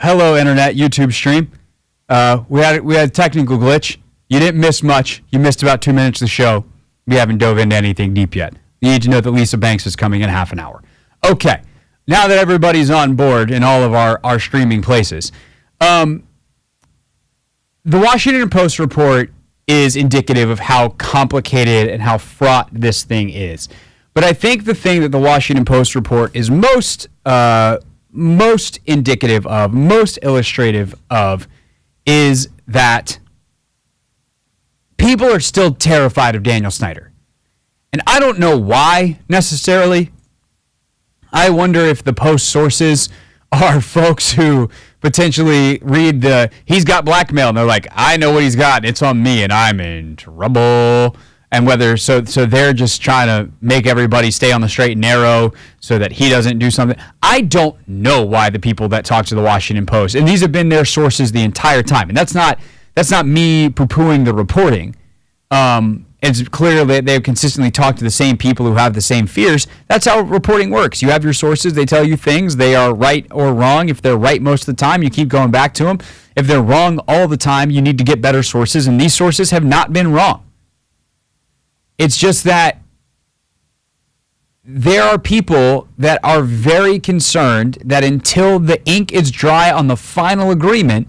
hello, internet, YouTube stream. We had a technical glitch. You didn't miss much. You missed about 2 minutes of the show. We haven't dove into anything deep yet. You need to know that Lisa Banks is coming in half an hour. Okay, now that everybody's on board in all of our streaming places, the Washington Post report is indicative of how complicated and how fraught this thing is. But I think the thing that the Washington Post report is most indicative of, most illustrative of, is that people are still terrified of Daniel Snyder. And I don't know why necessarily. I wonder if the Post sources are folks who potentially read he's got blackmail, and they're like, I know what he's got, it's on me, and I'm in trouble. And whether so they're just trying to make everybody stay on the straight and narrow so that he doesn't do something. I don't know why the people that talk to the Washington Post, and these have been their sources the entire time, and that's not me poo-pooing the reporting. It's clear that they've consistently talked to the same people who have the same fears. That's how reporting works. You have your sources. They tell you things. They are right or wrong. If they're right most of the time, you keep going back to them. If they're wrong all the time, you need to get better sources, and these sources have not been wrong. It's just that there are people that are very concerned that until the ink is dry on the final agreement,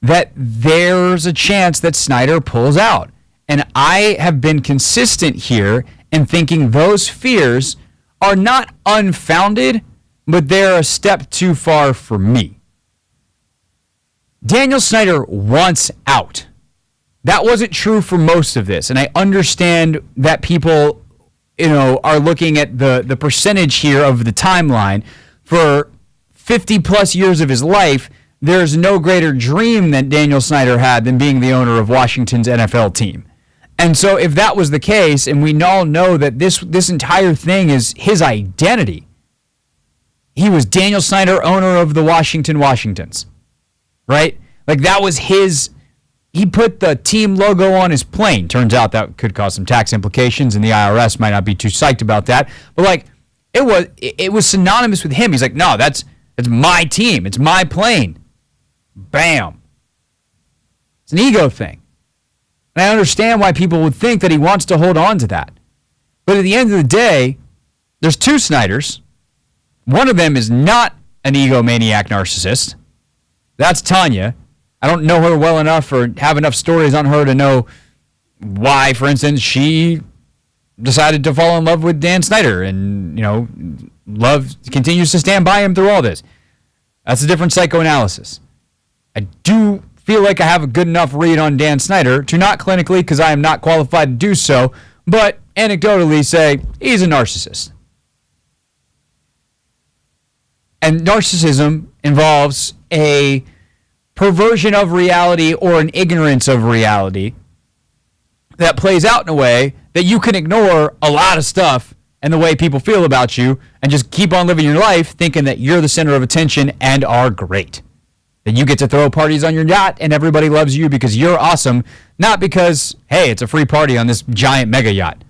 that there's a chance that Snyder pulls out. And I have been consistent here in thinking those fears are not unfounded, but they're a step too far for me. Daniel Snyder wants out. That wasn't true for most of this, and I understand that people, are looking at the percentage here of the timeline. For 50 plus years of his life, there's no greater dream that Daniel Snyder had than being the owner of Washington's NFL team. And so if that was the case, and we all know that this entire thing is his identity, he was Daniel Snyder, owner of the Washingtons, right? Like that was his. He put the team logo on his plane. Turns out that could cause some tax implications, and the IRS might not be too psyched about that. But like, it was synonymous with him. He's like, no, it's my team. It's my plane. Bam. It's an ego thing. And I understand why people would think that he wants to hold on to that. But at the end of the day, there's two Snyders. One of them is not an egomaniac narcissist. That's Tanya. I don't know her well enough or have enough stories on her to know why, for instance, she decided to fall in love with Dan Snyder and, love continues to stand by him through all this. That's a different psychoanalysis. I do feel like I have a good enough read on Dan Snyder to not clinically, because I am not qualified to do so, but anecdotally say he's a narcissist. And narcissism involves a perversion of reality or an ignorance of reality that plays out in a way that you can ignore a lot of stuff and the way people feel about you and just keep on living your life thinking that you're the center of attention and are great. That you get to throw parties on your yacht and everybody loves you because you're awesome, not because, hey, it's a free party on this giant mega yacht.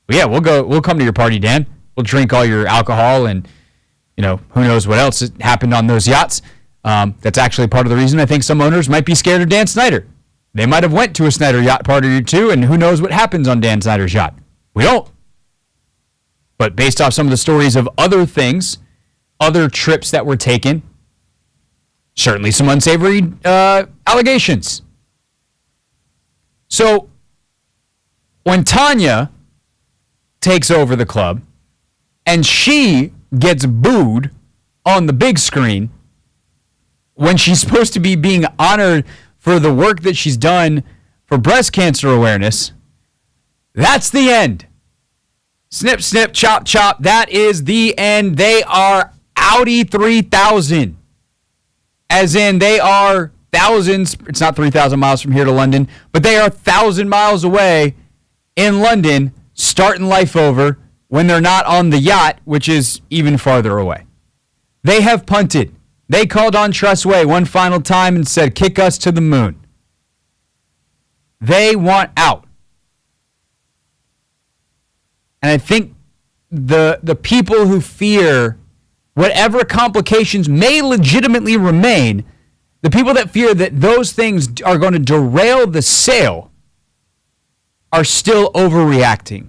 Well, yeah, we'll come to your party, Dan. We'll drink all your alcohol and, who knows what else happened on those yachts. That's actually part of the reason I think some owners might be scared of Dan Snyder. They might have went to a Snyder yacht party or two, and who knows what happens on Dan Snyder's yacht. We don't. But based off some of the stories of other things, other trips that were taken, certainly some unsavory allegations. So when Tanya takes over the club and she gets booed on the big screen when she's supposed to be being honored for the work that she's done for breast cancer awareness, that's the end. Snip, snip, chop, chop. That is the end. They are Audi 3000. As in, they are thousands. It's not 3,000 miles from here to London, but they are 1,000 miles away in London, starting life over when they're not on the yacht, which is even farther away. They have punted. They called on Tressway one final time and said, kick us to the moon. They want out. And I think the people who fear whatever complications may legitimately remain, the people that fear that those things are going to derail the sale are still overreacting.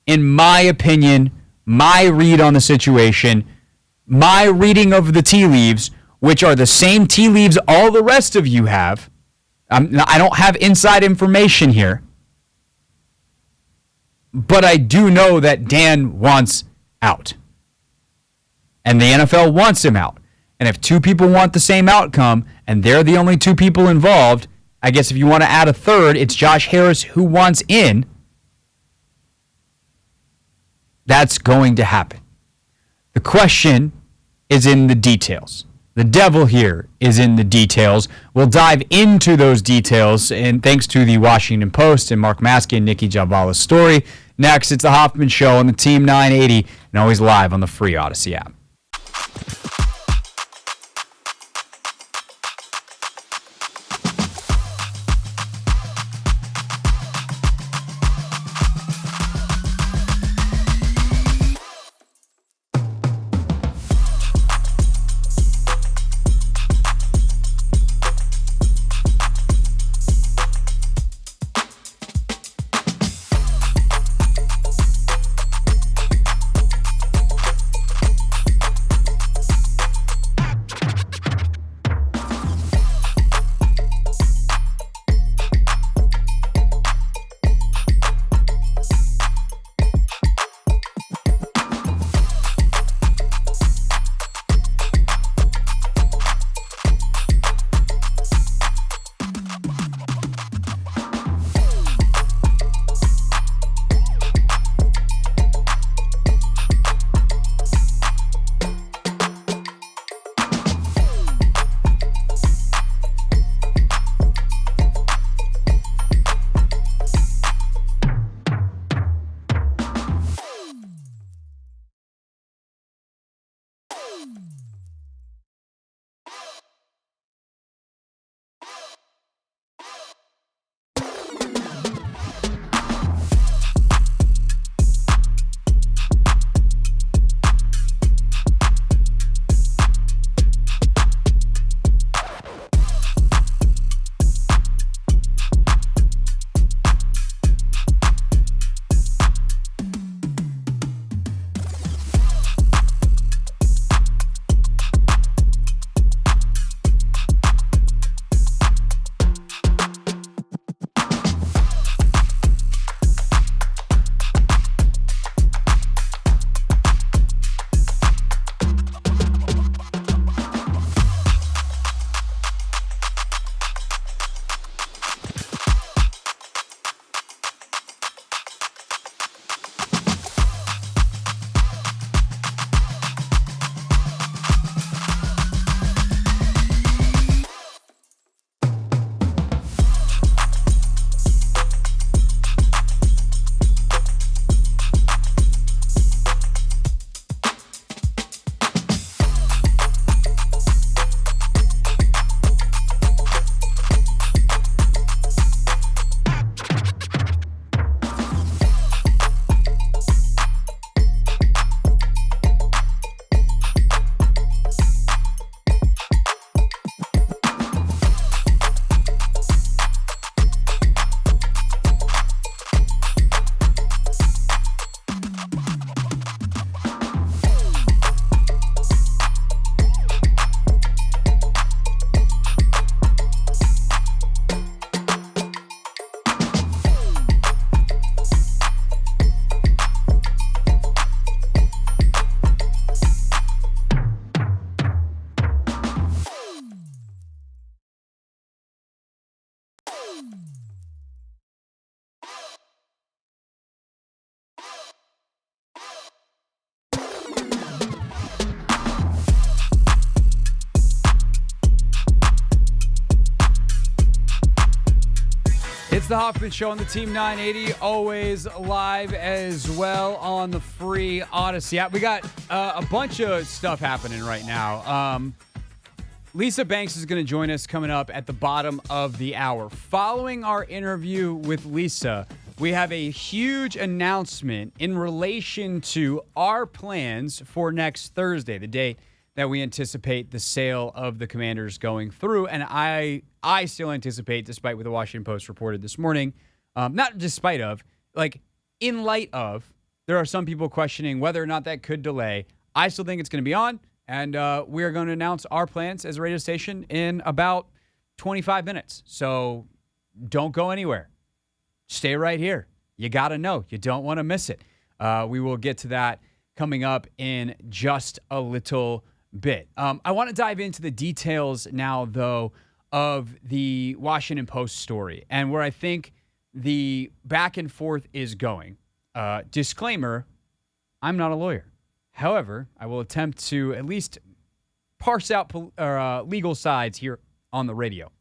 In my opinion, my read on the situation, my reading of the tea leaves, which are the same tea leaves all the rest of you have. I don't have inside information here. But I do know that Dan wants out. And the NFL wants him out. And if two people want the same outcome, and they're the only two people involved, I guess if you want to add a third, it's Josh Harris who wants in. That's going to happen. The question is in the details. The devil here is in the details. We'll dive into those details, and thanks to the Washington Post and Mark Maskey and Nikki Javala's story. Next, it's the Hoffman Show on the Team 980, and always live on the free Odyssey app. It's the Hoffman Show on the Team 980, always live as well on the free Odyssey app. We got a bunch of stuff happening right now. Lisa Banks is going to join us coming up at the bottom of the hour. Following our interview with Lisa, we have a huge announcement in relation to our plans for next Thursday, the day that we anticipate the sale of the Commanders going through. And I still anticipate, despite what the Washington Post reported this morning, not despite of, like in light of, there are some people questioning whether or not that could delay. I still think it's going to be on, and we are going to announce our plans as a radio station in about 25 minutes. So don't go anywhere. Stay right here. You got to know. You don't want to miss it. We will get to that coming up in just a little bit. I want to dive into the details now, though, of the Washington Post story and where I think the back and forth is going. Disclaimer, I'm not a lawyer. However, I will attempt to at least parse out legal sides here on the radio.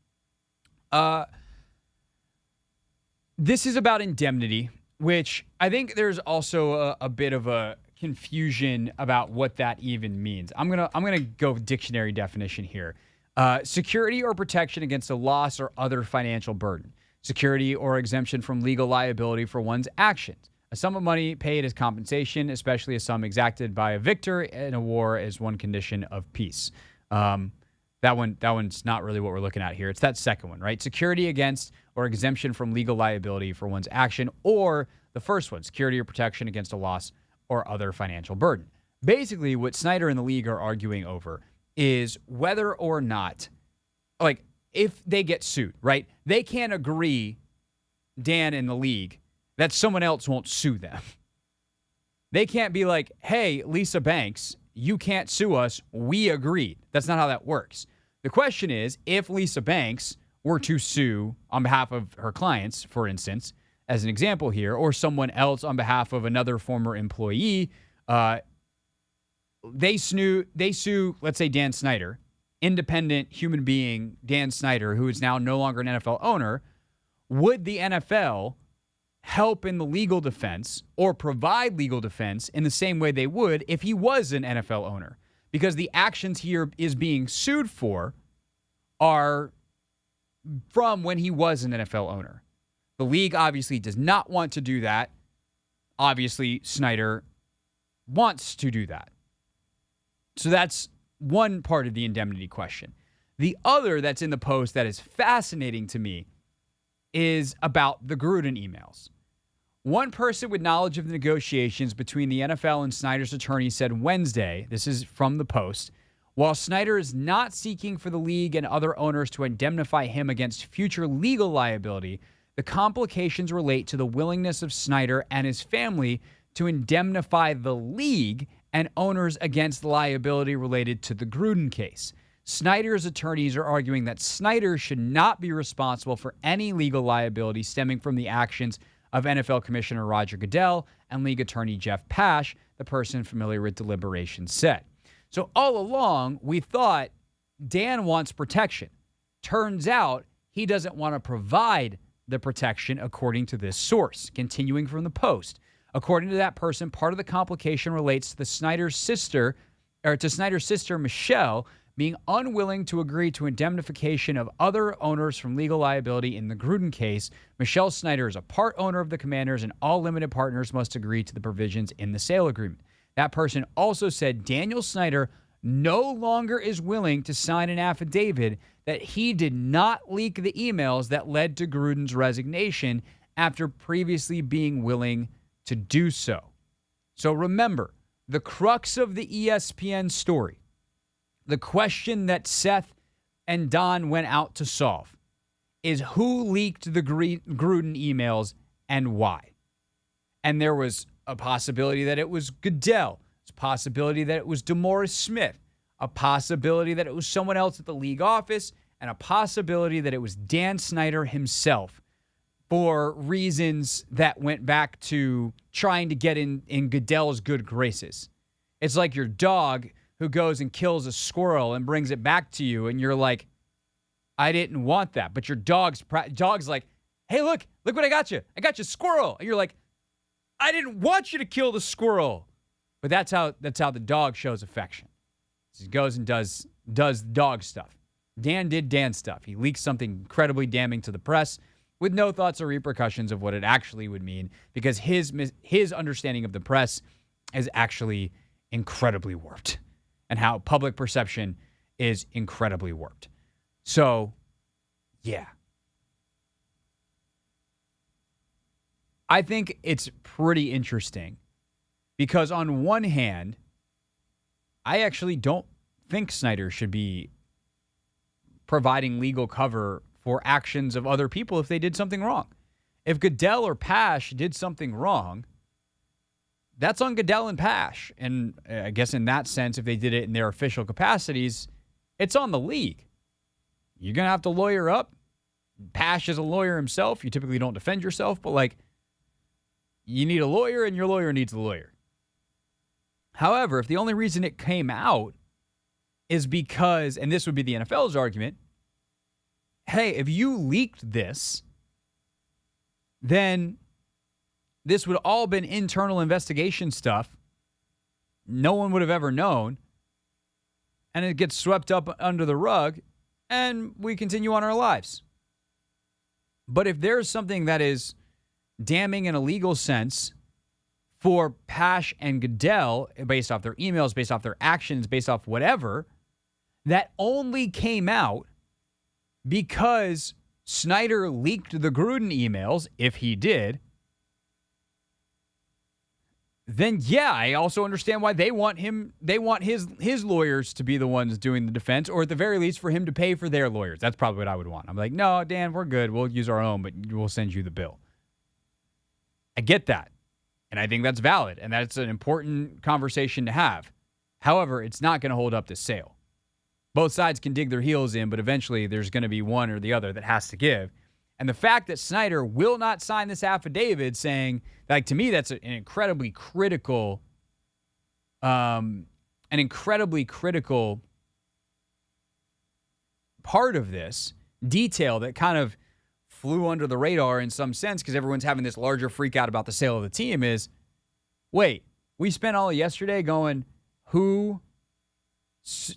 This is about indemnity, which I think there's also a bit of a confusion about what that even means. I'm gonna go dictionary definition here. Security or protection against a loss or other financial burden. Security or exemption from legal liability for one's actions. A sum of money paid as compensation, especially a sum exacted by a victor in a war, as one condition of peace. That one's not really what we're looking at here. It's that second one, right? Security against or exemption from legal liability for one's action, or the first one, security or protection against a loss or other financial burden. Basically, what Snyder and the league are arguing over is whether or not, like, if they get sued, right? They can't agree, Dan and the league, that someone else won't sue them. They can't be like, hey, Lisa Banks, you can't sue us. We agreed. That's not how that works. The question is, if Lisa Banks were to sue on behalf of her clients, for instance, as an example here, or someone else on behalf of another former employee, they sue, let's say, Dan Snyder, independent human being Dan Snyder, who is now no longer an NFL owner. Would the NFL help in the legal defense or provide legal defense in the same way they would if he was an NFL owner? Because the actions he is being sued for are from when he was an NFL owner. The league obviously does not want to do that. Obviously, Snyder wants to do that. So that's one part of the indemnity question. The other that's in the Post that is fascinating to me is about the Gruden emails. One person with knowledge of the negotiations between the NFL and Snyder's attorney said Wednesday, this is from the Post, while Snyder is not seeking for the league and other owners to indemnify him against future legal liability, the complications relate to the willingness of Snyder and his family to indemnify the league and owners against liability related to the Gruden case. Snyder's attorneys are arguing that Snyder should not be responsible for any legal liability stemming from the actions of NFL Commissioner Roger Goodell and league attorney Jeff Pash, the person familiar with deliberations said. So all along, we thought Dan wants protection. Turns out he doesn't want to provide the protection, according to this source. Continuing from the Post. According to that person, part of the complication relates to Snyder's sister, Michelle, being unwilling to agree to indemnification of other owners from legal liability in the Gruden case. Michelle Snyder is a part owner of the Commanders, and all limited partners must agree to the provisions in the sale agreement. That person also said Daniel Snyder no longer is willing to sign an affidavit that he did not leak the emails that led to Gruden's resignation after previously being willing to do so. So remember, the crux of the ESPN story, the question that Seth and Don went out to solve, is who leaked the Gruden emails and why. And there was a possibility that it was Goodell. It's a possibility that it was DeMaurice Smith. A possibility that it was someone else at the league office. And a possibility that it was Dan Snyder himself, for reasons that went back to trying to get in Goodell's good graces. It's like your dog who goes and kills a squirrel and brings it back to you, and you're like, I didn't want that. But your dog's like, hey, look what I got you. I got you a squirrel. And you're like, I didn't want you to kill the squirrel. But that's how the dog shows affection. He goes and does dog stuff. Dan did Dan stuff. He leaked something incredibly damning to the press, with no thoughts or repercussions of what it actually would mean, because his understanding of the press is actually incredibly warped, and how public perception is incredibly warped. So, yeah. I think it's pretty interesting because on one hand, I actually don't think Snyder should be providing legal cover for actions of other people if they did something wrong. If Goodell or Pash did something wrong, that's on Goodell and Pash. And I guess in that sense, if they did it in their official capacities, it's on the league. You're going to have to lawyer up. Pash is a lawyer himself. You typically don't defend yourself, but like, you need a lawyer and your lawyer needs a lawyer. However, if the only reason it came out is because, and this would be the NFL's argument, hey, if you leaked this, then this would all been internal investigation stuff. No one would have ever known. And it gets swept up under the rug and we continue on our lives. But if there's something that is damning in a legal sense for Pash and Goodell, based off their emails, based off their actions, based off whatever, that only came out because Snyder leaked the Gruden emails, if he did, then yeah, I also understand why they want his lawyers to be the ones doing the defense, or at the very least for him to pay for their lawyers. That's probably what I would want. I'm like, no, Dan, we're good. We'll use our own, but we'll send you the bill. I get that. And I think that's valid. And that's an important conversation to have. However, it's not going to hold up this sale. Both sides can dig their heels in, but eventually there's going to be one or the other that has to give. And the fact that Snyder will not sign this affidavit saying, like, to me, that's an incredibly critical part of this detail that kind of flew under the radar in some sense because everyone's having this larger freak out about the sale of the team is, wait, we spent all of yesterday going, who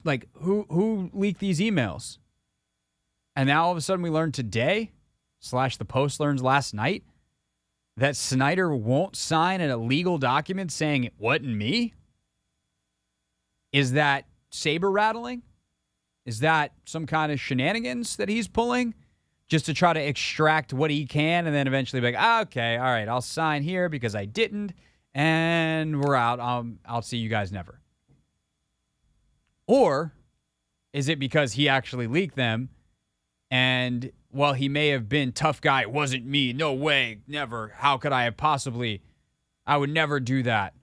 leaked these emails? And now all of a sudden we learned today, / the Post learns last night, that Snyder won't sign a legal document saying it wasn't me? Is that saber rattling? Is that some kind of shenanigans that he's pulling just to try to extract what he can and then eventually be like, okay, all right, I'll sign here because I didn't, and we're out. I'll see you guys never. Or is it because he actually leaked them, and while he may have been tough guy, it wasn't me, no way, never, how could I have possibly, I would never do that.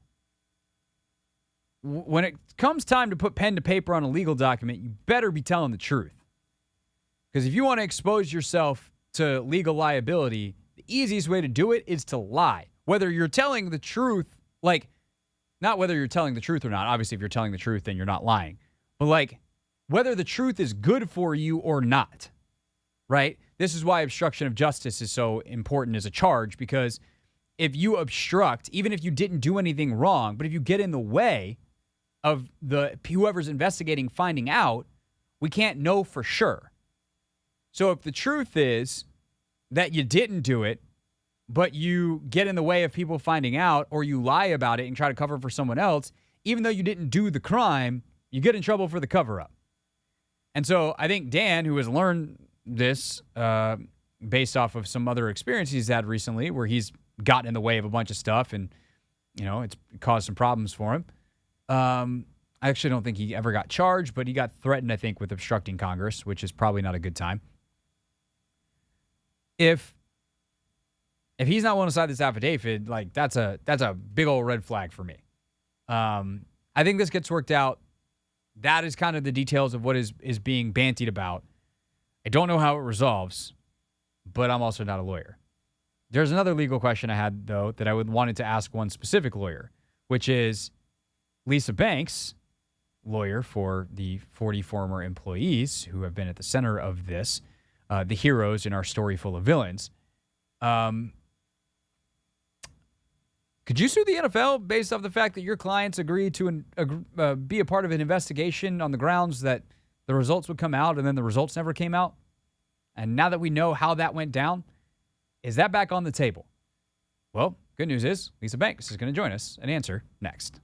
When it comes time to put pen to paper on a legal document, you better be telling the truth. Because if you want to expose yourself to legal liability, the easiest way to do it is to lie. Whether you're telling the truth, like, not whether you're telling the truth or not. Obviously, if you're telling the truth, then you're not lying. But, like, whether the truth is good for you or not, right? This is why obstruction of justice is so important as a charge, because if you obstruct, even if you didn't do anything wrong, but if you get in the way of whoever's investigating finding out, we can't know for sure. So if the truth is that you didn't do it, but you get in the way of people finding out, or you lie about it and try to cover for someone else, even though you didn't do the crime, you get in trouble for the cover-up. And so I think Dan, who has learned this based off of some other experiences he's had recently where he's gotten in the way of a bunch of stuff and, you know, it's caused some problems for him. I actually don't think he ever got charged, but he got threatened, I think, with obstructing Congress, which is probably not a good time. If he's not willing to sign this affidavit, like that's a big old red flag for me. I think this gets worked out. That is kind of the details of what is being bantied about. I don't know how it resolves, but I'm also not a lawyer. There's another legal question I had, though, that I wanted to ask one specific lawyer, which is Lisa Banks, lawyer for the 40 former employees who have been at the center of this, the heroes in our story full of villains. Could you sue the NFL based off the fact that your clients agreed to be a part of an investigation on the grounds that the results would come out and then the results never came out? And now that we know how that went down, Is that back on the table? Well, good news is Lisa Banks is going to join us and answer next.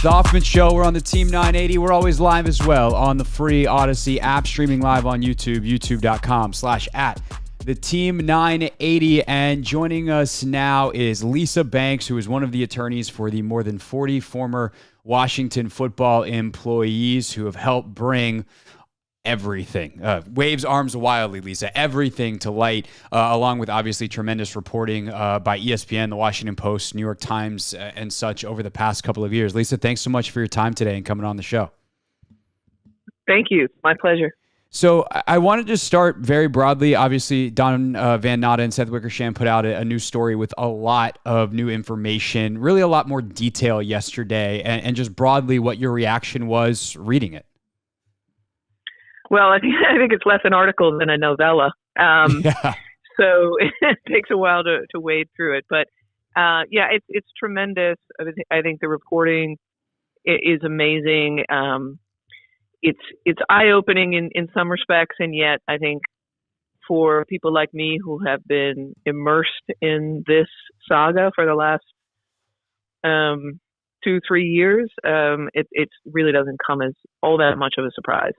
The Hoffman Show. We're on the Team 980. We're always live as well on the free Odyssey app, streaming live on YouTube, youtube.com/at the Team 980. And joining us now is Lisa Banks, who is one of the attorneys for the more than 40 former Washington football employees who have helped bring everything. Waves arms wildly, Lisa. Everything to light, along with obviously tremendous reporting by ESPN, the Washington Post, New York Times, and such over the past couple of years. Lisa, thanks so much for your time today and coming on the show. Thank you. My pleasure. So I wanted to start very broadly. Obviously, Don Van Natta and Seth Wickersham put out a new story with a lot of new information, really a lot more detail yesterday, and just broadly what your reaction was reading it. Well, I think it's less an article than a novella. Yeah. So it takes a while to wade through it. But yeah, it's tremendous. I think the reporting is amazing. It's eye opening in some respects, and yet I think for people like me who have been immersed in this saga for the last 2-3 years, it really doesn't come as all that much of a surprise.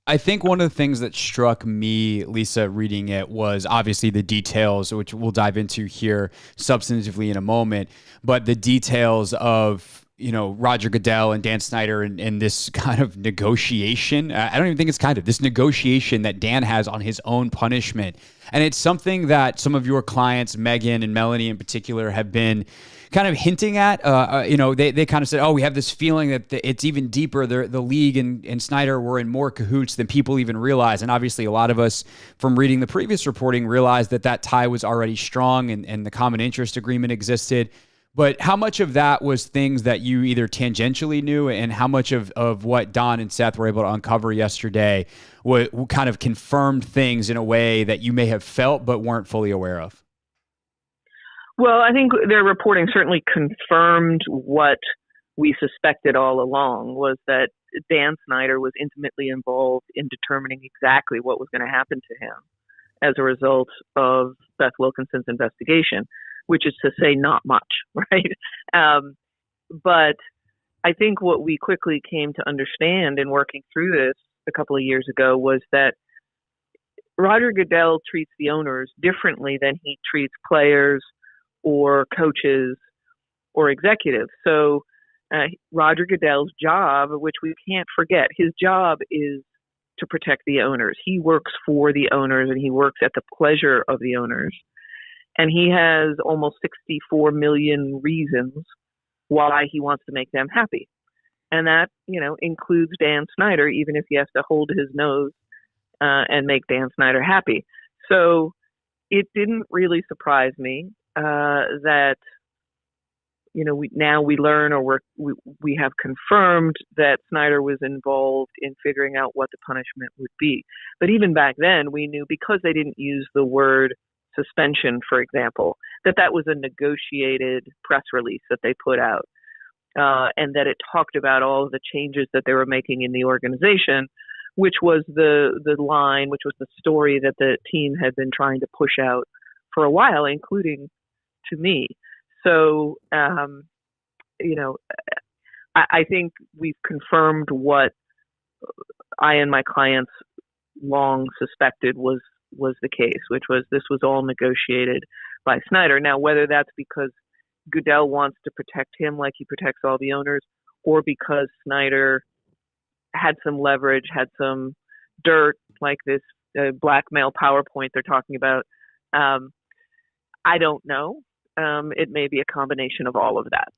I think one of the things that struck me, Lisa, reading it was obviously the details, which we'll dive into here substantively in a moment, but the details of, Roger Goodell and Dan Snyder and this kind of negotiation. I don't even think it's kind of this negotiation that Dan has on his own punishment. And it's something that some of your clients, Megan and Melanie in particular, have been kind of hinting at. They kind of said, oh, we have this feeling that it's even deeper. The league and Snyder were in more cahoots than people even realize. And obviously a lot of us from reading the previous reporting realized that tie was already strong and the common interest agreement existed. But how much of that was things that you either tangentially knew, and how much of what Don and Seth were able to uncover yesterday what kind of confirmed things in a way that you may have felt but weren't fully aware of? Well, I think their reporting certainly confirmed what we suspected all along, was that Dan Snyder was intimately involved in determining exactly what was going to happen to him as a result of Beth Wilkinson's investigation, which is to say not much, right? But I think what we quickly came to understand in working through this a couple of years ago was that Roger Goodell treats the owners differently than he treats players or coaches or executives. So Roger Goodell's job, which we can't forget, his job is to protect the owners. He works for the owners and he works at the pleasure of the owners. And he has almost 64 million reasons why he wants to make them happy. And that, includes Dan Snyder, even if he has to hold his nose and make Dan Snyder happy. So it didn't really surprise me that, we learn, or we have confirmed that Snyder was involved in figuring out what the punishment would be. But even back then, we knew, because they didn't use the word suspension, for example, that was a negotiated press release that they put out, and that it talked about all of the changes that they were making in the organization, which was the line, which was the story that the team had been trying to push out for a while, including to me. So, I think we've confirmed what I and my clients long suspected was the case, which was this was all negotiated by Snyder. Now, whether that's because Goodell wants to protect him like he protects all the owners, or because Snyder had some leverage, had some dirt, like this blackmail PowerPoint they're talking about, I don't know. It may be a combination of all of that.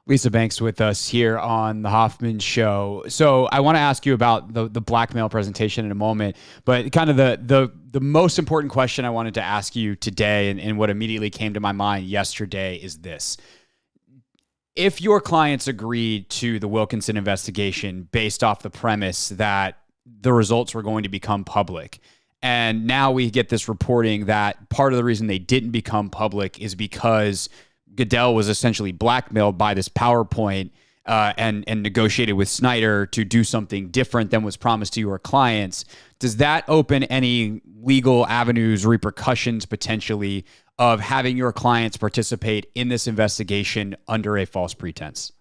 Lisa Banks with us here on the Hoffman Show. So I want to ask you about the blackmail presentation in a moment, but kind of the most important question I wanted to ask you today, and what immediately came to my mind yesterday, is this. If your clients agreed to the Wilkinson investigation based off the premise that the results were going to become public, and now we get this reporting that part of the reason they didn't become public is because Goodell was essentially blackmailed by this PowerPoint and negotiated with Snyder to do something different than was promised to your clients. Does that open any legal avenues, repercussions potentially, of having your clients participate in this investigation under a false pretense?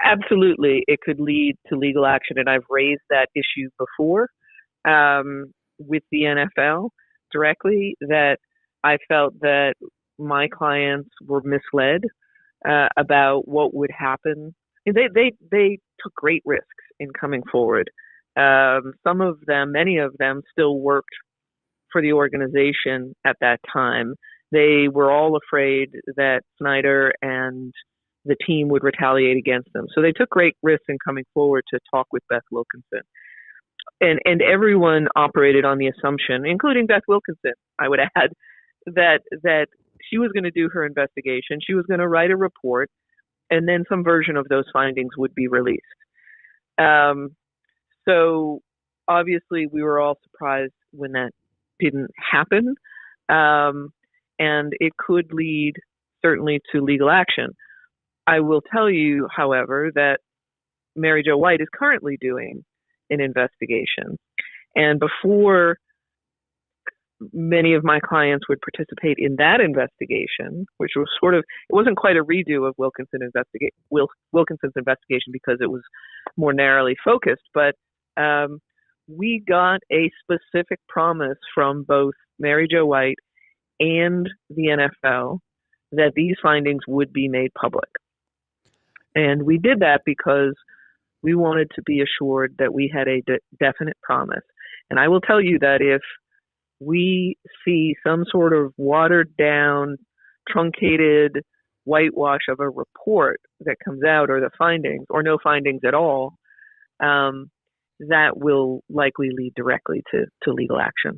Absolutely. It could lead to legal action. And I've raised that issue before with the NFL directly, that I felt that my clients were misled about what would happen. They took great risks in coming forward. Some of them, many of them, still worked for the organization at that time. They were all afraid that Snyder and the team would retaliate against them. So they took great risks in coming forward to talk with Beth Wilkinson. And everyone operated on the assumption, including Beth Wilkinson, I would add, that she was going to do her investigation. She was going to write a report, and then some version of those findings would be released. So obviously we were all surprised when that didn't happen. And it could lead certainly to legal action. I will tell you, however, that Mary Jo White is currently doing an investigation. And before many of my clients would participate in that investigation, which was it wasn't quite a redo of Wilkinson's investigation because it was more narrowly focused, but we got a specific promise from both Mary Jo White and the NFL that these findings would be made public. And we did that because we wanted to be assured that we had a definite promise. And I will tell you that if we see some sort of watered down, truncated whitewash of a report that comes out, or the findings, or no findings at all, that will likely lead directly to legal action.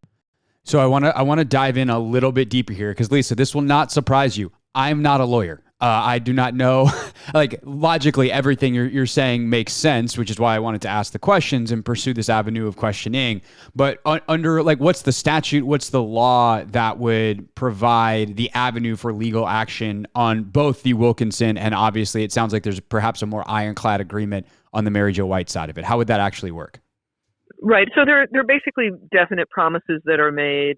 So I want to dive in a little bit deeper here because, Lisa, this will not surprise you. I'm not a lawyer. I do not know, like, logically everything you're saying makes sense, which is why I wanted to ask the questions and pursue this avenue of questioning. But under, like, what's the statute, what's the law that would provide the avenue for legal action on both the Wilkinson and, obviously, it sounds like there's perhaps a more ironclad agreement on the Mary Jo White side of it? How would that actually work? Right. So they're basically definite promises that are made,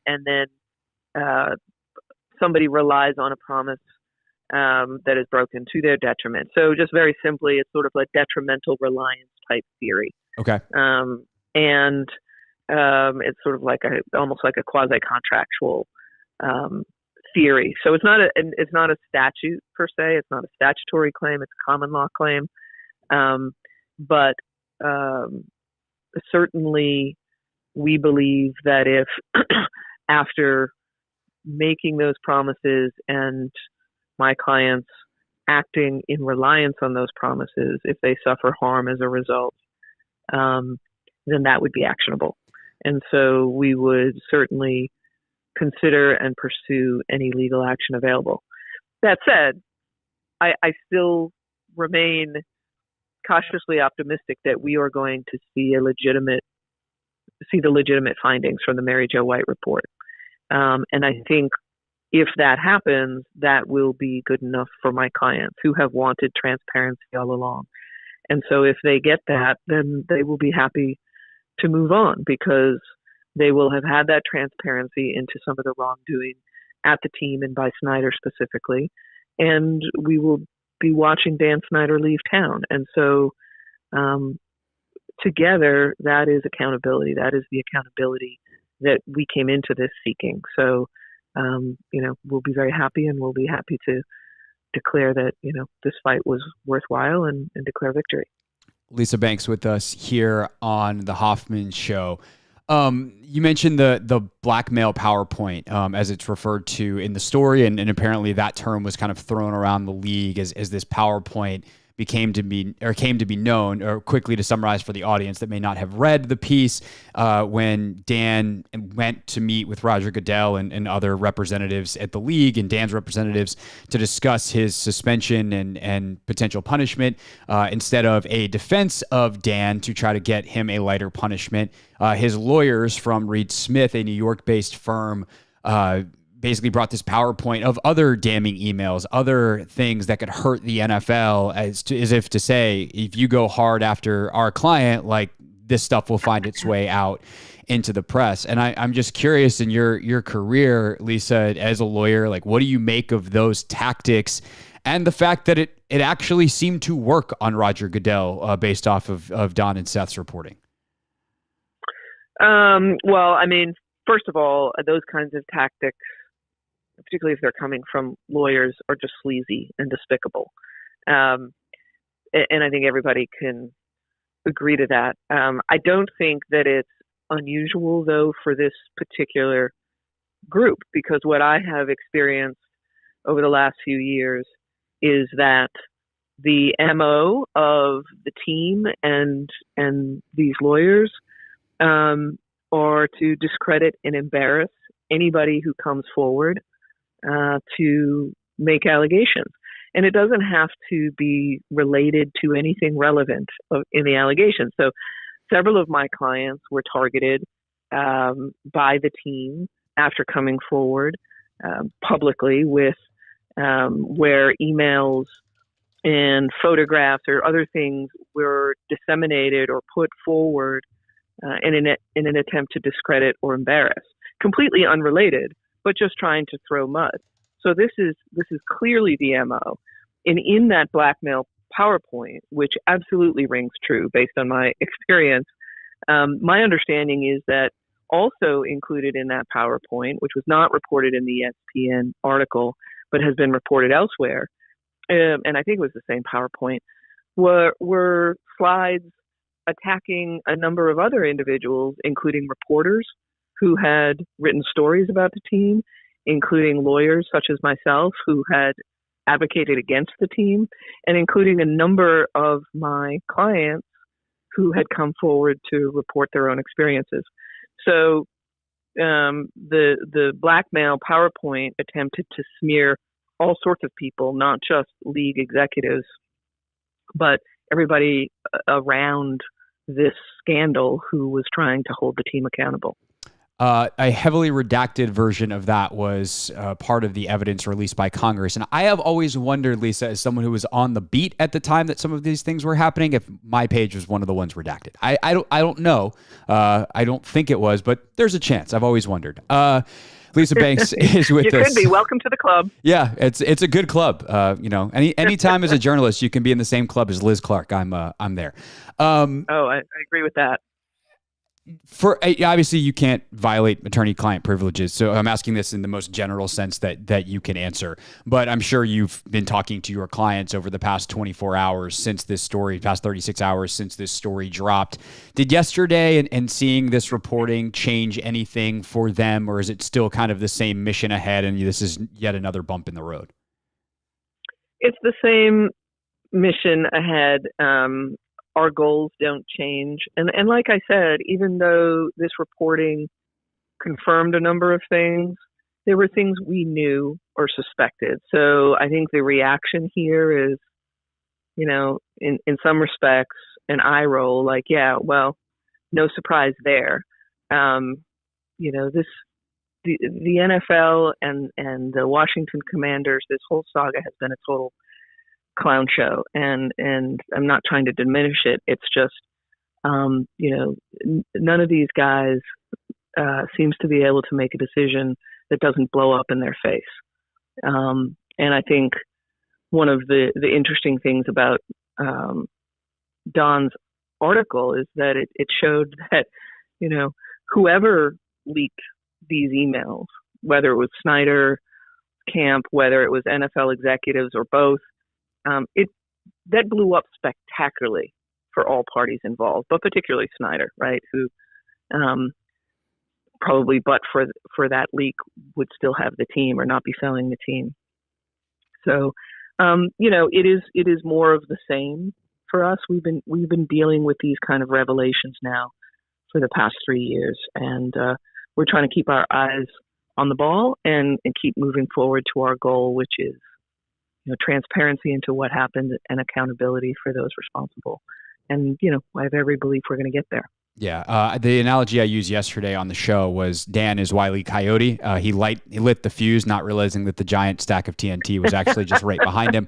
and then somebody relies on a promise that is broken to their detriment. So just very simply, it's sort of a detrimental reliance type theory. Okay. And it's sort of like almost like a quasi-contractual theory. So it's not a statute per se. It's not a statutory claim. It's a common law claim. But certainly we believe that if after making those promises and my clients acting in reliance on those promises, if they suffer harm as a result, then that would be actionable. And so we would certainly consider and pursue any legal action available. That said, I still remain cautiously optimistic that we are going to see the legitimate findings from the Mary Jo White report. And I think if that happens, that will be good enough for my clients who have wanted transparency all along. And so if they get that, then they will be happy to move on because they will have had that transparency into some of the wrongdoing at the team and by Snyder specifically. And we will be watching Dan Snyder leave town. And so together, that is accountability. That is the accountability that we came into this seeking. So we'll be very happy, and we'll be happy to declare that, this fight was worthwhile and declare victory. Lisa Banks with us here on the Hoffman Show. You mentioned the blackmail PowerPoint, as it's referred to in the story, and apparently that term was kind of thrown around the league as this PowerPoint came to be known. Or quickly to summarize for the audience that may not have read the piece, when Dan went to meet with Roger Goodell and other representatives at the league and Dan's representatives to discuss his suspension and potential punishment, instead of a defense of Dan to try to get him a lighter punishment, his lawyers from Reed Smith, a New York-based firm, basically brought this PowerPoint of other damning emails, other things that could hurt the NFL, as if to say, if you go hard after our client, like, this stuff will find its way out into the press. And I'm just curious, in your career, Lisa, as a lawyer, like, what do you make of those tactics and the fact that it actually seemed to work on Roger Goodell, based off of Don and Seth's reporting? Well, I mean, first of all, those kinds of tactics, particularly if they're coming from lawyers, are just sleazy and despicable. And I think everybody can agree to that. I don't think that it's unusual, though, for this particular group, because what I have experienced over the last few years is that the MO of the team and these lawyers are to discredit and embarrass anybody who comes forward to make allegations. And it doesn't have to be related to anything relevant in the allegations. So several of my clients were targeted by the team after coming forward publicly with where emails and photographs or other things were disseminated or put forward in an attempt to discredit or embarrass. Completely unrelated, but just trying to throw mud. So this is clearly the MO. And in that blackmail PowerPoint, which absolutely rings true based on my experience, my understanding is that also included in that PowerPoint, which was not reported in the ESPN article, but has been reported elsewhere, and I think it was the same PowerPoint, were slides attacking a number of other individuals, including reporters who had written stories about the team, including lawyers such as myself who had advocated against the team, and including a number of my clients who had come forward to report their own experiences. So the blackmail PowerPoint attempted to smear all sorts of people, not just league executives, but everybody around this scandal who was trying to hold the team accountable. A heavily redacted version of that was part of the evidence released by Congress. And I have always wondered, Lisa, as someone who was on the beat at the time that some of these things were happening, if my page was one of the ones redacted. I don't know. I don't think it was, but there's a chance. I've always wondered. Lisa Banks is with us. You could be. Welcome to the club. Yeah, it's a good club. Anytime as a journalist, you can be in the same club as Liz Clark. I'm there. I agree with that. Obviously, you can't violate attorney-client privileges, so I'm asking this in the most general sense that you can answer. But I'm sure you've been talking to your clients over the past 24 hours since this story, past 36 hours since this story dropped. Did yesterday and seeing this reporting change anything for them, or is it still kind of the same mission ahead and this is yet another bump in the road? It's the same mission ahead. Our goals don't change. And like I said, even though this reporting confirmed a number of things, there were things we knew or suspected. So I think the reaction here is, in some respects, an eye roll, like, yeah, well, no surprise there. The NFL and the Washington Commanders, this whole saga has been a total clown show, and I'm not trying to diminish it. It's just, none of these guys seems to be able to make a decision that doesn't blow up in their face. And I think one of the interesting things about Don's article is that it showed that, whoever leaked these emails, whether it was Snyder, Camp, whether it was NFL executives or both, that blew up spectacularly for all parties involved, but particularly Snyder, right? Who probably, but for that leak, would still have the team or not be selling the team. So, it is more of the same for us. We've been dealing with these kind of revelations now for the past 3 years, and we're trying to keep our eyes on the ball and keep moving forward to our goal, which is transparency into what happened and accountability for those responsible. And, I have every belief we're going to get there. Yeah. The analogy I used yesterday on the show was Dan is Wile E. Coyote. He lit the fuse, not realizing that the giant stack of TNT was actually just right behind him.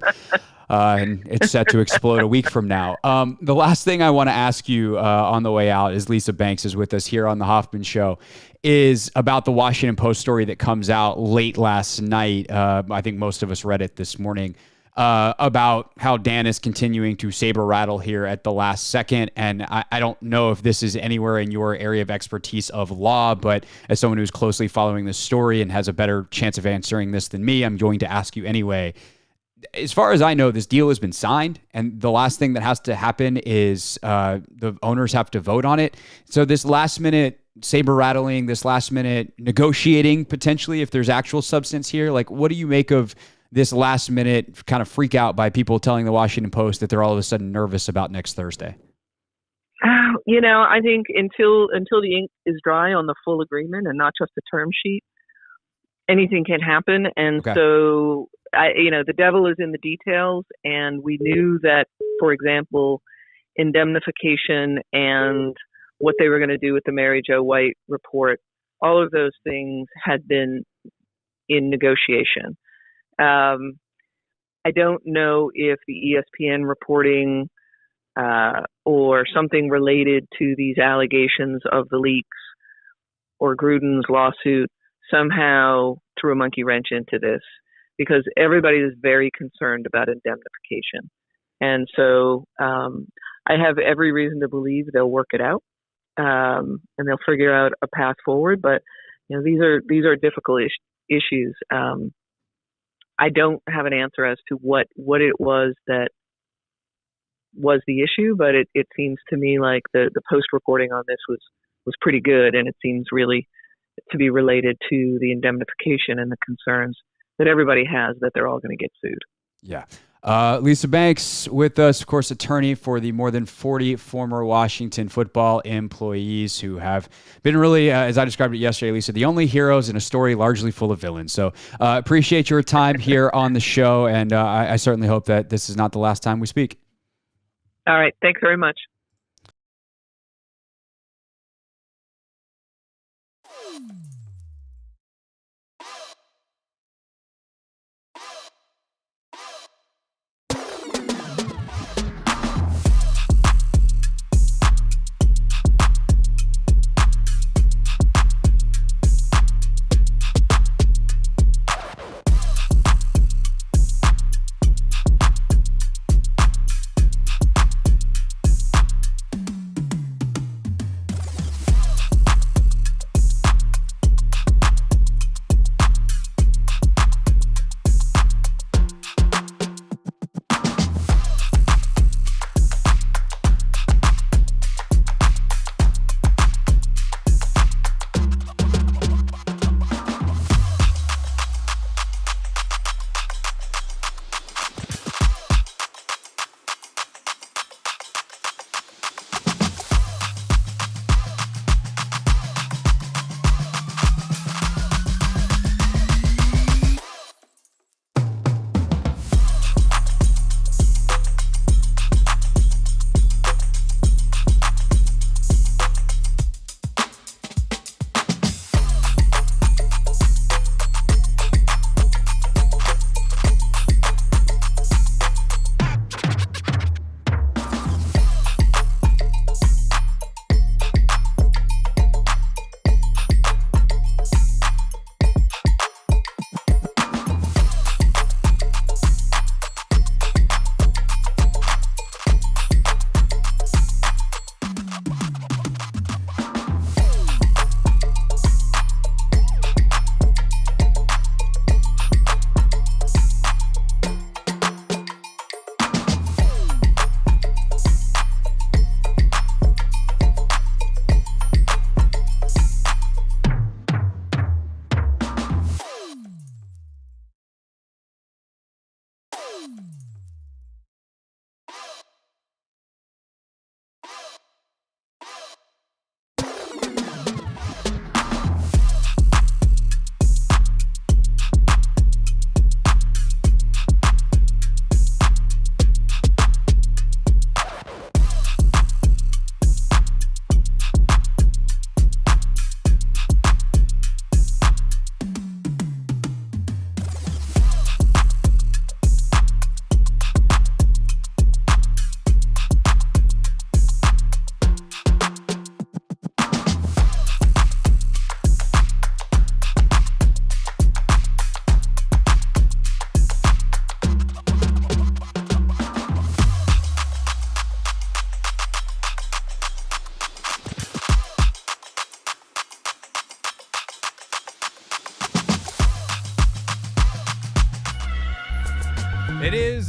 And it's set to explode a week from now. The last thing I want to ask you on the way out, is Lisa Banks is with us here on the Hoffman Show, is about the Washington Post story that comes out late last night. I think most of us read it this morning, about how Dan is continuing to saber rattle here at the last second. And I don't know if this is anywhere in your area of expertise of law, but as someone who's closely following this story and has a better chance of answering this than me, I'm going to ask you anyway. As far as I know, this deal has been signed, and the last thing that has to happen is the owners have to vote on it. So this last minute saber rattling, this last minute negotiating, potentially, if there's actual substance here, like, what do you make of this last minute kind of freak out by people telling the Washington Post that they're all of a sudden nervous about next Thursday? I think until the ink is dry on the full agreement and not just the term sheet, anything can happen. And so, the devil is in the details. And we knew that, for example, indemnification and what they were going to do with the Mary Jo White report, all of those things had been in negotiation. I don't know if the ESPN reporting or something related to these allegations of the leaks or Gruden's lawsuit somehow threw a monkey wrench into this, because everybody is very concerned about indemnification. And so I have every reason to believe they'll work it out and they'll figure out a path forward. But these are difficult issues. I don't have an answer as to what it was that was the issue, but it seems to me like the Post reporting on this was pretty good, and it seems really to be related to the indemnification and the concerns that everybody has that they're all going to get sued. Yeah. Lisa Banks with us, of course, attorney for the more than 40 former Washington football employees who have been really, as I described it yesterday, Lisa, the only heroes in a story largely full of villains. So appreciate your time here on the show, and I certainly hope that this is not the last time we speak. All right. Thanks very much.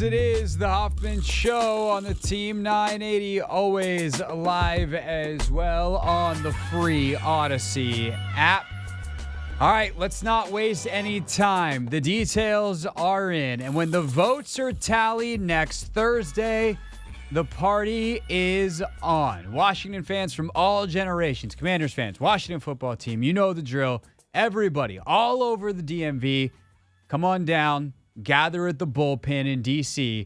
It is the Hoffman Show on the Team 980, always live as well on the free Odyssey app. All right, let's not waste any time. The details are in. And when the votes are tallied next Thursday, the party is on. Washington fans from all generations, Commanders fans, Washington football team, you know the drill. Everybody all over the DMV, come on down, gather at the bullpen in D.C.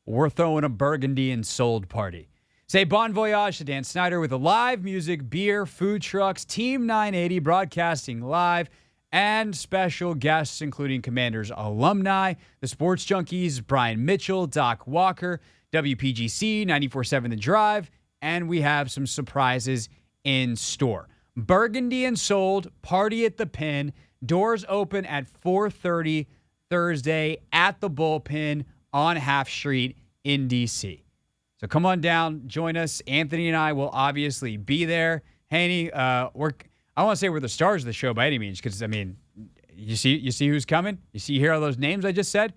We're throwing a burgundy and sold party. Say bon voyage to Dan Snyder with live music, beer, food trucks, Team 980 broadcasting live, and special guests including Commanders alumni, the Sports Junkies, Brian Mitchell, Doc Walker, WPGC, 94.7 The Drive, and we have some surprises in store. Burgundy and sold, party at the Pin, doors open at 4:30 Thursday at the Bullpen on Half Street in D.C. So come on down, join us. Anthony and I will obviously be there. Haney, I want to say we're the stars of the show by any means, because I mean, you see who's coming. You hear all those names I just said,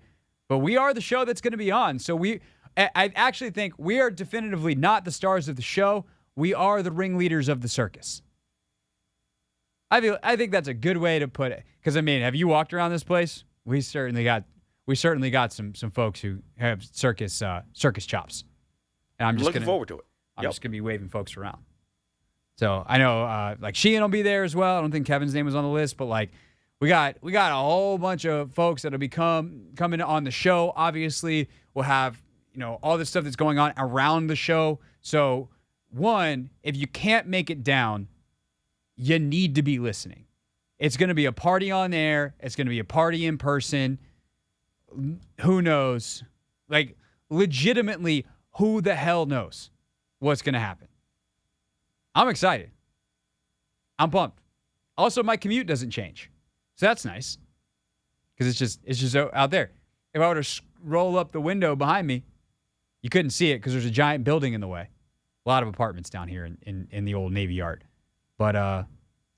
but we are the show that's going to be on. So I actually think we are definitively not the stars of the show. We are the ringleaders of the circus. I think that's a good way to put it. Because I mean, have you walked around this place? We certainly got some folks who have circus chops. And I'm just looking forward to it. I'm just gonna be waving folks around. So I know like Sheehan will be there as well. I don't think Kevin's name was on the list, but like we got a whole bunch of folks that'll be coming on the show. Obviously, we'll have all this stuff that's going on around the show. So one, if you can't make it down, you need to be listening. It's going to be a party on air. It's going to be a party in person. Who knows? Like, legitimately, who the hell knows what's going to happen? I'm excited. I'm pumped. Also, my commute doesn't change. So that's nice. Because it's just out there. If I were to roll up the window behind me, you couldn't see it because there's a giant building in the way. A lot of apartments down here in the old Navy Yard. But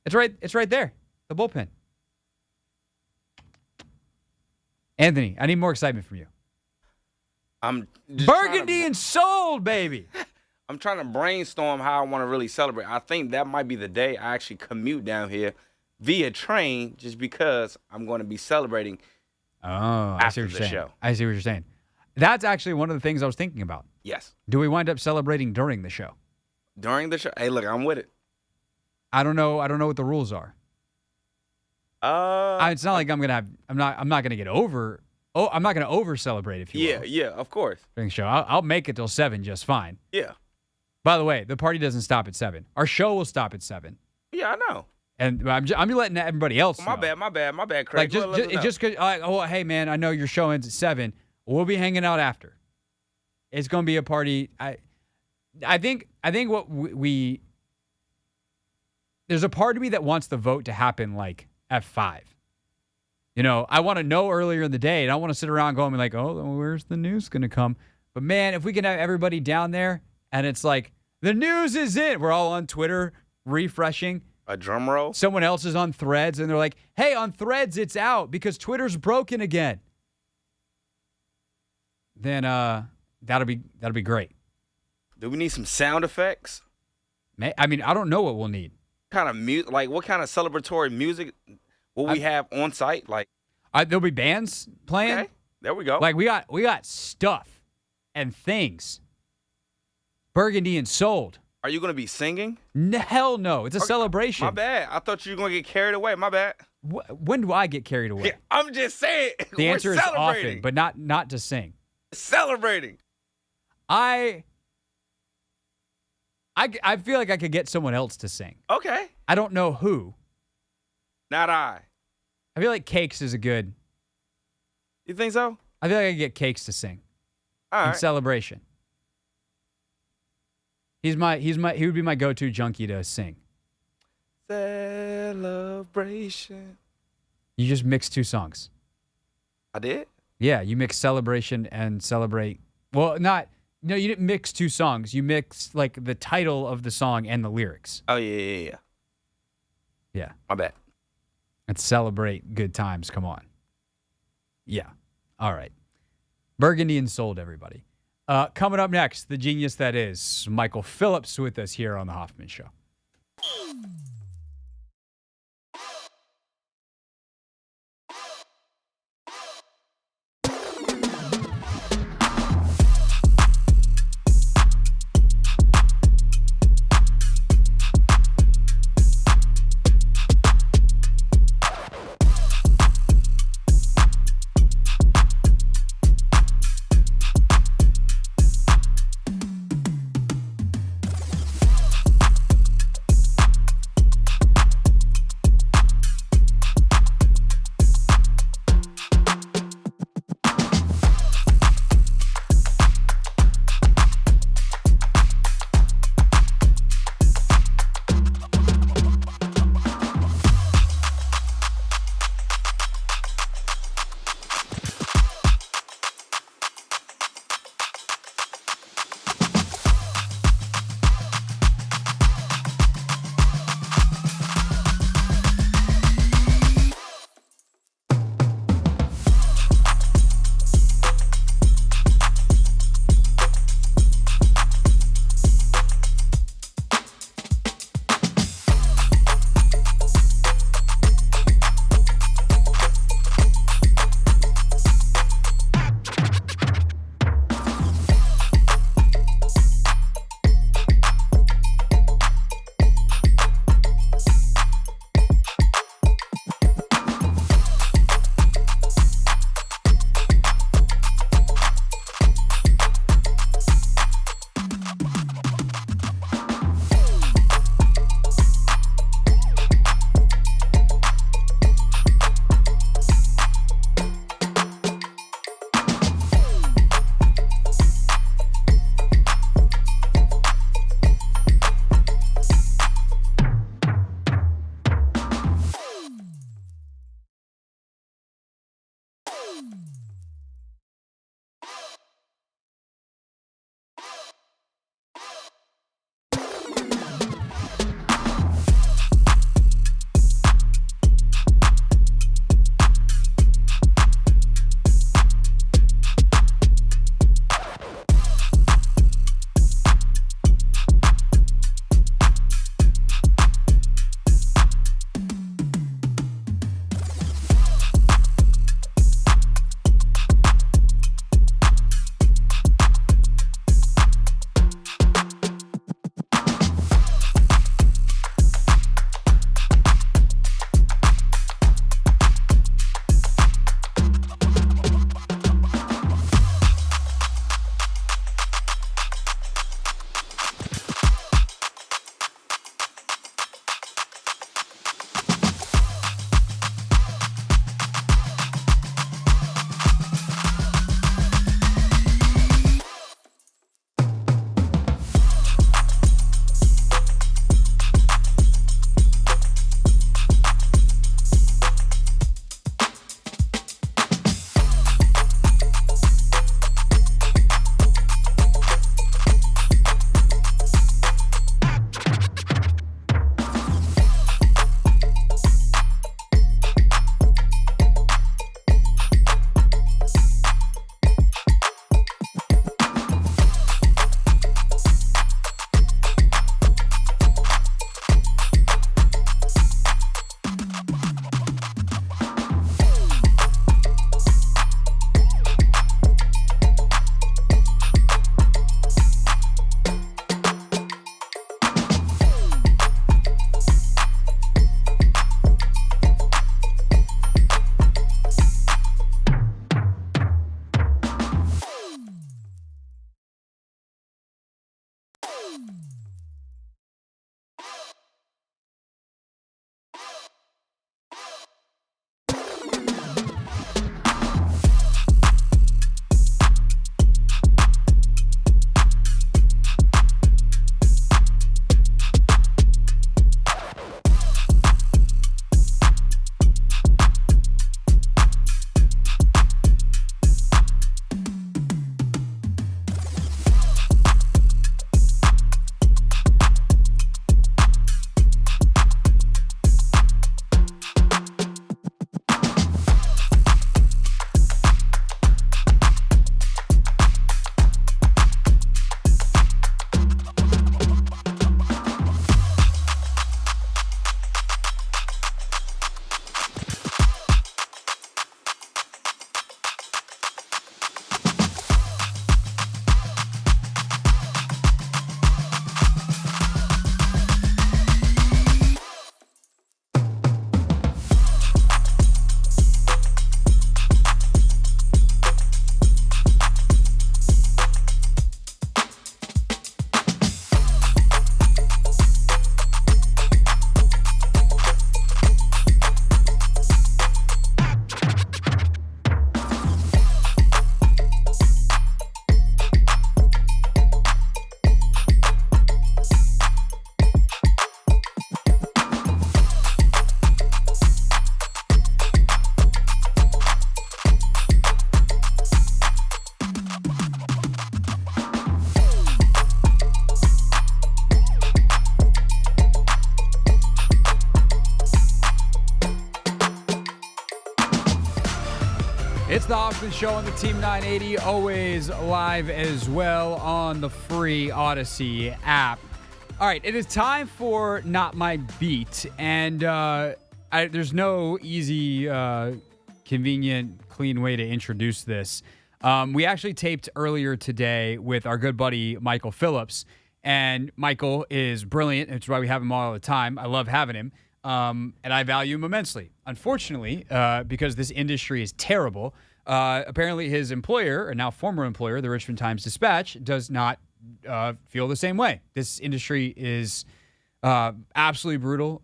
it's right there. The bullpen. Anthony, I need more excitement from you. I'm just Burgundy and sold, baby. I'm trying to brainstorm how I want to really celebrate. I think that might be the day I actually commute down here via train, just because I'm going to be celebrating after the show. I see what you're saying. That's actually one of the things I was thinking about. Yes. Do we wind up celebrating during the show? During the show? Hey, look, I'm with it. I don't know what the rules are. It's not like I'm not gonna get over. Oh, I'm not gonna over celebrate, if you will. Yeah, of course. During the show, I'll make it till 7 just fine. Yeah. By the way, the party doesn't stop at 7. Our show will stop at 7. Yeah, I know. And I'm letting everybody else know. My bad, Craig. Like just cause, hey man, I know your show ends at 7. We'll be hanging out after. It's gonna be a party. I think what we there's a part of me that wants the vote to happen like at 5. I want to know earlier in the day, and I want to sit around going like, oh, where's the news going to come? But man, if we can have everybody down there and it's like, the news is in. We're all on Twitter refreshing. A drum roll. Someone else is on Threads, and they're like, hey, on Threads, it's out because Twitter's broken again. Then that'll be great. Do we need some sound effects? I mean, I don't know what we'll need. Kind of music, like what kind of celebratory music will we have on site? Like, there'll be bands playing. Okay, there we go. Like we got stuff and things. Burgundy and sold. Are you going to be singing? Hell no. It's a celebration. My bad. I thought you were going to get carried away. My bad. When do I get carried away? Yeah, I'm just saying. The answer is often, but not to sing. Celebrating. I feel like I could get someone else to sing. Okay. I don't know who. Not I. I feel like Cakes is a good. You think so? I feel like I could get Cakes to sing. All in right. celebration. He would be my go-to junkie to sing. Celebration. You just mixed 2 songs. I did? Yeah, you mix celebration and celebrate. Well, no, you didn't mix 2 songs. You mixed like the title of the song and the lyrics. Oh, yeah. Yeah. My bad. And celebrate good times. Come on. Yeah. All right. Burgundy and sold, everybody. Coming up next, the genius that is Michael Phillips with us here on the Hoffman Show. It's the Hoffman Show on the Team 980, always live as well on the free Odyssey app. All right, it is time for Not My Beat, and there's no easy, convenient, clean way to introduce this. We actually taped earlier today with our good buddy Michael Phillips, and Michael is brilliant. That's why we have him all the time. I love having him. And I value him immensely. Unfortunately, because this industry is terrible, apparently his employer, or now former employer, the Richmond Times-Dispatch, does not feel the same way. This industry is absolutely brutal,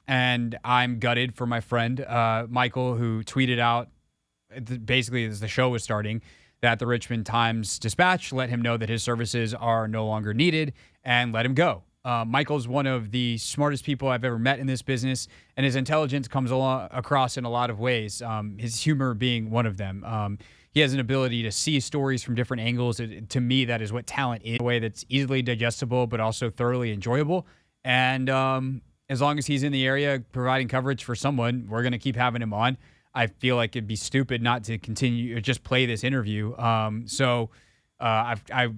and I'm gutted for my friend Michael, who tweeted out, basically as the show was starting, that the Richmond Times-Dispatch let him know that his services are no longer needed and let him go. Michael's one of the smartest people I've ever met in this business, and his intelligence comes across in a lot of ways, his humor being one of them. He has an ability to see stories from different angles. To me, that is what talent is, in a way that's easily digestible but also thoroughly enjoyable. And as long as he's in the area providing coverage for someone, we're going to keep having him on. I feel like it'd be stupid not to continue or just play this interview.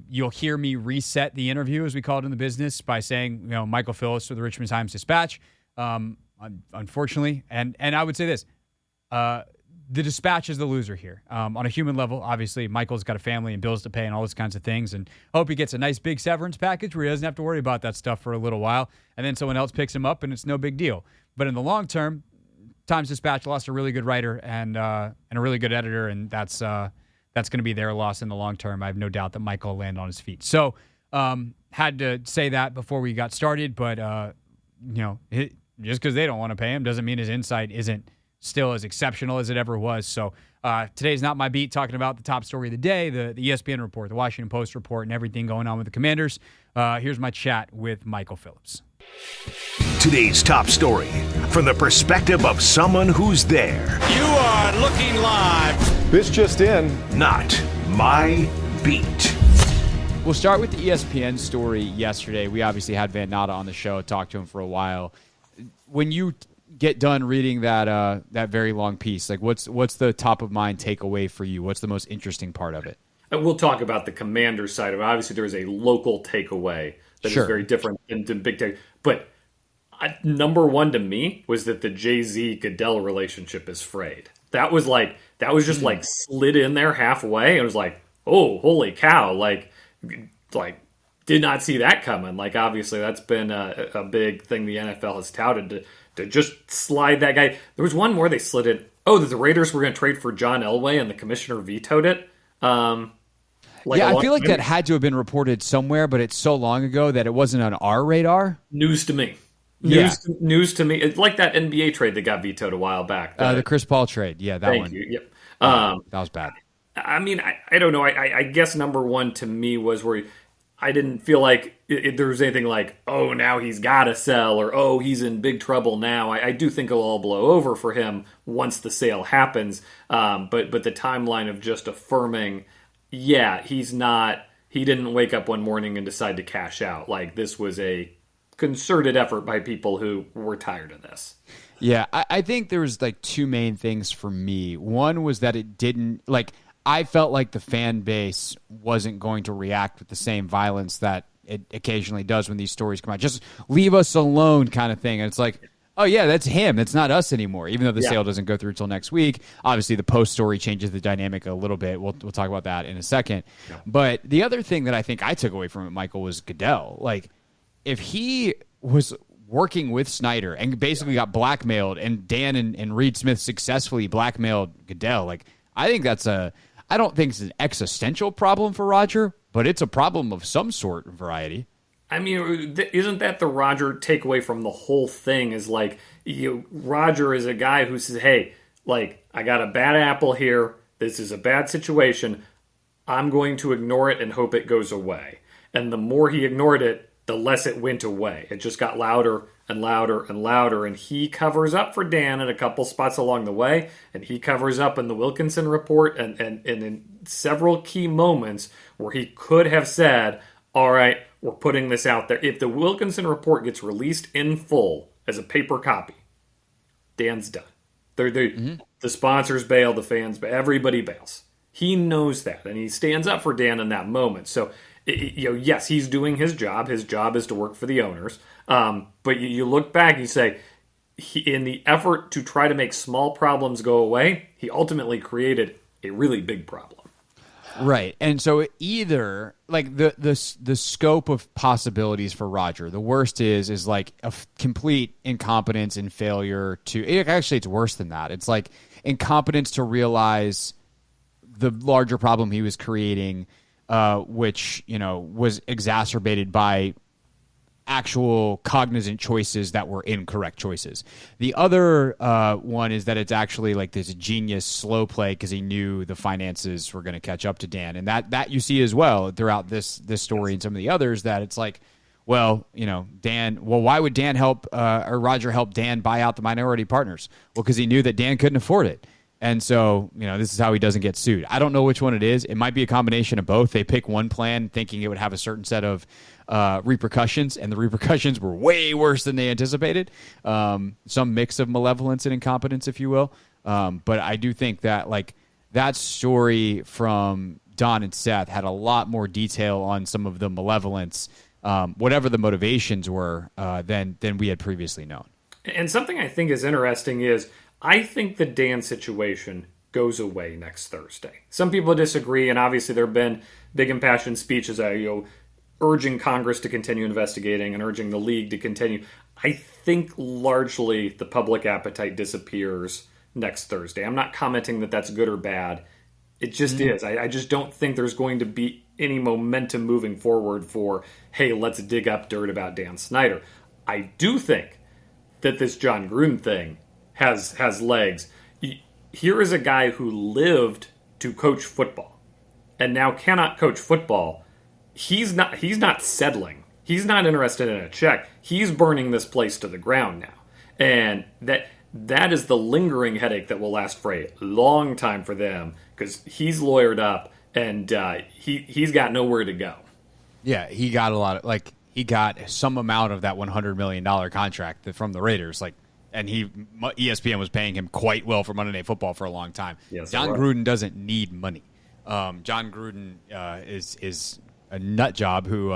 You'll hear me reset the interview, as we call it in the business, by saying, Michael Phillips for the Richmond Times-Dispatch. Unfortunately, and I would say this, the Dispatch is the loser here. On a human level, obviously, Michael's got a family and bills to pay and all those kinds of things, and I hope he gets a nice big severance package where he doesn't have to worry about that stuff for a little while, and then someone else picks him up and it's no big deal. But in the long term, Times-Dispatch lost a really good writer and a really good editor, and that's going to be their loss in the long term. I have no doubt that Michael will land on his feet. So had to say that before we got started, but just because they don't want to pay him doesn't mean his insight isn't still as exceptional as it ever was. So today's Not My Beat, talking about the top story of the day, the ESPN report, the Washington Post report, and everything going on with the Commanders. Here's my chat with Michael Phillips. Today's top story from the perspective of someone who's there. You are looking live. This just in. Not My Beat. We'll start with the ESPN story yesterday. We obviously had Van Natta on the show, talked to him for a while. When you get done reading that very long piece, like what's the top of mind takeaway for you? What's the most interesting part of it? We'll talk about the Commander side of it. Obviously, there is a local takeaway that is very different than Big Take. But number one to me was that the Jay-Z Goodell relationship is frayed. That was just like slid in there halfway. It was like, oh, holy cow! Like did not see that coming. Like obviously that's been a big thing the NFL has touted to just slide that guy. There was one more they slid in. Oh, that the Raiders were going to trade for John Elway and the commissioner vetoed it. I feel like that had to have been reported somewhere, but it's so long ago that it wasn't on our radar. News to me. News to me. It's like that NBA trade that got vetoed a while back. The Chris Paul trade. Yeah, that one. Thank you. Yep. That was bad. I mean, I don't know. I guess number one to me was where I didn't feel like there was anything like, oh, now he's got to sell, or oh, he's in big trouble now. I do think it'll all blow over for him once the sale happens. But the timeline of just affirming, yeah, he didn't wake up one morning and decide to cash out. Like this was a concerted effort by people who were tired of this. Yeah, I think there was like two main things for me. One was that it didn't, I felt like the fan base wasn't going to react with the same violence that it occasionally does when these stories come out. Just leave us alone kind of thing. And it's like, oh, yeah, that's him. That's not us anymore, even though the sale doesn't go through until next week. Obviously, the Post story changes the dynamic a little bit. We'll talk about that in a second. Yeah. But the other thing that I think I took away from it, Michael, was Goodell. Like, if he was working with Snyder and basically got blackmailed, and Dan and Reed Smith successfully blackmailed Goodell, I think I don't think it's an existential problem for Roger, but it's a problem of some sort and variety. I mean, isn't that the Roger takeaway from the whole thing? Is Roger is a guy who says, hey, I got a bad apple here. This is a bad situation. I'm going to ignore it and hope it goes away. And the more he ignored it, the less it went away. It just got louder and louder and louder. And he covers up for Dan at a couple spots along the way. And he covers up in the Wilkinson report and in several key moments where he could have said, all right, we're putting this out there. If the Wilkinson report gets released in full as a paper copy, Dan's done. The sponsors bail, the fans bail, everybody bails. He knows that, and he stands up for Dan in that moment. So, yes, he's doing his job. His job is to work for the owners. But you look back and you say, in the effort to try to make small problems go away, he ultimately created a really big problem. Right. And so either like the scope of possibilities for Roger, the worst is like a complete incompetence and failure actually it's worse than that. It's like incompetence to realize the larger problem he was creating, which, was exacerbated by actual cognizant choices that were incorrect choices. The other one is that it's actually like this genius slow play because he knew the finances were going to catch up to Dan, and that you see as well throughout this story and some of the others, that it's like, well, Dan. Well, why would Dan help or Roger help Dan buy out the minority partners? Well, because he knew that Dan couldn't afford it. And so, this is how he doesn't get sued. I don't know which one it is. It might be a combination of both. They pick one plan thinking it would have a certain set of repercussions, and the repercussions were way worse than they anticipated. Some mix of malevolence and incompetence, if you will. But I do think that like that story from Don and Seth had a lot more detail on some of the malevolence, whatever the motivations were, than we had previously known. And something I think is interesting is I think the Dan situation goes away next Thursday. Some people disagree, and obviously there have been big impassioned speeches urging Congress to continue investigating and urging the league to continue. I think largely the public appetite disappears next Thursday. I'm not commenting that that's good or bad. It just is. I just don't think there's going to be any momentum moving forward for, hey, let's dig up dirt about Dan Snyder. I do think that this John Gruden thing has legs. Here is a guy who lived to coach football and now cannot coach football. He's not settling. He's not interested in a check. He's burning this place to the ground now. And that is the lingering headache that will last for a long time for them, because he's lawyered up and he's got nowhere to go. Yeah, he got he got some amount of that $100 million contract from the Raiders, and ESPN was paying him quite well for Monday Night Football for a long time. Yes, John Gruden doesn't need money. John Gruden is a nut job who,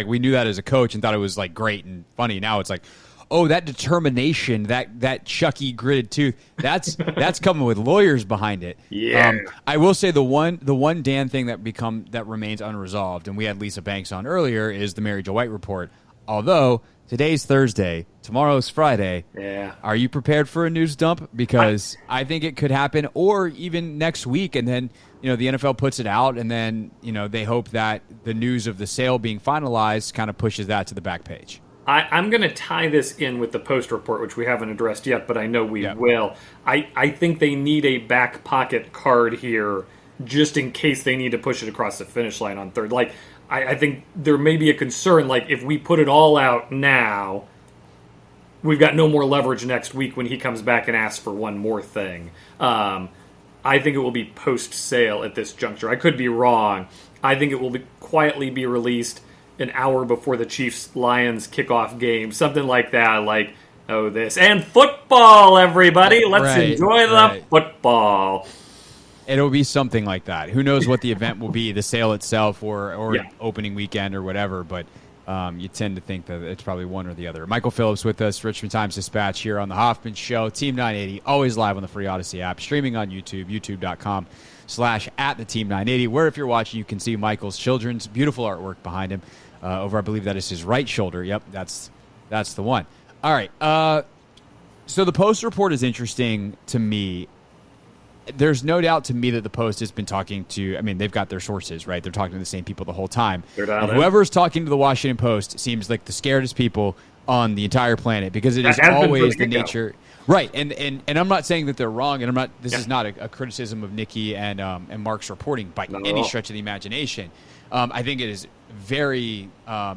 we knew that as a coach and thought it was like great and funny. Now it's like, oh, that determination, that Chucky gritted tooth, that's coming with lawyers behind it. Yeah. I will say the one Dan thing that remains unresolved, and we had Lisa Banks on earlier, is the Mary Jo White report. Although today's Thursday, tomorrow's Friday. Yeah. Are you prepared for a news dump? Because I think it could happen, or even next week, and then the NFL puts it out, and then they hope that the news of the sale being finalized kind of pushes that to the back page. I'm going to tie this in with the Post report, which we haven't addressed yet, but I know we will. I think they need a back pocket card here just in case they need to push it across the finish line on third. I think there may be a concern, if we put it all out now, we've got no more leverage next week when he comes back and asks for one more thing. I think it will be post-sale at this juncture. I could be wrong. I think it will quietly be released an hour before the Chiefs-Lions kickoff game, something like that, this. And football, everybody! Let's enjoy the football. It'll be something like that. Who knows what the event will be, the sale itself or opening weekend or whatever, but you tend to think that it's probably one or the other. Michael Phillips with us, Richmond Times-Dispatch here on the Hoffman Show. Team 980, always live on the free Odyssey app, streaming on YouTube, youtube.com/@the-team980, where if you're watching, you can see Michael's children's beautiful artwork behind him. Over, I believe that is his right shoulder. Yep, that's the one. All right. So the Post report is interesting to me. There's no doubt to me that the Post has been talking to, they've got their sources, right? They're talking to the same people the whole time. And whoever's talking to the Washington Post seems like the scaredest people on the entire planet, because it is always the nature. Right. And I'm not saying that they're wrong, and this is not a criticism of Nikki and Mark's reporting by any stretch of the imagination. I think it is very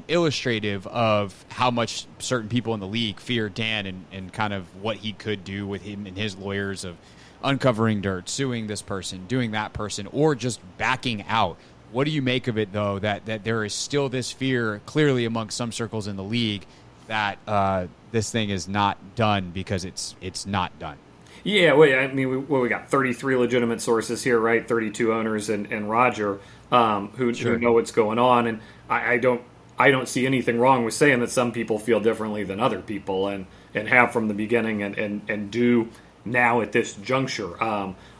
illustrative of how much certain people in the league fear Dan and kind of what he could do with him and his lawyers of uncovering dirt, suing this person, doing that person, or just backing out. What do you make of it, though, that there is still this fear clearly among some circles in the league that this thing is not done because it's not done? Yeah, well, I mean, we got 33 legitimate sources here, right? 32 owners and Roger who know what's going on, and I don't see anything wrong with saying that some people feel differently than other people, and have from the beginning, and do now at this juncture.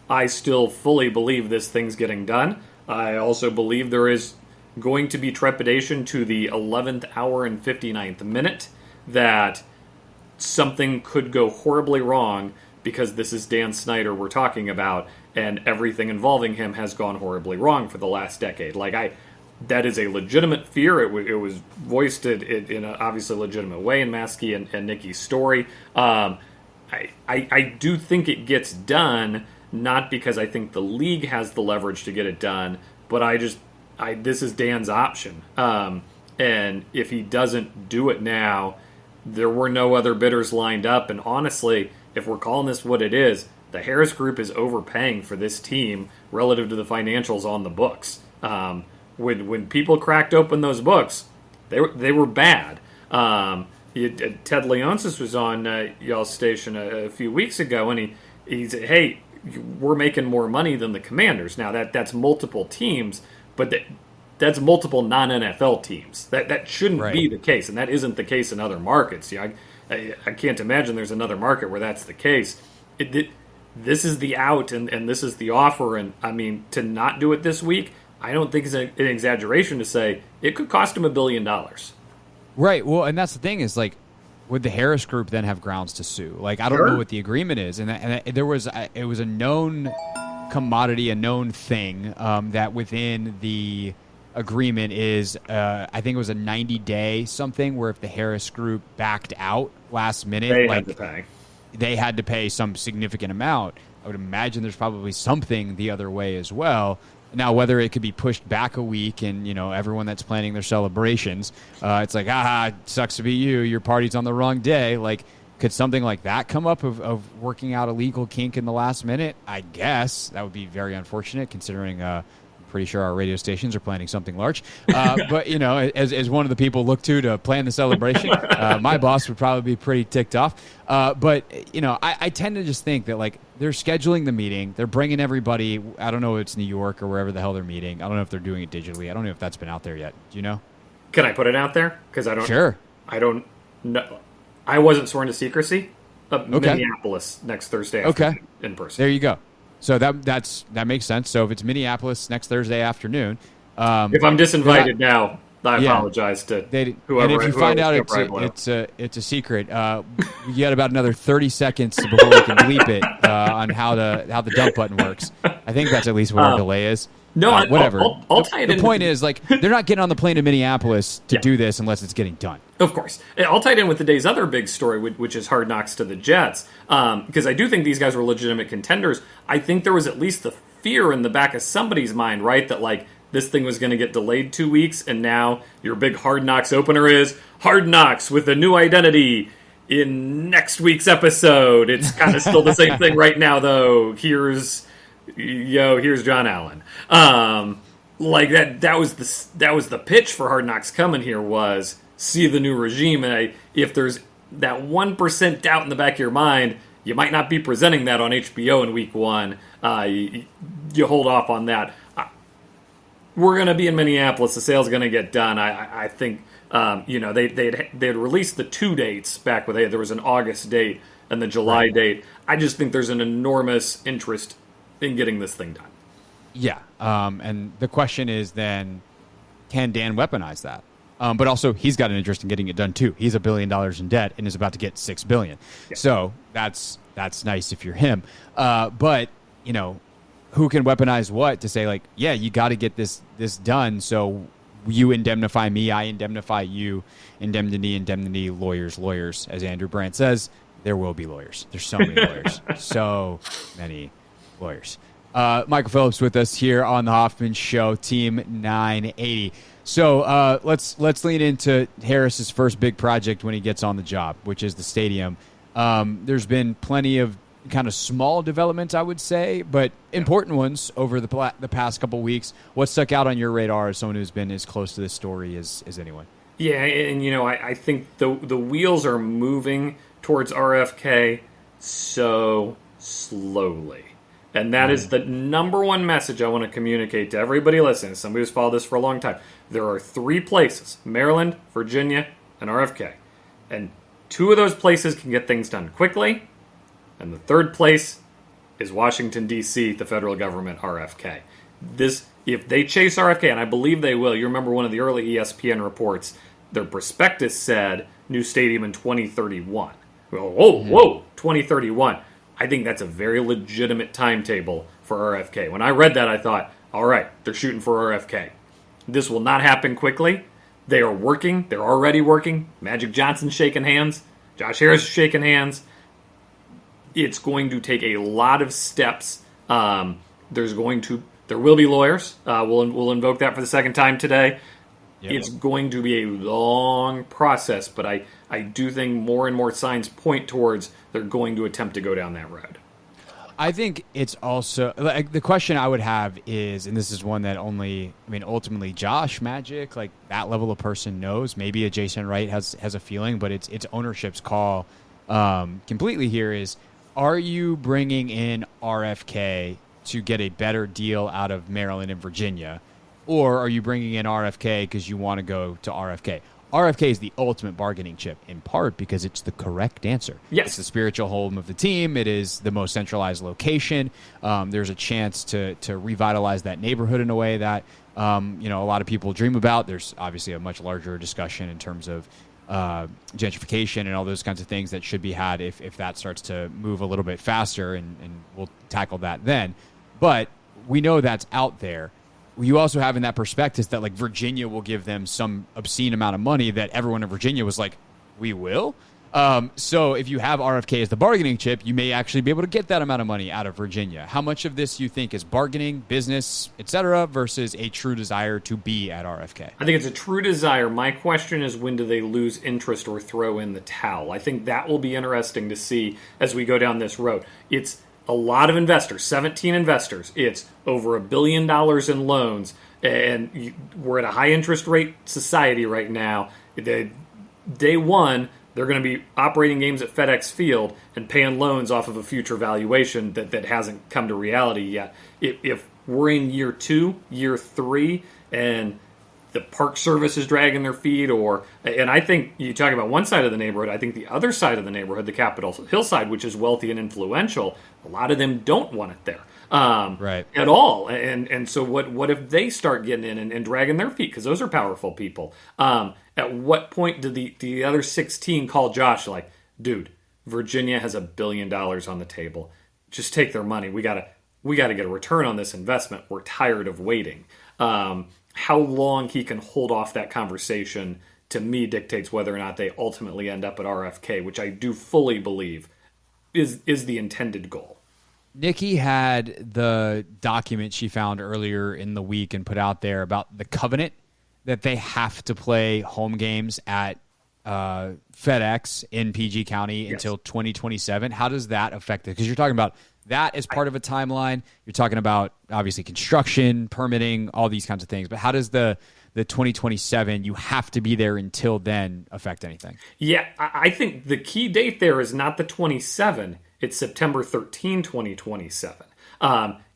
I still fully believe this thing's getting done. I also believe there is going to be trepidation to the 11th hour and 59th minute that something could go horribly wrong, because this is Dan Snyder we're talking about, and everything involving him has gone horribly wrong for the last decade. That is a legitimate fear. It was voiced in an obviously legitimate way in Maskey and Nikki's story. I do think it gets done, not because I think the league has the leverage to get it done, but this is Dan's option. And if he doesn't do it now, there were no other bidders lined up. And honestly, if we're calling this what it is, the Harris Group is overpaying for this team relative to the financials on the books. When people cracked open those books, they were bad. Ted Leonsis was on y'all's station a few weeks ago, and he said, "Hey, we're making more money than the Commanders." Now that's multiple teams, but that's multiple non-NFL teams. That shouldn't be the case, and that isn't the case in other markets. Yeah, I can't imagine there's another market where that's the case. This is the out, and this is the offer, and I mean, to not do it this week, I don't think it's an exaggeration to say it could cost him $1 billion. Right. Well, and that's the thing is, would the Harris Group then have grounds to sue? I don't know what the agreement is, and it was a known commodity, a known thing that within the agreement is, I think it was a 90-day something, where if the Harris Group backed out last minute, they had to pay some significant amount. I would imagine there's probably something the other way as well. Now, whether it could be pushed back a week, and everyone that's planning their celebrations, it's like, it sucks to be you. Your party's on the wrong day. Could something like that come up of working out a legal kink in the last minute? I guess that would be very unfortunate, considering I'm pretty sure our radio stations are planning something large. But as one of the people look to plan the celebration, my boss would probably be pretty ticked off. But I tend to just think that they're scheduling the meeting, they're bringing everybody. I don't know if it's New York or wherever the hell they're meeting. I don't know if they're doing it digitally. I don't know if that's been out there yet. Do you know? Can I put it out there? Because I don't. Sure. I don't know. I wasn't sworn to secrecy. Minneapolis next Thursday afternoon in person. There you go. So that makes sense. So if it's Minneapolis next Thursday afternoon, if I'm disinvited now, I apologize to whoever. And if you find out it's a secret, you got about another 30 seconds before we can bleep it on how the dump button works. I think that's at least what our delay is. No, whatever. I'll tie it in. The point is, they're not getting on the plane to Minneapolis to do this unless it's getting done. Of course. I'll tie it in with the day's other big story, which is Hard Knocks to the Jets, because I do think these guys were legitimate contenders. I think there was at least the fear in the back of somebody's mind, right, that this thing was going to get delayed 2 weeks, and now your big Hard Knocks opener is Hard Knocks with a new identity in next week's episode. It's kind of still the same thing right now, though. Here's John Allen. That was the pitch for Hard Knocks coming here, was see the new regime. And if there's that 1% doubt in the back of your mind, you might not be presenting that on HBO in week one. You hold off on that. We're going to be in Minneapolis. The sale's going to get done. I think they'd released the 2 dates back when there was an August date and the July date. I just think there's an enormous interest in getting this thing done. Yeah, and the question is then, can Dan weaponize that? But also, he's got an interest in getting it done too. He's $1 billion in debt and is about to get $6 billion. Yeah. So that's nice if you're him. But who can weaponize what to say you got to get this done. So you indemnify me, I indemnify you. Indemnity, lawyers. As Andrew Brandt says, there will be lawyers. There's so many lawyers. So many lawyers. Michael Phillips with us here on the Hoffman Show, Team 980. So let's lean into Harris's first big project when he gets on the job, which is the stadium. There's been plenty of kind of small developments, I would say, but important ones over the past couple weeks. What stuck out on your radar as someone who's been as close to this story as anyone? Yeah, and I think the wheels are moving towards RFK so slowly. And that is the number one message I want to communicate to everybody listening, somebody who's followed this for a long time. There are 3 places, Maryland, Virginia, and RFK. And 2 of those places can get things done quickly. And the 3rd place is Washington, D.C., the federal government, RFK. If they chase RFK, and I believe they will, you remember one of the early ESPN reports, their prospectus said new stadium in 2031. Whoa, 2031. I think that's a very legitimate timetable for RFK. When I read that, I thought, all right, they're shooting for RFK. This will not happen quickly. They are working. They're already working. Magic Johnson's shaking hands. Josh Harris is shaking hands. It's going to take a lot of steps. There will be lawyers. We'll invoke that for the second time today. Yep. It's going to be a long process, but I do think more and more signs point towards they're going to attempt to go down that road. I think it's also like the question I would have is, and this is one that ultimately Josh Magic, like that level of person knows. Maybe a Jason Wright has a feeling, but it's ownership's call completely here is, are you bringing in RFK to get a better deal out of Maryland and Virginia? Or are you bringing in RFK because you want to go to RFK? RFK is the ultimate bargaining chip, in part because it's the correct answer. Yes. It's the spiritual home of the team. It is the most centralized location. There's a chance to revitalize that neighborhood in a way that a lot of people dream about. There's obviously a much larger discussion in terms of gentrification and all those kinds of things that should be had if that starts to move a little bit faster, and we'll tackle that then. But we know that's out there. You also have in that perspective that like Virginia will give them some obscene amount of money that everyone in Virginia was like, we will. So if you have RFK as the bargaining chip, you may actually be able to get that amount of money out of Virginia. How much of this you think is bargaining, business, etc., versus a true desire to be at RFK? I think it's a true desire. My question is, when do they lose interest or throw in the towel? I think that will be interesting to see as we go down this road. It's a lot of investors, 17 investors. It's over $1 billion in loans, and we're at a high interest rate society right now. Day one, they're going to be operating games at FedEx Field and paying loans off of a future valuation that hasn't come to reality yet. If we're in year 2, year 3, and the Park Service is dragging their feet, and I think you talk about one side of the neighborhood, I think the other side of the neighborhood, the Capitol Hill side, which is wealthy and influential, a lot of them don't want it there at all. And so what if they start getting in and dragging their feet, because those are powerful people. At what point do the other 16 call Josh like, dude, Virginia has $1 billion on the table. Just take their money. We gotta get a return on this investment. We're tired of waiting. How long he can hold off that conversation, to me, dictates whether or not they ultimately end up at RFK, which I do fully believe is the intended goal. Nikki had the document she found earlier in the week and put out there about the covenant that they have to play home games at FedEx in PG County until 2027. How does that affect it? Because you're talking about that as part of a timeline. You're talking about, obviously, construction, permitting, all these kinds of things. But how does the 2027, you have to be there until then, affect anything? Yeah, I think the key date there is not the 27. It's September 13, 2027.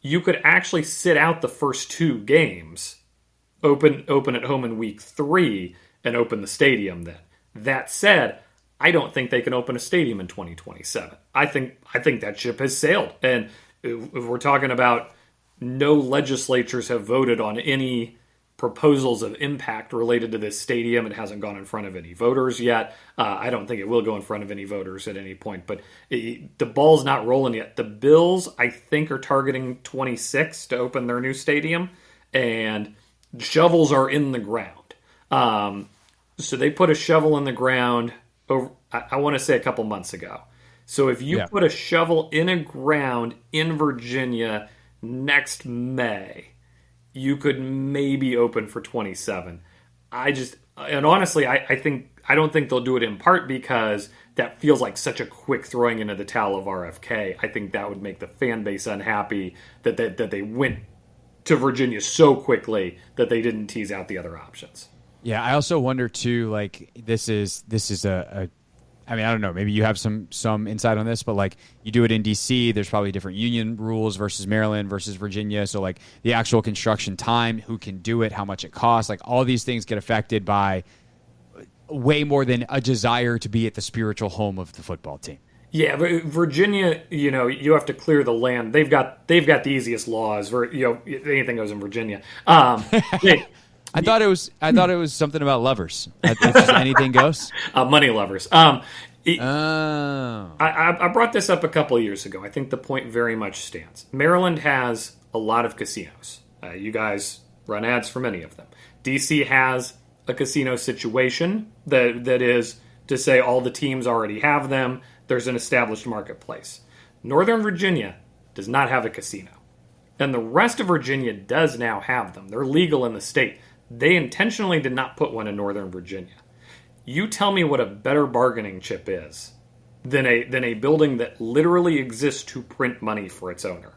You could actually sit out the first 2 games, open at home in week 3, and open the stadium then. That said, I don't think they can open a stadium in 2027. I think that ship has sailed. And if we're talking about no legislatures have voted on any proposals of impact related to this stadium. It hasn't gone in front of any voters yet. I don't think it will go in front of any voters at any point. But the ball's not rolling yet. The Bills, I think, are targeting 26 to open their new stadium. And shovels are in the ground. So they put a shovel in the ground over, I want to say a couple months ago. So if you put a shovel in a ground in Virginia next May, you could maybe open for 27. Honestly, I don't think they'll do it, in part because that feels like such a quick throwing into the towel of RFK. I think that would make the fan base unhappy that they went to Virginia so quickly that they didn't tease out the other options. Yeah, I also wonder too, like this is a I mean, I don't know. Maybe you have some insight on this, but like you do it in D.C., there's probably different union rules versus Maryland versus Virginia. So like the actual construction time, who can do it, how much it costs, like all these things get affected by way more than a desire to be at the spiritual home of the football team. Yeah, but Virginia, you have to clear the land. They've got the easiest laws. Anything goes in Virginia. I thought it was something about lovers. It's just anything goes. Money lovers. Oh. I brought this up a couple of years ago. I think the point very much stands. Maryland has a lot of casinos. You guys run ads for many of them. DC has a casino situation that is to say all the teams already have them. There's an established marketplace. Northern Virginia does not have a casino. And the rest of Virginia does now have them. They're legal in the state. They intentionally did not put one in Northern Virginia. You tell me what a better bargaining chip is than a building that literally exists to print money for its owner.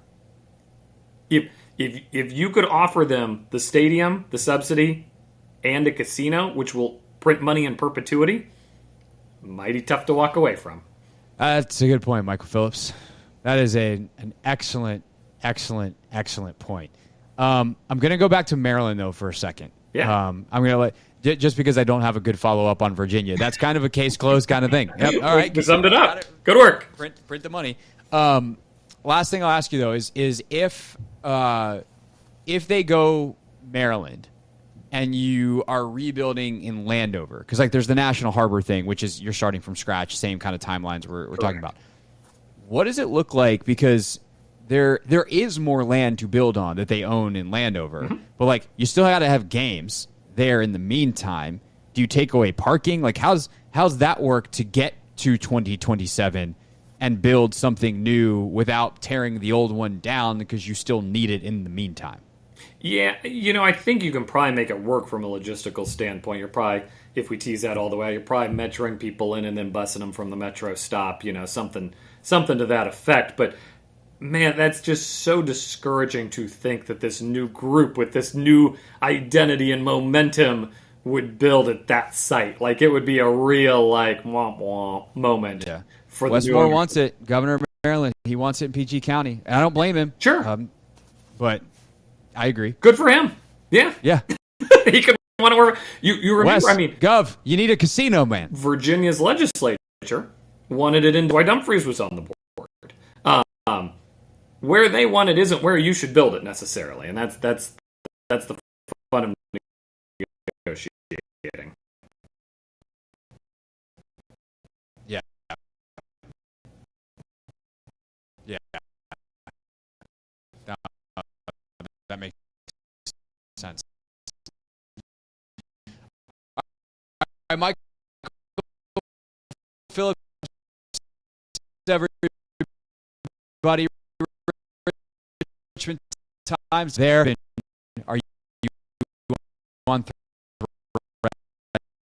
If you could offer them the stadium, the subsidy, and a casino, which will print money in perpetuity, mighty tough to walk away from. That's a good point, Michael Phillips. That is an excellent point. I'm going to go back to Maryland, though, for a second. Yeah. I'm going to let, just because I don't have a good follow-up on Virginia. That's kind of a case closed kind of thing. Yep. All right. You summed it up. Good work. Print the money. Last thing I'll ask you, though, is if they go Maryland and you are rebuilding in Landover, because like there's the National Harbor thing, which is you're starting from scratch, same kind of timelines we're talking about. What does it look like? Because there is more land to build on that they own in Landover, but like you still got to have games there in the meantime. Do you take away parking? Like how's that work to get to 2027 and build something new without tearing the old one down because you still need it in the meantime? Yeah, I think you can probably make it work from a logistical standpoint. You're probably, if we tease that all the way, you're probably metroing people in and then busing them from the metro stop, something to that effect. But man, that's just so discouraging to think that this new group with this new identity and momentum would build at that site. Like it would be a real like womp womp moment. Yeah. For Westmore wants it. Governor of Maryland, he wants it in PG County, and I don't blame him. Sure, but I agree. Good for him. Yeah. He could want to work. You remember? Wes, I mean, Gov, you need a casino, man. Virginia's legislature wanted it in. Dwight Dumfries was on the board. Where they want it isn't where you should build it necessarily, and that's the fun of negotiating. Yeah. That makes sense. All right, Mike Phillips, everybody. Richmond Times there. Are you on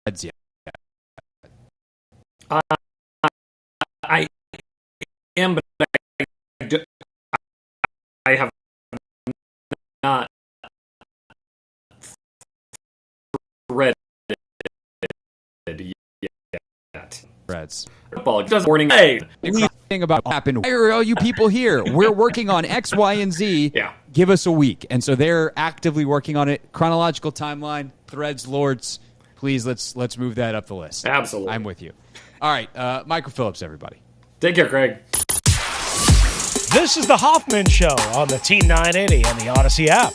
threads yet? I am, but I have not read it yet. Threads. Football doesn't warning. Hey, Thing about what happened. Why are all you people here? We're working on X, Y, and Z. Yeah. Give us a week. And so they're actively working on it. Chronological timeline, threads, lords. Please let's move that up the list. Absolutely. I'm with you. All right, Michael Phillips, everybody. Take care, Craig. This is the Hoffman Show on the T980 and the Odyssey app.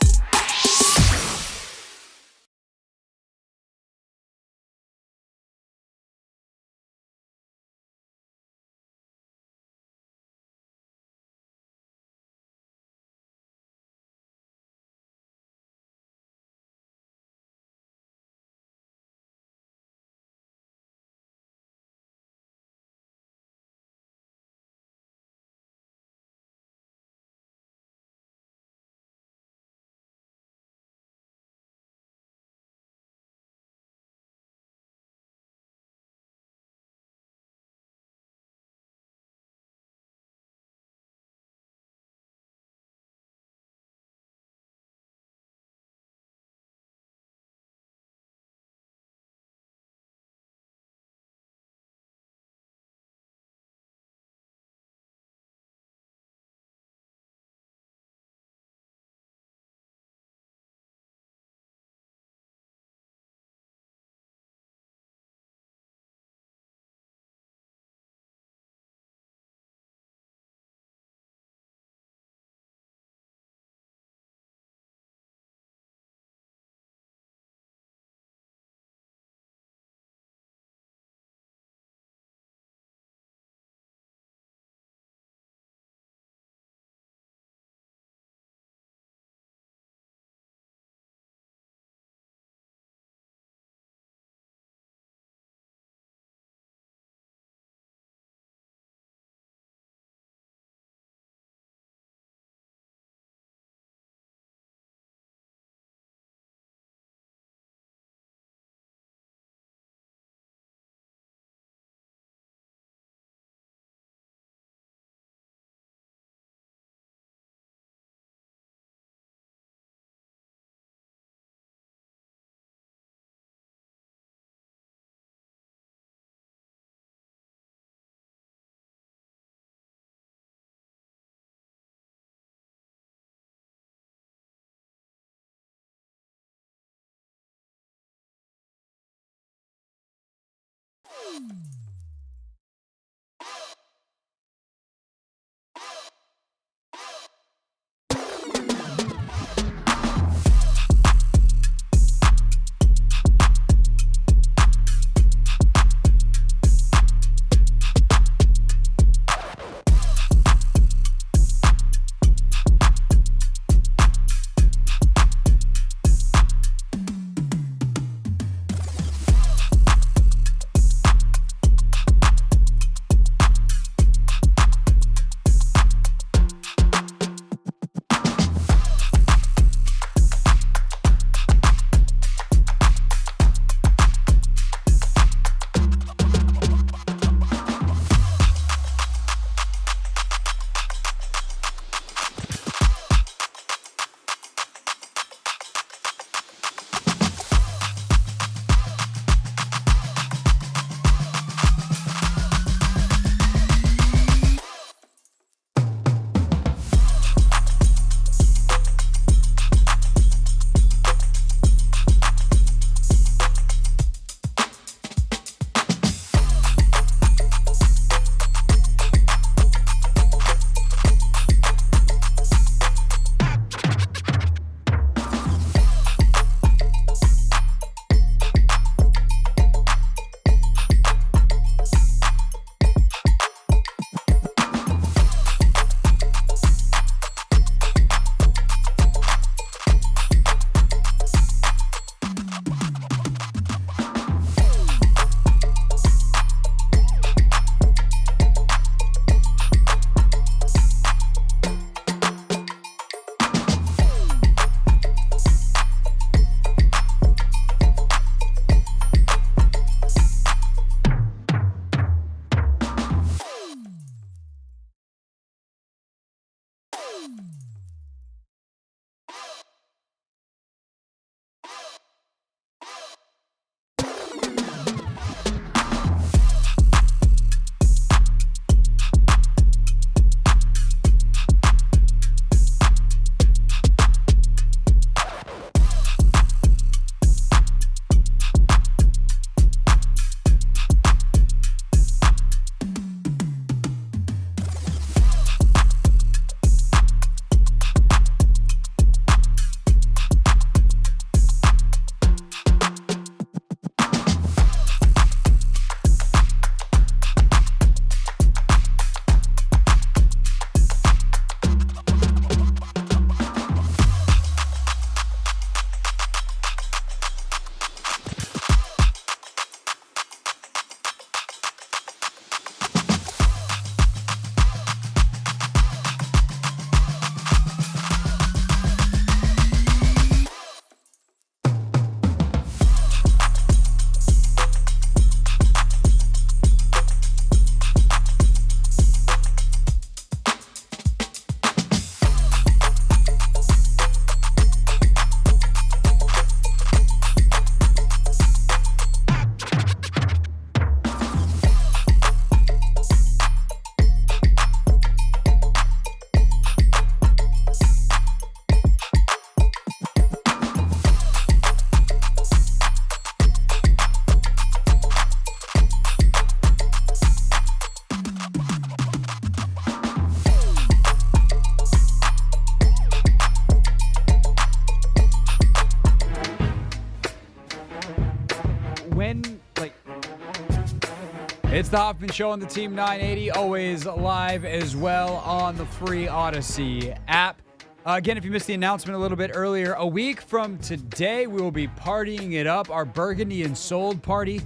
It's the Hoffman Show on the Team 980, always live as well on the free Odyssey app. Again, if you missed the announcement a little bit earlier, a week from today, we will be partying it up. Our Burgundy and Sold party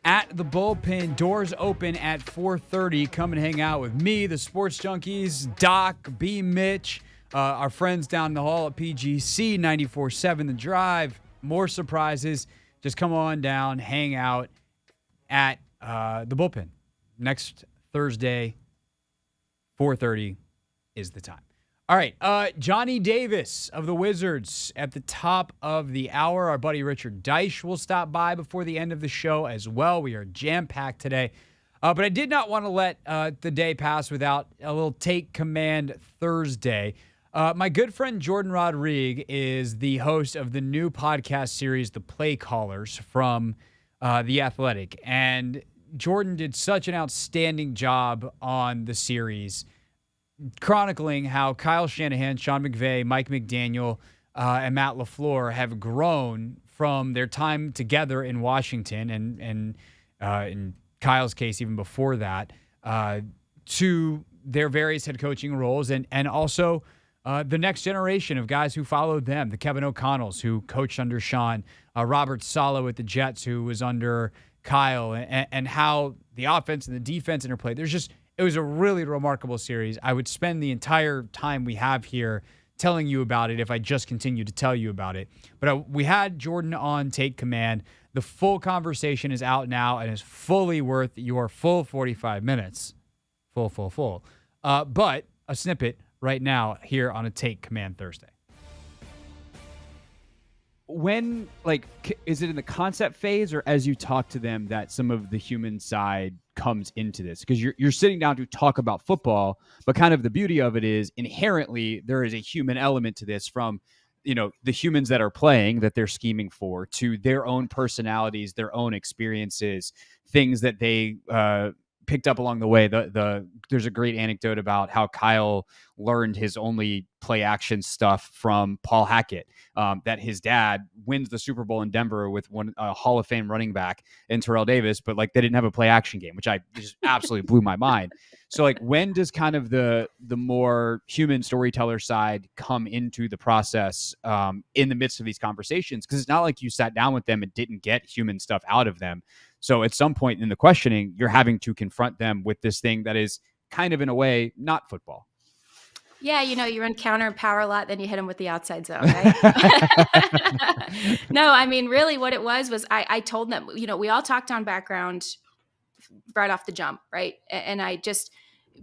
at the Bullpen. Doors open at 4:30. Come and hang out with me, the Sports Junkies, Doc, B. Mitch, our friends down the hall at PGC 94.7 The Drive. More surprises. Just come on down, hang out at the Bullpen. Next Thursday, 4:30 is the time. All right, Johnny Davis of the Wizards at the top of the hour. Our buddy Richard Deitch will stop by before the end of the show as well. We are jam-packed today. But I did not want to let the day pass without a little Take Command Thursday. My good friend Jordan Rodrigue is the host of the new podcast series, The Play Callers, from The Athletic. And Jordan did such an outstanding job on the series, chronicling how Kyle Shanahan, Sean McVay, Mike McDaniel, and Matt LaFleur have grown from their time together in Washington and in Kyle's case, even before that, to their various head coaching roles and also the next generation of guys who followed them, the Kevin O'Connells who coached under Sean, Robert Saleh with the Jets who was under Kyle, and how the offense and the defense interplayed. It was a really remarkable series. I would spend the entire time we have here telling you about it if I just continued to tell you about it. But we had Jordan on Take Command. The full conversation is out now and is fully worth your full 45 minutes. Full. But a snippet right now here on a Take Command Thursday. When, is it in the concept phase or as you talk to them that some of the human side comes into this? Because you're sitting down to talk about football, but kind of the beauty of it is inherently there is a human element to this, from the humans that are playing, that they're scheming for, to their own personalities, their own experiences, things that they picked up along the way. There's a great anecdote about how Kyle learned his only play action stuff from Paul Hackett, that his dad wins the Super Bowl in Denver with a Hall of Fame running back in Terrell Davis, but they didn't have a play action game, which I just absolutely blew my mind. So when does kind of the more human storyteller side come into the process in the midst of these conversations? Because it's not like you sat down with them and didn't get human stuff out of them. So at some point in the questioning, you're having to confront them with this thing that is kind of, in a way, not football. Yeah, you're in counter and power a lot, then you hit them with the outside zone, right? No, I mean, really what it was I told them, we all talked on background right off the jump, right? And I just,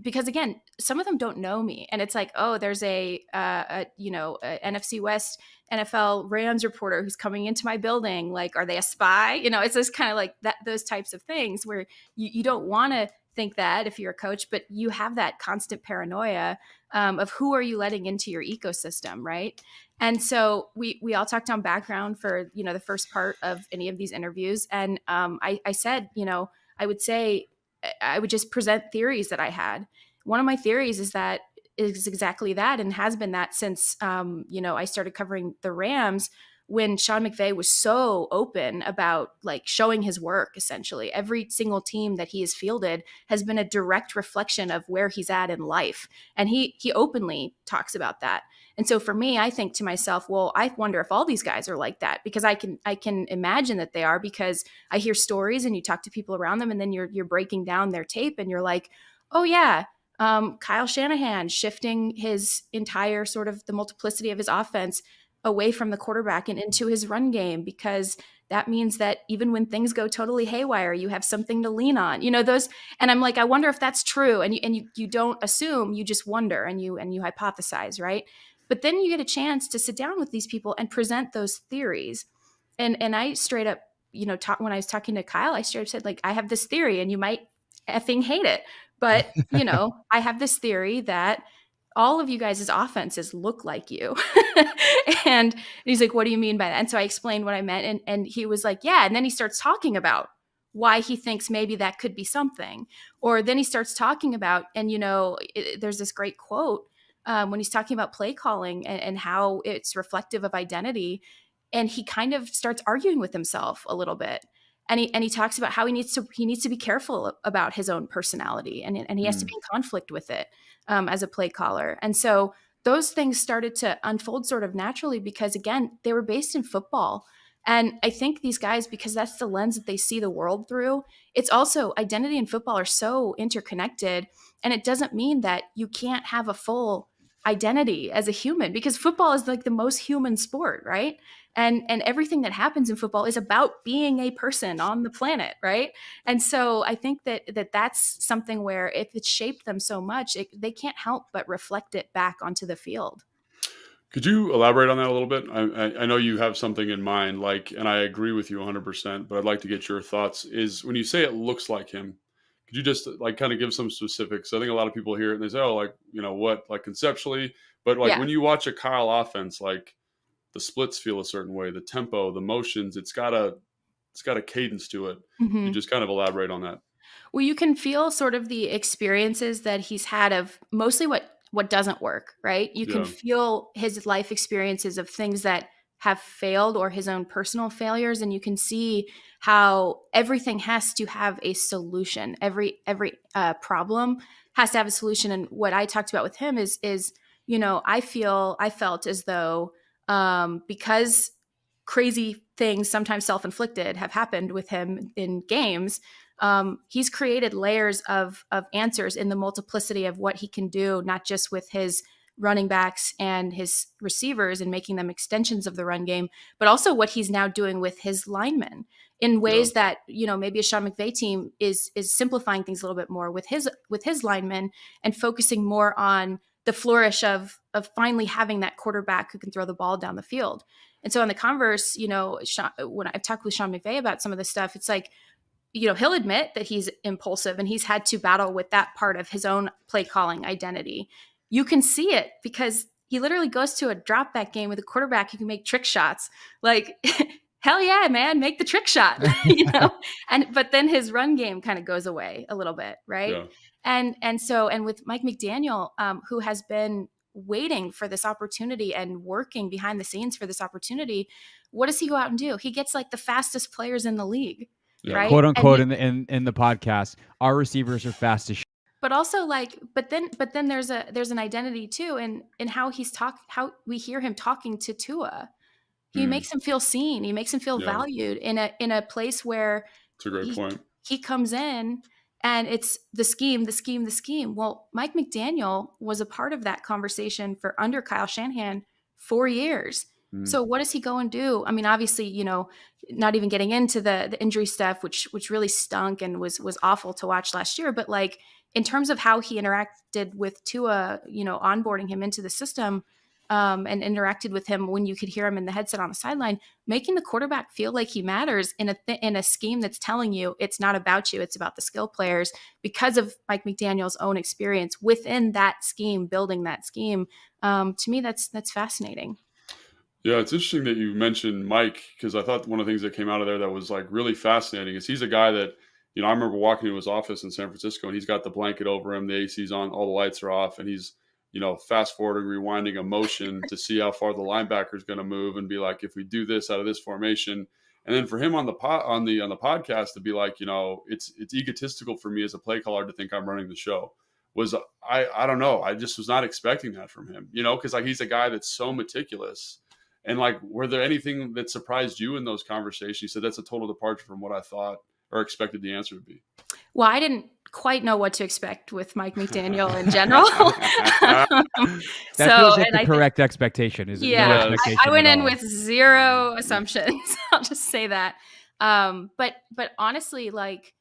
because again, some of them don't know me. And it's there's a NFC West NFL Rams reporter who's coming into my building. Are they a spy? It's just kind of that, those types of things where you don't want to think that if you're a coach, but you have that constant paranoia of who are you letting into your ecosystem, right? And so we all talked on background for, the first part of any of these interviews. And I said, I would say I would just present theories that I had. One of my theories is exactly that, and has been that since, I started covering the Rams, when Sean McVay was so open about showing his work. Essentially every single team that he has fielded has been a direct reflection of where he's at in life. And he openly talks about that. And so for me, I think to myself, well, I wonder if all these guys are like that, because I can imagine that they are, because I hear stories and you talk to people around them, and then you're breaking down their tape and you're like, oh yeah, Kyle Shanahan shifting his entire sort of the multiplicity of his offense away from the quarterback and into his run game, because that means that even when things go totally haywire, you have something to lean on, those. And I'm I wonder if that's true. And you don't assume, you just wonder and you hypothesize, right? But then you get a chance to sit down with these people and present those theories. And I straight up, when I was talking to Kyle, I straight up said, I have this theory, and you might effing hate it, but I have this theory that all of you guys' offenses look like you. And he's like, what do you mean by that? And so I explained what I meant. And he was like, yeah. And then he starts talking about why he thinks maybe that could be something. Or then he starts talking about, and there's this great quote when he's talking about play calling and how it's reflective of identity. And he kind of starts arguing with himself a little bit. And he talks about how he needs to be careful about his own personality, and he has to be in conflict with it as a play caller. And so those things started to unfold sort of naturally, because again, they were based in football. And I think these guys, because that's the lens that they see the world through, it's also identity and football are so interconnected. And it doesn't mean that you can't have a full identity as a human, because football is the most human sport, right? And everything that happens in football is about being a person on the planet, right? And so I think that's something where if it's shaped them so much, they can't help but reflect it back onto the field. Could you elaborate on that a little bit? I know you have something in mind, and I agree with you 100%, but I'd like to get your thoughts. Is when you say it looks like him, could you just kind of give some specifics? I think a lot of people hear it and they say, oh, what, conceptually, but when you watch a Kyle offense, the splits feel a certain way, the tempo, the motions, it's got a cadence to it. Mm-hmm. You just kind of elaborate on that. Well, you can feel sort of the experiences that he's had of mostly what doesn't work, right? You can Yeah. feel his life experiences of things that have failed or his own personal failures, and you can see how everything has to have a solution. Every problem has to have a solution. And what I talked about with him is I felt as though because crazy things, sometimes self-inflicted, have happened with him in games, he's created layers of answers in the multiplicity of what he can do, not just with his running backs and his receivers and making them extensions of the run game, but also what he's now doing with his linemen in ways that, maybe a Sean McVay team is simplifying things a little bit more with his linemen and focusing more on the flourish of finally having that quarterback who can throw the ball down the field. And so on the converse, when I've talked with Sean McVay about some of this stuff, it's like, he'll admit that he's impulsive and he's had to battle with that part of his own play calling identity. You can see it because he literally goes to a drop back game with a quarterback who can make trick shots. Like, hell yeah, man, make the trick shot, but then his run game kind of goes away a little bit. Right. Yeah. And with Mike McDaniel, who has been waiting for this opportunity and working behind the scenes for this opportunity, what does he go out and do? He gets like the fastest players in the league. Yeah. Right? Quote unquote in the podcast, our receivers are fast as but also but then there's an identity too in how how we hear him talking to Tua. He makes him feel seen. He makes him feel valued in a place where it's a great point. He comes in and it's the scheme. Well, Mike McDaniel was a part of that conversation for under Kyle Shanahan 4 years. So what does he go and do? I mean, obviously, not even getting into the injury stuff, which really stunk and was awful to watch last year. But like in terms of how he interacted with Tua, onboarding him into the system, and interacted with him when you could hear him in the headset on the sideline, making the quarterback feel like he matters in a scheme that's telling you it's not about you, it's about the skill players, because of Mike McDaniel's own experience within that scheme, building that scheme. To me, that's fascinating. Yeah, it's interesting that you mentioned Mike, because I thought one of the things that came out of there that was like really fascinating is he's a guy that, I remember walking into his office in San Francisco and he's got the blanket over him, the AC's on, all the lights are off, and he's, fast forwarding, rewinding a motion to see how far the linebacker is going to move and be like, if we do this out of this formation. And then for him on the podcast to be like, it's egotistical for me as a play caller to think I'm running the show. I don't know. I just was not expecting that from him, because like he's a guy that's so meticulous. And like, were there anything that surprised you in those conversations? You said that's a total departure from what I thought or expected the answer to be. Well, I didn't quite know what to expect with Mike McDaniel in general. That feels like the correct expectation, isn't it? Yeah, No I went in with zero assumptions. I'll just say that. But honestly, like,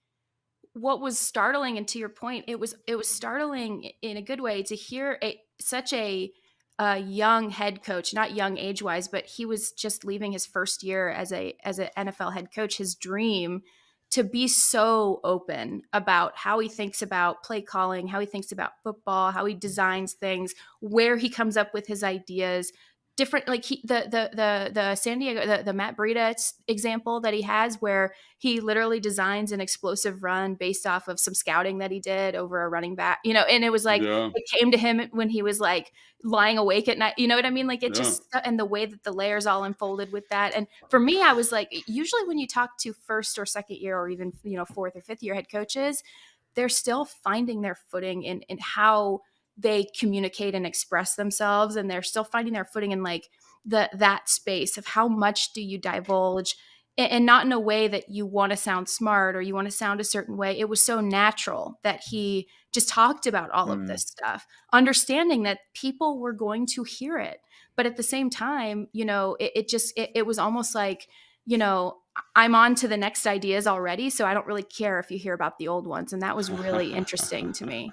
what was startling, and to your point, it was startling in a good way to hear such a young head coach, not young age wise, but he was just leaving his first year as an NFL head coach, his dream, to be so open about how he thinks about play calling, how he thinks about football, how he designs things, where he comes up with his ideas. Different, like the San Diego, the Matt Breida example that he has, where he literally designs an explosive run based off of some scouting that he did over a running back, and it was like, it came to him when he was like lying awake at night, you know what I mean? Like it just, and the way that the layers all unfolded with that. And for me, I was like, usually when you talk to first or second year or even, fourth or fifth year head coaches, they're still finding their footing in how they communicate and express themselves, and they're still finding their footing in like that space of how much do you divulge, and not in a way that you want to sound smart or you want to sound a certain way. It was so natural that he just talked about all of this stuff, understanding that people were going to hear it. But at the same time, it was almost like, I'm on to the next ideas already, so I don't really care if you hear about the old ones. And that was really interesting to me.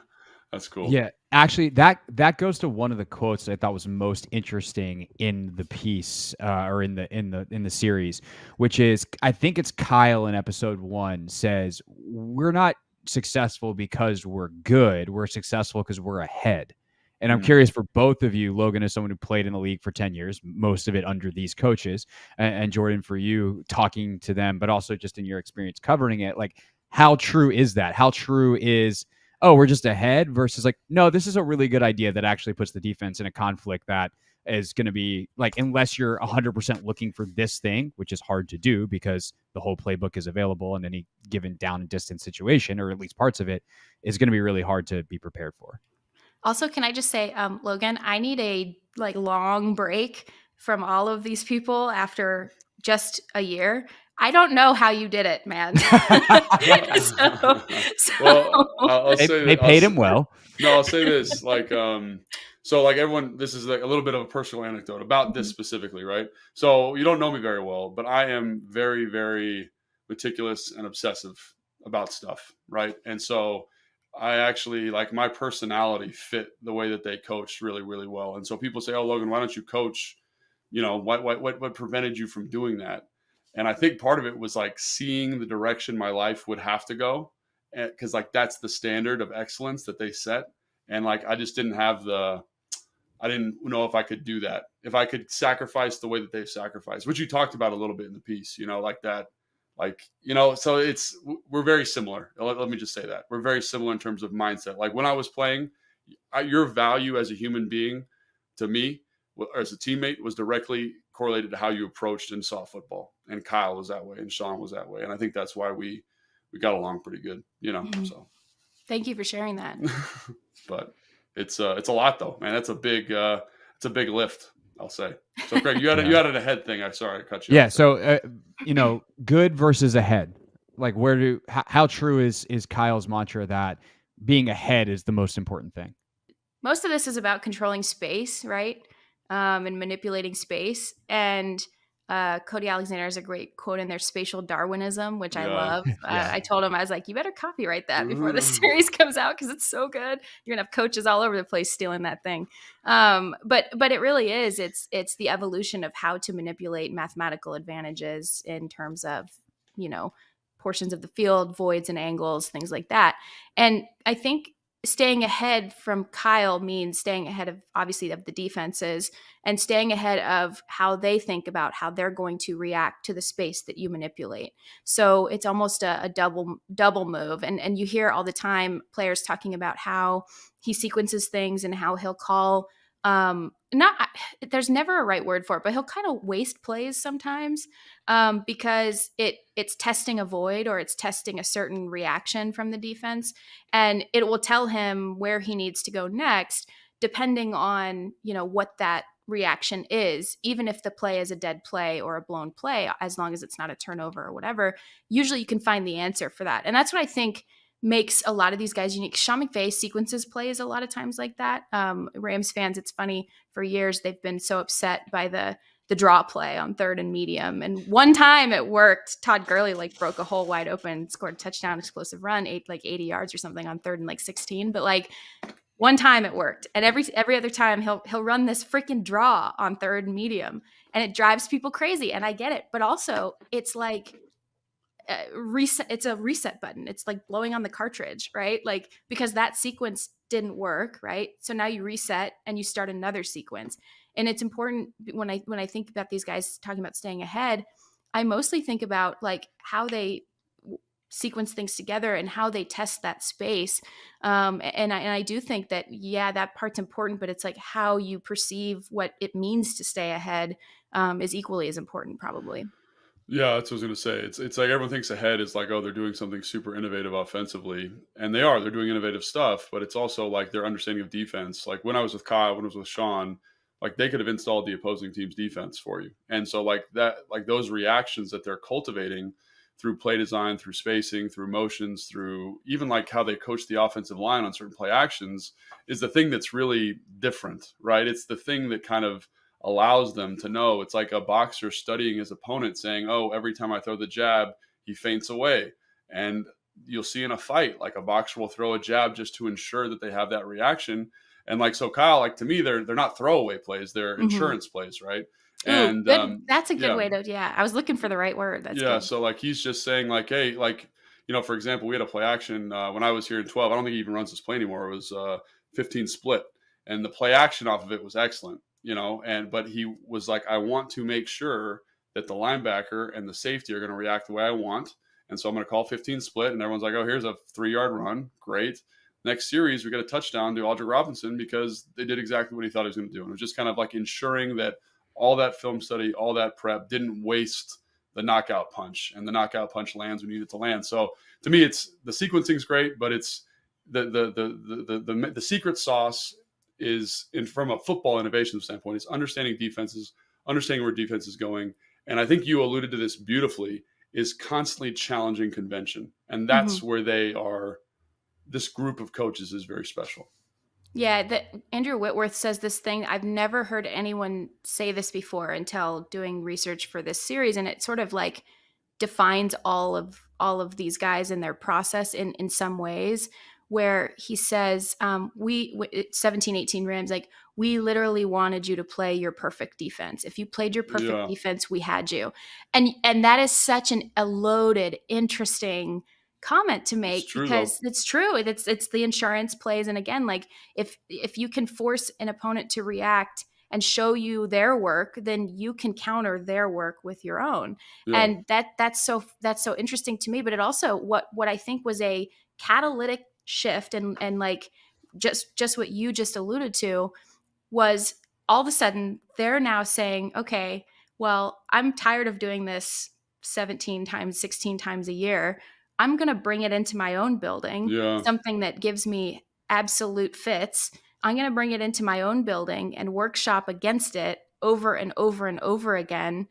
That's cool. Yeah, actually, that goes to one of the quotes that I thought was most interesting in the piece, or in the series, which is, I think it's Kyle in episode 1 says, "We're not successful because we're good. We're successful because we're ahead." And I'm curious for both of you, Logan, as someone who played in the league for 10 years, most of it under these coaches, and Jordan, for you talking to them, but also just in your experience covering it, like, how true is that? How true is, oh, we're just ahead versus like, no, this is a really good idea that actually puts the defense in a conflict that is going to be like, unless you're 100% looking for this thing, which is hard to do because the whole playbook is available in any given down and distance situation, or at least parts of it, is going to be really hard to be prepared for. Also, can I just say, Logan, I need a like long break from all of these people after just a year. I don't know how you did it, man. Well, I'll say They paid him well. No, I'll say this, like, so like everyone, this is like a little bit of a personal anecdote about this specifically, right? So you don't know me very well, but I am very, very meticulous and obsessive about stuff, right? And so I actually, like, my personality fit the way that they coached really, really well. And so people say, "Oh, Logan, why don't you coach? You know, what prevented you from doing that?" And I think part of it was like seeing the direction my life would have to go, because like that's the standard of excellence that they set. And like I just didn't have I didn't know if I could do that, if I could sacrifice the way that they've sacrificed, which you talked about a little bit in the piece, you know, like that, like, you know, so we're very similar. Let me just say that we're very similar in terms of mindset. Like when I was playing, your value as a human being to me, or as a teammate, was directly correlated to how you approached and saw football. And Kyle was that way, and Sean was that way, and I think that's why we got along pretty good, you know. Mm-hmm. So, thank you for sharing that. But it's a lot though, man. That's a big lift, I'll say. So, Craig, you had a head thing. I'm sorry I cut you. Yeah. Off so, you know, good versus ahead. Like, how true is Kyle's mantra that being ahead is the most important thing? Most of this is about controlling space, right? And manipulating space. And Cody Alexander has a great quote in there, spatial Darwinism, which I love. I told him, I was like, you better copyright that before the series comes out because it's so good. You're going to have coaches all over the place stealing that thing. But it really is. It's the evolution of how to manipulate mathematical advantages in terms of, you know, portions of the field, voids and angles, things like that. And I think staying ahead from Kyle means staying ahead of, obviously, of the defenses and staying ahead of how they think about how they're going to react to the space that you manipulate. So it's almost a double move. And you hear all the time players talking about how he sequences things and how he'll call there's never a right word for it, but he'll kind of waste plays sometimes because it's testing a void or it's testing a certain reaction from the defense, and it will tell him where he needs to go next depending on, you know, what that reaction is. Even if the play is a dead play or a blown play, as long as it's not a turnover or whatever, usually you can find the answer for that. And that's what I think makes a lot of these guys unique. Sean McVay sequences plays a lot of times like that. Rams fans, it's funny, for years they've been so upset by the draw play on 3rd and medium. And one time it worked. Todd Gurley like broke a hole wide open, scored a touchdown, explosive run, 80 yards or something on 3rd and like 16. But like one time it worked. And every other time he'll run this freaking draw on 3rd and medium, and it drives people crazy. And I get it. But also it's like, reset. It's a reset button. It's like blowing on the cartridge, right? Like, because that sequence didn't work, right? So now you reset and you start another sequence. And it's important when I think about these guys talking about staying ahead, I mostly think about like how they sequence things together and how they test that space. And I do think that, that part's important, but it's like how you perceive what it means to stay ahead is equally as important, probably. Yeah, that's what I was going to say. It's like everyone thinks ahead is like, oh, they're doing something super innovative offensively. And they're doing innovative stuff, but it's also like their understanding of defense. Like when I was with Kyle, when I was with Sean, like they could have installed the opposing team's defense for you. And so like that, like those reactions that they're cultivating through play design, through spacing, through motions, through even like how they coach the offensive line on certain play actions is the thing that's really different, right? It's the thing that kind of allows them to know. It's like a boxer studying his opponent saying, oh, every time I throw the jab, he feints away. And you'll see in a fight, like a boxer will throw a jab just to ensure that they have that reaction. And like, so Kyle, like to me, they're not throwaway plays, they're insurance plays, right? Ooh, and that's a good way to, I was looking for the right word. That's good. So like, he's just saying like, hey, like, you know, for example, we had a play action when I was here in 12, I don't think he even runs this play anymore. It was 15 split, and the play action off of it was excellent. You know, but he was like, I want to make sure that the linebacker and the safety are going to react the way I want. And so I'm going to call 15 split, and everyone's like, oh, here's a 3-yard run. Great. Next series, we got a touchdown to Aldrick Robinson because they did exactly what he thought he was going to do. And it was just kind of like ensuring that all that film study, all that prep didn't waste the knockout punch, and the knockout punch lands when you need it to land. So to me, it's the sequencing is great, but it's the secret sauce is from a football innovation standpoint. It's understanding defenses, understanding where defense is going. And I think you alluded to this beautifully, is constantly challenging convention. And that's where they are. This group of coaches is very special. Yeah, Andrew Whitworth says this thing. I've never heard anyone say this before until doing research for this series, and it sort of like defines all of these guys and their process in some ways. Where he says, we 17-18 Rams, like, we literally wanted you to play your perfect defense. If you played your perfect defense, we had you, and that is such a loaded, interesting comment to make, because it's true. It's the insurance plays. And again, like if you can force an opponent to react and show you their work, then you can counter their work with your own. And that's so interesting to me. But it also, what I think was a catalytic shift, and like just what you just alluded to, was all of a sudden they're now saying, okay, well, I'm tired of doing this 17 times, 16 times a year. I'm going to bring it into my own building, something that gives me absolute fits. I'm going to bring it into my own building and workshop against it over and over and over again,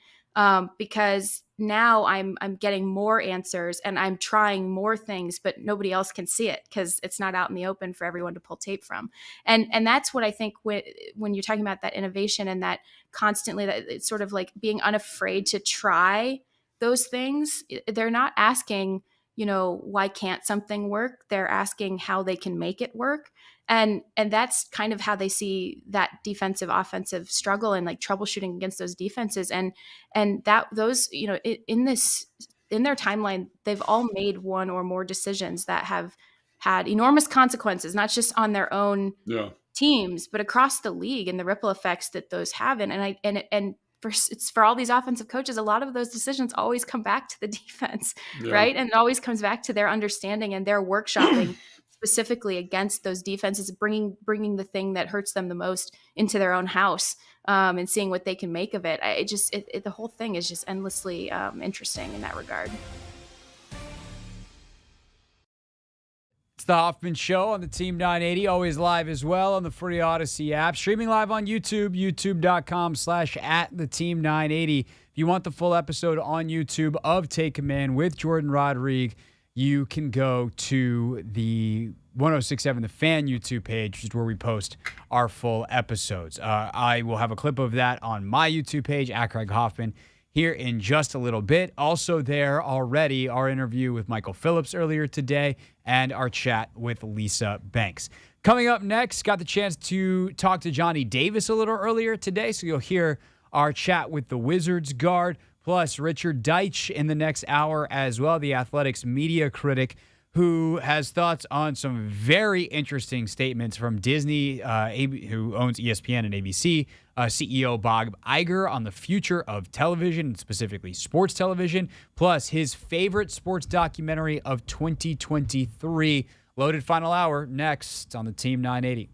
because now I'm getting more answers and I'm trying more things, but nobody else can see it because it's not out in the open for everyone to pull tape from. And that's what I think when you're talking about that innovation and that constantly, that it's sort of like being unafraid to try those things. They're not asking, why can't something work? They're asking how they can make it work. And that's kind of how they see that defensive offensive struggle and like troubleshooting against those defenses. And that those, in their timeline, they've all made one or more decisions that have had enormous consequences, not just on their own teams, but across the league and the ripple effects that those have. It's for all these offensive coaches, a lot of those decisions always come back to the defense, right? And it always comes back to their understanding and their workshopping specifically against those defenses, bringing the thing that hurts them the most into their own house, and seeing what they can make of it. The whole thing is just endlessly interesting in that regard. It's the Hoffman Show on the Team 980, always live as well on the free Odyssey app. Streaming live on YouTube, youtube.com/@theteam980. If you want the full episode on YouTube of Take Command with Jordan Rodrigue, you can go to the 1067 The Fan YouTube page, which is where we post our full episodes. I will have a clip of that on my YouTube page, @Craig Hoffman, here in just a little bit. Also there already, our interview with Michael Phillips earlier today and our chat with Lisa Banks. Coming up next, got the chance to talk to Johnny Davis a little earlier today, so you'll hear our chat with the Wizards guard, plus Richard Deitch in the next hour as well, the Athletics media critic, who has thoughts on some very interesting statements from Disney, who owns ESPN and ABC, CEO Bob Iger on the future of television, and specifically sports television, plus his favorite sports documentary of 2023. Loaded final hour next on the Team 980.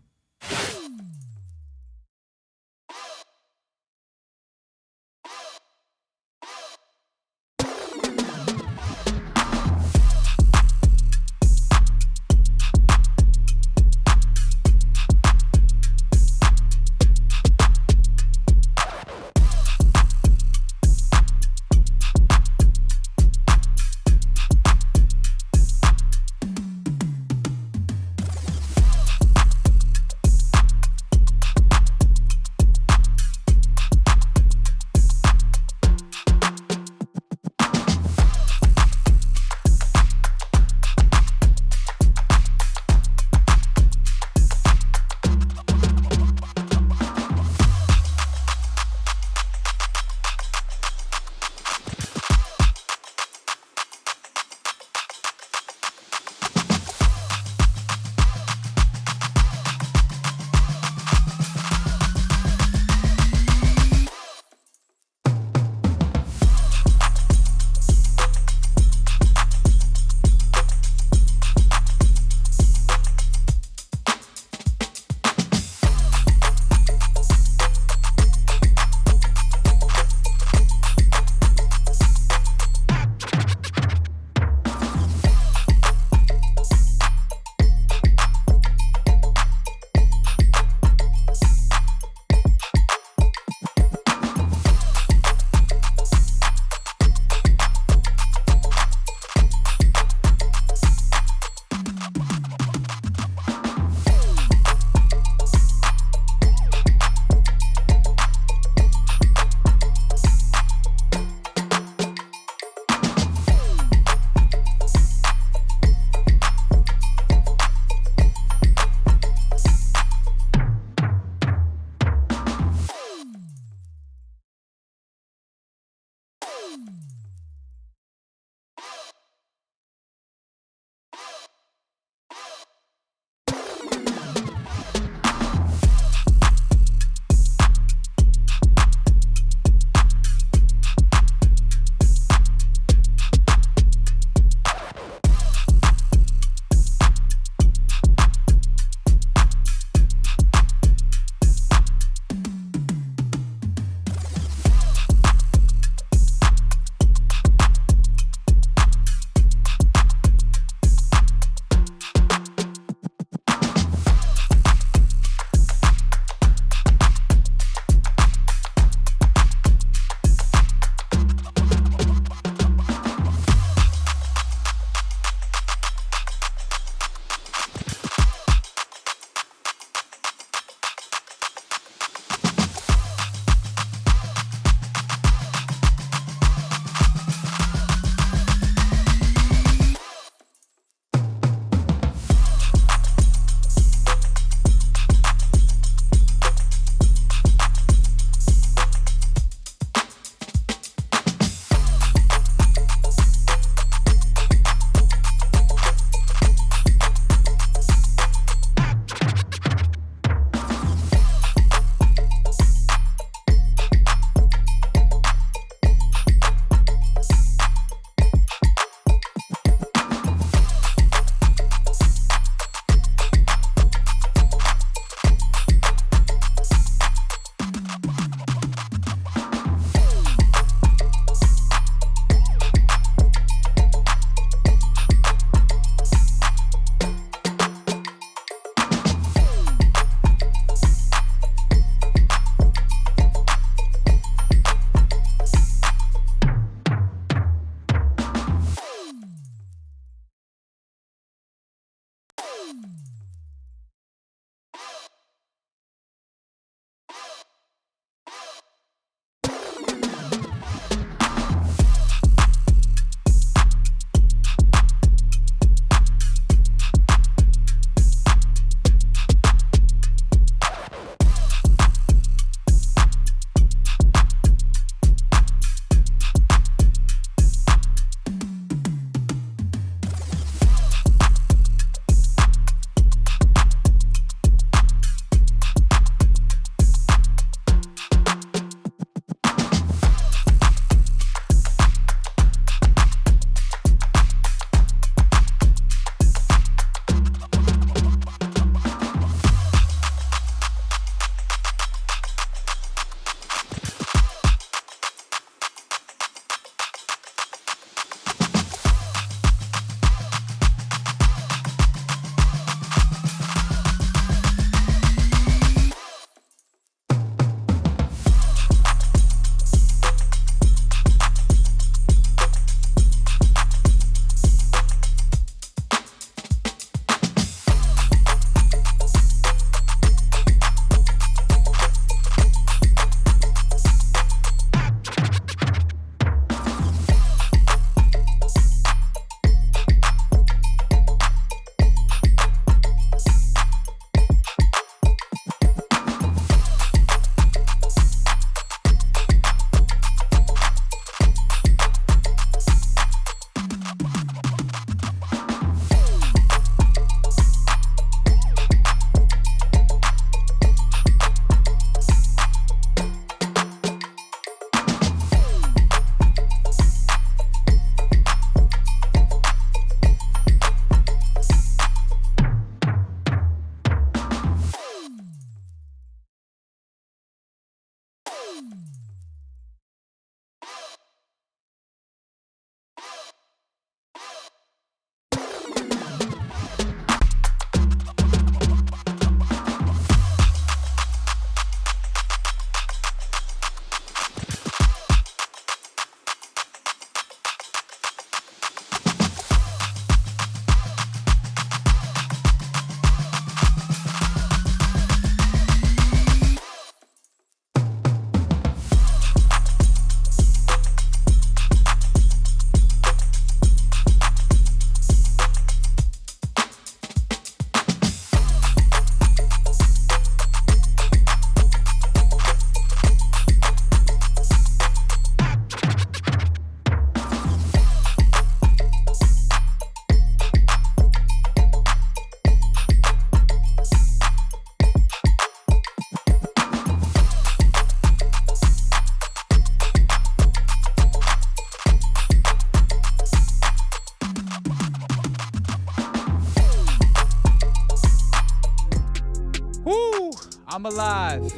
I'm alive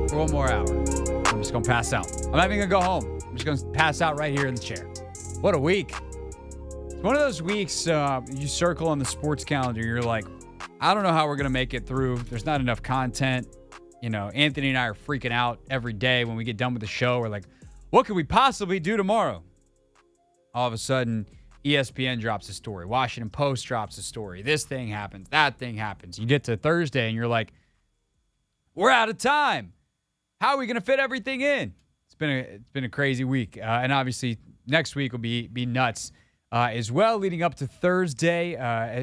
for one more hour. I'm just going to pass out. I'm not even going to go home. I'm just going to pass out right here in the chair. What a week. It's one of those weeks you circle on the sports calendar. You're like, I don't know how we're going to make it through. There's not enough content. You know, Anthony and I are freaking out every day when we get done with the show. We're like, what could we possibly do tomorrow? All of a sudden, ESPN drops a story. Washington Post drops a story. This thing happens. That thing happens. You get to Thursday and you're like, we're out of time. How are we going to fit everything in? It's been a crazy week. And obviously, next week will be nuts as well, leading up to Thursday.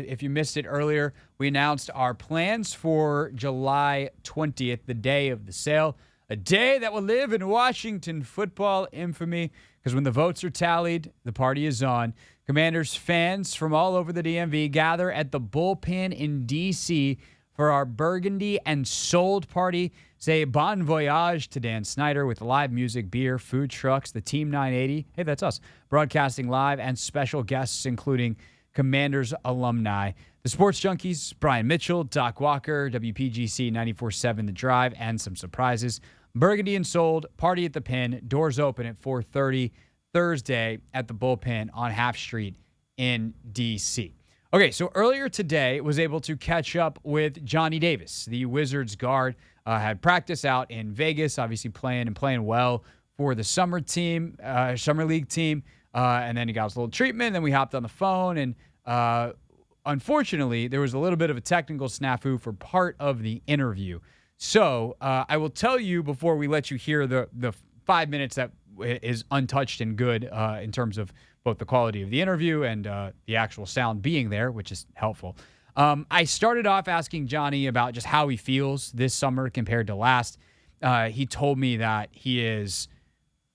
If you missed it earlier, we announced our plans for July 20th, the day of the sale. A day that will live in Washington football infamy, because when the votes are tallied, the party is on. Commanders fans from all over the DMV gather at the Bullpen in D.C. for our Burgundy and Sold party. Say bon voyage to Dan Snyder with live music, beer, food trucks, the Team 980. Hey, that's us. Broadcasting live and special guests, including Commanders alumni. The Sports Junkies, Brian Mitchell, Doc Walker, WPGC 94.7 The Drive, and some surprises. Burgundy and Sold, party at the Pin. Doors open at 4:30 Thursday at the Bullpen on Half Street in D.C. Okay, so earlier today was able to catch up with Johnny Davis, the Wizards guard. Had practice out in Vegas, obviously playing well for the summer league team. And then he got his little treatment. Then we hopped on the phone, and unfortunately, there was a little bit of a technical snafu for part of the interview. So I will tell you before we let you hear the 5 minutes that is untouched and good in terms of both the quality of the interview and the actual sound being there, which is helpful. I started off asking Johnny about just how he feels this summer compared to last. He told me that he is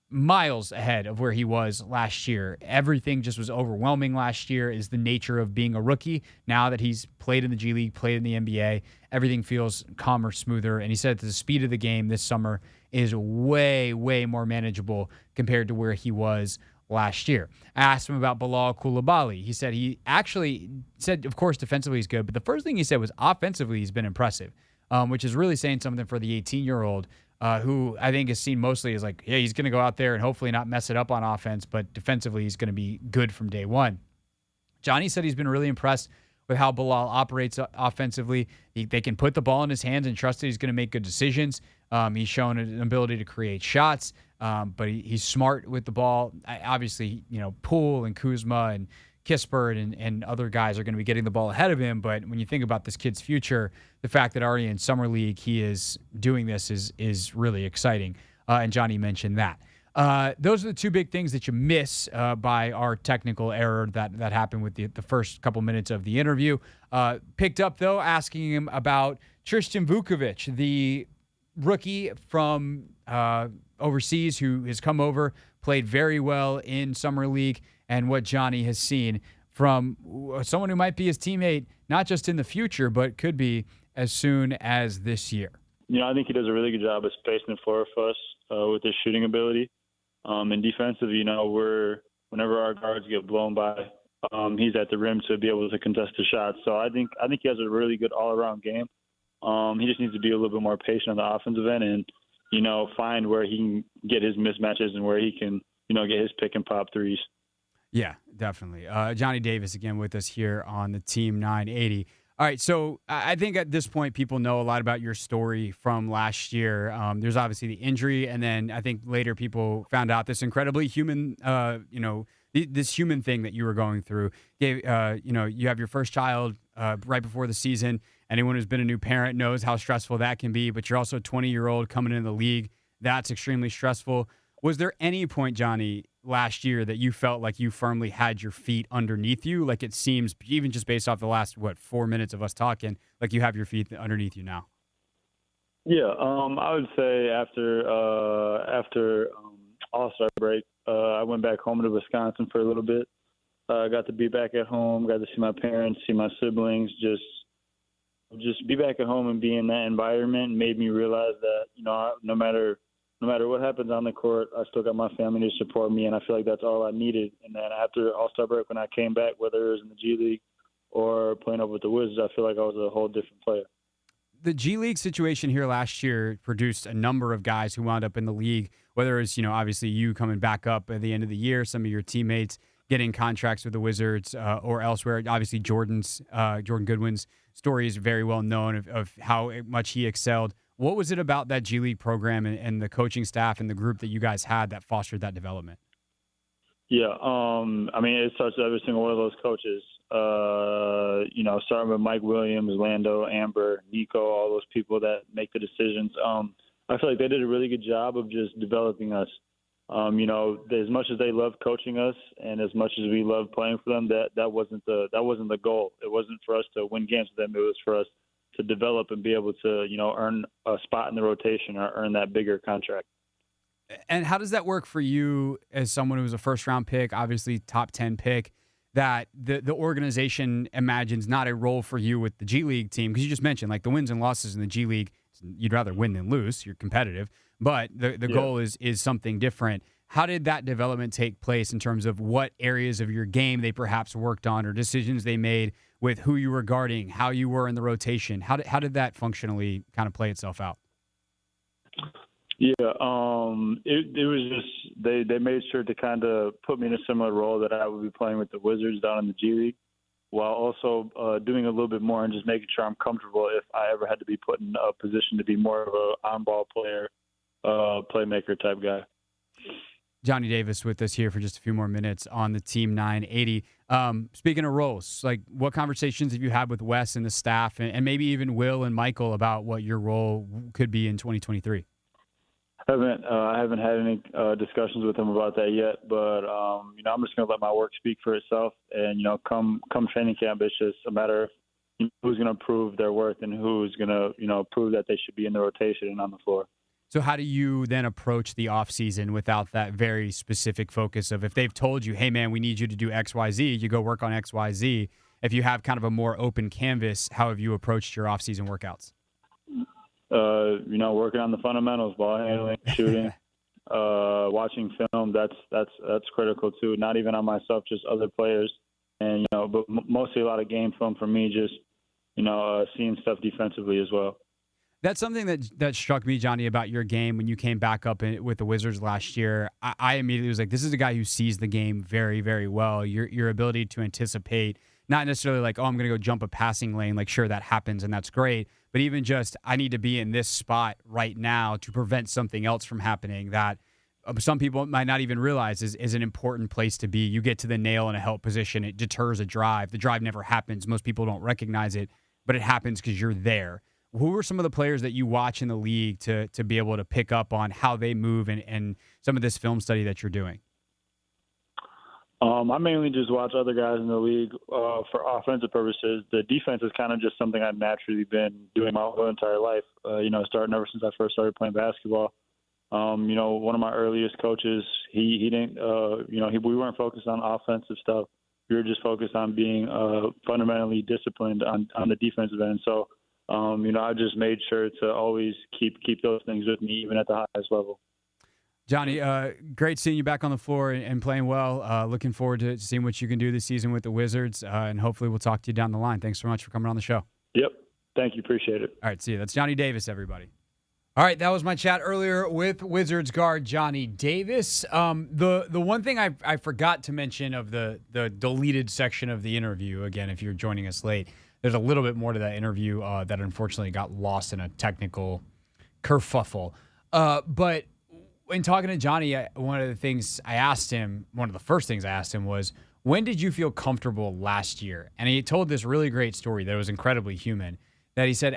miles ahead of where he was last year. Everything just was overwhelming last year, is the nature of being a rookie. Now that he's played in the G League, played in the NBA, everything feels calmer, smoother. And he said that the speed of the game this summer is way, way more manageable compared to where he was last year. I asked him about Bilal Coulibaly. He said, of course, defensively he's good, but the first thing he said was offensively he's been impressive, which is really saying something for the 18-year-old who I think is seen mostly as like, yeah, he's going to go out there and hopefully not mess it up on offense, but defensively he's going to be good from day one. Johnny said he's been really impressed with how Bilal operates offensively. They can put the ball in his hands and trust that he's going to make good decisions. He's shown an ability to create shots, but he's smart with the ball. Obviously, Poole and Kuzma and Kispert and other guys are going to be getting the ball ahead of him. But when you think about this kid's future, the fact that already in Summer League he is doing this is really exciting. And Johnny mentioned that. Those are the two big things that you miss by our technical error that happened with the first couple minutes of the interview. Picked up, though, asking him about Tristan Vukovic, the rookie from overseas who has come over, played very well in Summer League, and what Johnny has seen from someone who might be his teammate, not just in the future, but could be as soon as this year. I think he does a really good job of spacing the floor for us with his shooting ability. And defensive, whenever our guards get blown by, he's at the rim to be able to contest the shots. So I think he has a really good all-around game. He just needs to be a little bit more patient on the offensive end and, find where he can get his mismatches and where he can, get his pick and pop threes. Yeah, definitely. Johnny Davis again with us here on the Team 980. All right, so I think at this point people know a lot about your story from last year. There's obviously the injury, and then I think later people found out this incredibly human, this human thing that you were going through. You have your first child right before the season. Anyone who's been a new parent knows how stressful that can be, but you're also a 20-year-old coming into the league. That's extremely stressful. Was there any point, Johnny, last year that you felt like you firmly had your feet underneath you? Like it seems, even just based off the last, 4 minutes of us talking, like you have your feet underneath you now. Yeah, I would say after All-Star break, I went back home to Wisconsin for a little bit. Got to be back at home, got to see my parents, see my siblings, just be back at home and be in that environment made me realize that, no matter what happens on the court, I still got my family to support me, and I feel like that's all I needed. And then after All-Star break, when I came back, whether it was in the G League or playing up with the Wizards, I feel like I was a whole different player. the G League situation here last year produced a number of guys who wound up in the league, whether it's, obviously you coming back up at the end of the year, some of your teammates getting contracts with the Wizards or elsewhere. Obviously, Jordan Goodwin's story is very well known of how much he excelled. What was it about that G League program and the coaching staff and the group that you guys had that fostered that development? Yeah, it touched every single one of those coaches. Starting with Mike Williams, Lando, Amber, Nico, all those people that make the decisions. I feel like they did a really good job of just developing us. As much as they loved coaching us and as much as we loved playing for them, that wasn't the goal. It wasn't for us to win games with them. It was for us to develop and be able to, earn a spot in the rotation or earn that bigger contract. And how does that work for you as someone who was a first-round pick, obviously top 10 pick, that the organization imagines not a role for you with the G League team? Because you just mentioned, like, the wins and losses in the G League, you'd rather win than lose. You're competitive. But the goal is something different. How did that development take place in terms of what areas of your game they perhaps worked on or decisions they made with who you were guarding, how you were in the rotation? How did that functionally kind of play itself out? Yeah, it was just they made sure to kind of put me in a similar role that I would be playing with the Wizards down in the G League, while also doing a little bit more and just making sure I'm comfortable if I ever had to be put in a position to be more of a on-ball player, playmaker type guy. Johnny Davis with us here for just a few more minutes on the Team 980. Speaking of roles, like, what conversations have you had with Wes and the staff and maybe even Will and Michael about what your role could be in 2023? I haven't had any discussions with them about that yet, but I'm just going to let my work speak for itself. And come training camp, it's just a matter of who's going to prove their worth and who's going to prove that they should be in the rotation and on the floor. So how do you then approach the offseason without that very specific focus of, if they've told you, hey man, we need you to do X, Y, Z, you go work on X, Y, Z. If you have kind of a more open canvas, how have you approached your offseason workouts? Working on the fundamentals, ball handling, shooting, watching film. That's critical too. Not even on myself, just other players, and but mostly a lot of game film for me. Just seeing stuff defensively as well. That's something that struck me, Johnny, about your game when you came back up with the Wizards last year. I immediately was like, this is a guy who sees the game very, very well. Your ability to anticipate, not necessarily like, oh, I'm going to go jump a passing lane. Like, sure, that happens and that's great. But even just, I need to be in this spot right now to prevent something else from happening that some people might not even realize is an important place to be. You get to the nail in a help position. It deters a drive. The drive never happens. Most people don't recognize it, but it happens because you're there. Who are some of the players that you watch in the league to be able to pick up on how they move and some of this film study that you're doing? I mainly just watch other guys in the league for offensive purposes. The defense is kind of just something I've naturally been doing my whole entire life, starting ever since I first started playing basketball. One of my earliest coaches, he didn't, we weren't focused on offensive stuff. We were just focused on being fundamentally disciplined on the defensive end. So, I just made sure to always keep those things with me, even at the highest level. Johnny, great seeing you back on the floor and playing well. Looking forward to seeing what you can do this season with the Wizards, and hopefully we'll talk to you down the line. Thanks so much for coming on the show. Yep. Thank you. Appreciate it. All right, see you. That's Johnny Davis, everybody. All right, that was my chat earlier with Wizards guard Johnny Davis. The one thing I forgot to mention of the deleted section of the interview, again, if you're joining us late, there's a little bit more to that interview that unfortunately got lost in a technical kerfuffle. But in talking to Johnny, one of the first things I asked him was, when did you feel comfortable last year? And he told this really great story that was incredibly human, that he said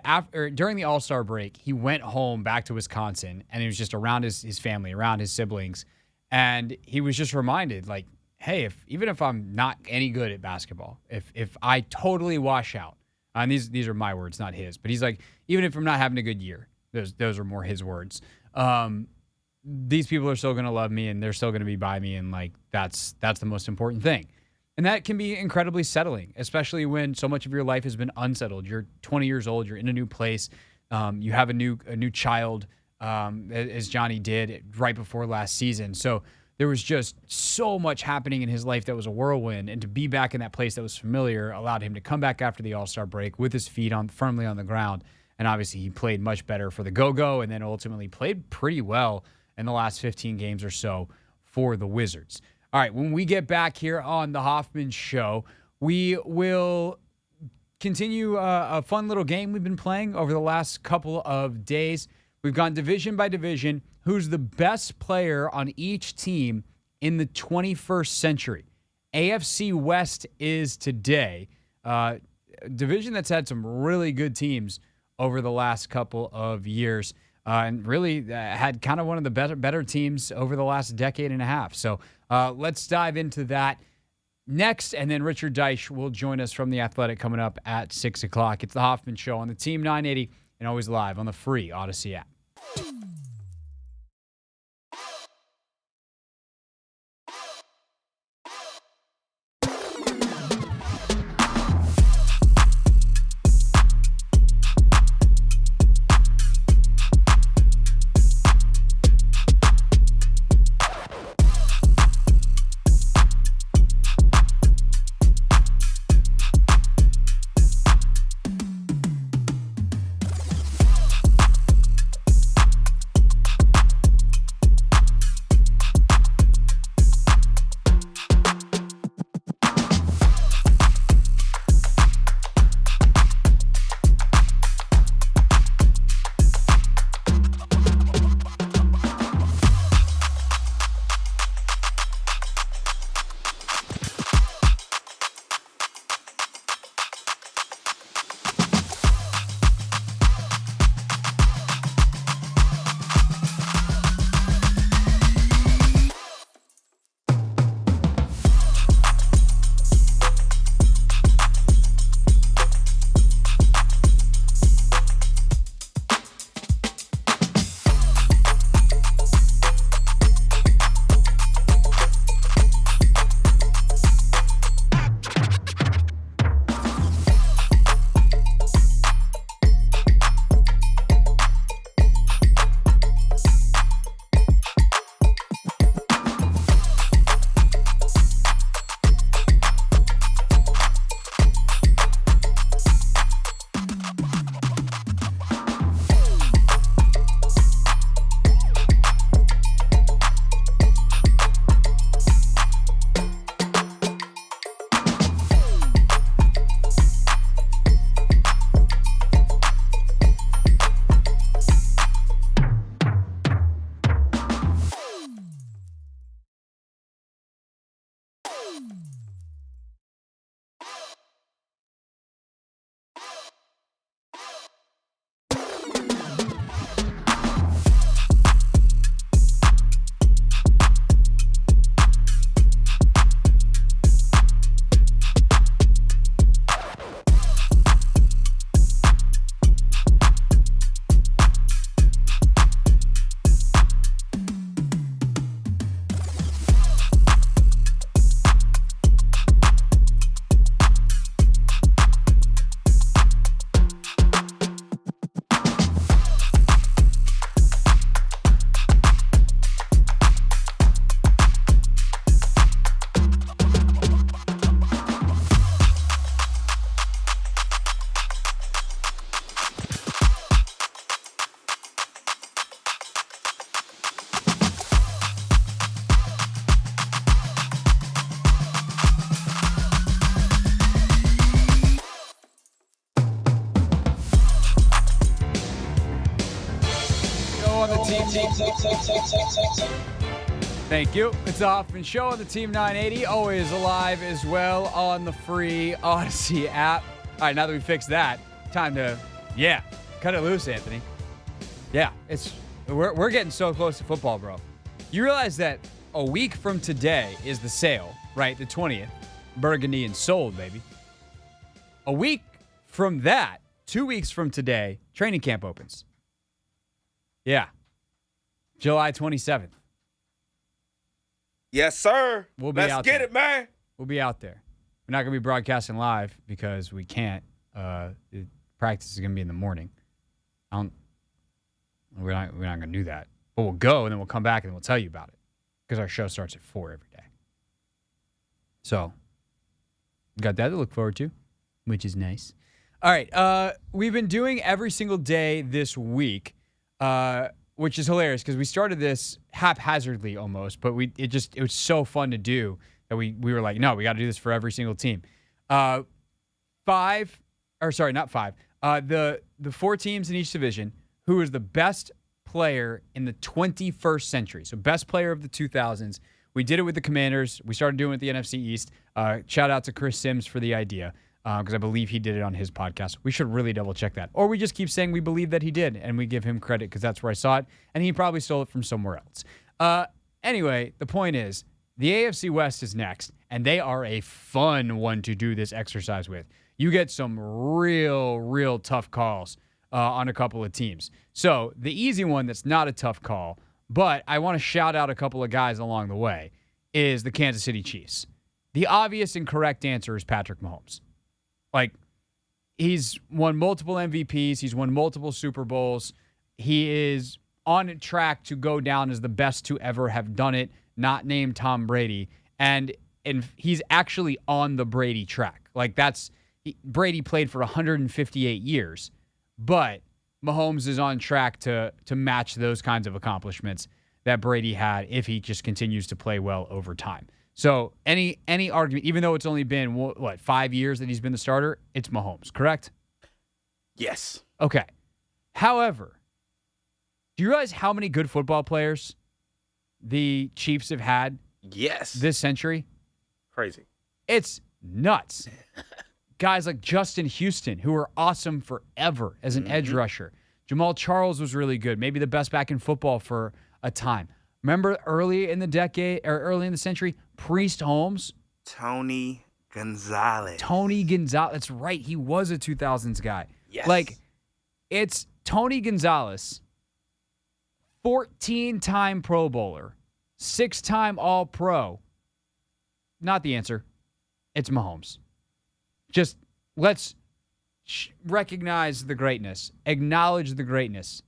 during the All-Star break, he went home back to Wisconsin, and he was just around his family, around his siblings, and he was just reminded, like, hey, even if I'm not any good at basketball, if I totally wash out, and these are my words, not his, but he's like, even if I'm not having a good year, those are more his words, these people are still going to love me and they're still going to be by me. And like, that's the most important thing. And that can be incredibly settling, especially when so much of your life has been unsettled. You're 20 years old, you're in a new place. You have a new child, as Johnny did right before last season. So there was just so much happening in his life that was a whirlwind. And to be back in that place that was familiar allowed him to come back after the All-Star break with his feet firmly on the ground And obviously he played much better for the Go-Go and then ultimately played pretty well in the last 15 games or so for the Wizards. All right, when we get back here on the Hoffman Show, we will continue a fun little game we've been playing over the last couple of days. We've gone division by division. Who's the best player on each team in the 21st century? AFC West is today. Division that's had some really good teams over the last couple of years. And really had kind of one of the better teams over the last decade and a half. So let's dive into that next. And then Richard Deitch will join us from The Athletic coming up at 6 o'clock. It's the Hoffman Show on the Team 980 and always live on the free Odyssey app. Thank you. It's the Hoffman Show on the Team 980. Always alive as well on the free Odyssey app. All right, now that we fixed that, time to, cut it loose, Anthony. Yeah, we're getting so close to football, bro. You realize that a week from today is the sale, right? The 20th. Burgundy and sold, baby. A week from that, 2 weeks from today, training camp opens. Yeah. July 27th. Yes, sir. We'll be Let's out get there. it, man. We'll be out there. We're not going to be broadcasting live because we can't. Practice is going to be in the morning. We're not going to do that. But we'll go, and then we'll come back, and then we'll tell you about it because our show starts at 4 every day. So, got that to look forward to, which is nice. All right. We've been doing every single day this week, which is hilarious because we started this haphazardly almost, but it was so fun to do that we were like, no, we got to do this for every single team. Not five. The 4 teams in each division. Who is the best player in the 21st century? So best player of the 2000s. We did it with the Commanders. We started doing it with the NFC East. Shout out to Chris Sims for the idea because I believe he did it on his podcast. We should really double check that. Or we just keep saying we believe that he did and we give him credit because that's where I saw it. And he probably stole it from somewhere else. Anyway, the point is the AFC West is next and they are a fun one to do this exercise with. You get some real tough calls on a couple of teams. So the easy one that's not a tough call, but I want to shout out a couple of guys along the way, is the Kansas City Chiefs. The obvious and correct answer is Patrick Mahomes. Like, he's won multiple MVPs. He's won multiple Super Bowls. He is on track to go down as the best to ever have done it, not named Tom Brady. And he's actually on the Brady track. Like, Brady played for 158 years. But Mahomes is on track to match those kinds of accomplishments that Brady had if he just continues to play well over time. So any argument, even though it's only been, 5 years that he's been the starter, it's Mahomes, correct? Yes. Okay. However, do you realize how many good football players the Chiefs have had this century? Crazy. It's nuts. Guys like Justin Houston, who were awesome forever as an edge rusher. Jamal Charles was really good, maybe the best back in football for a time. Remember early in the decade or early in the century, Priest Holmes? Tony Gonzalez. That's right. He was a 2000s guy. Yes. Like, it's Tony Gonzalez, 14-time Pro Bowler, 6-time All-Pro. Not the answer. It's Mahomes. Just let's recognize the greatness, acknowledge the greatness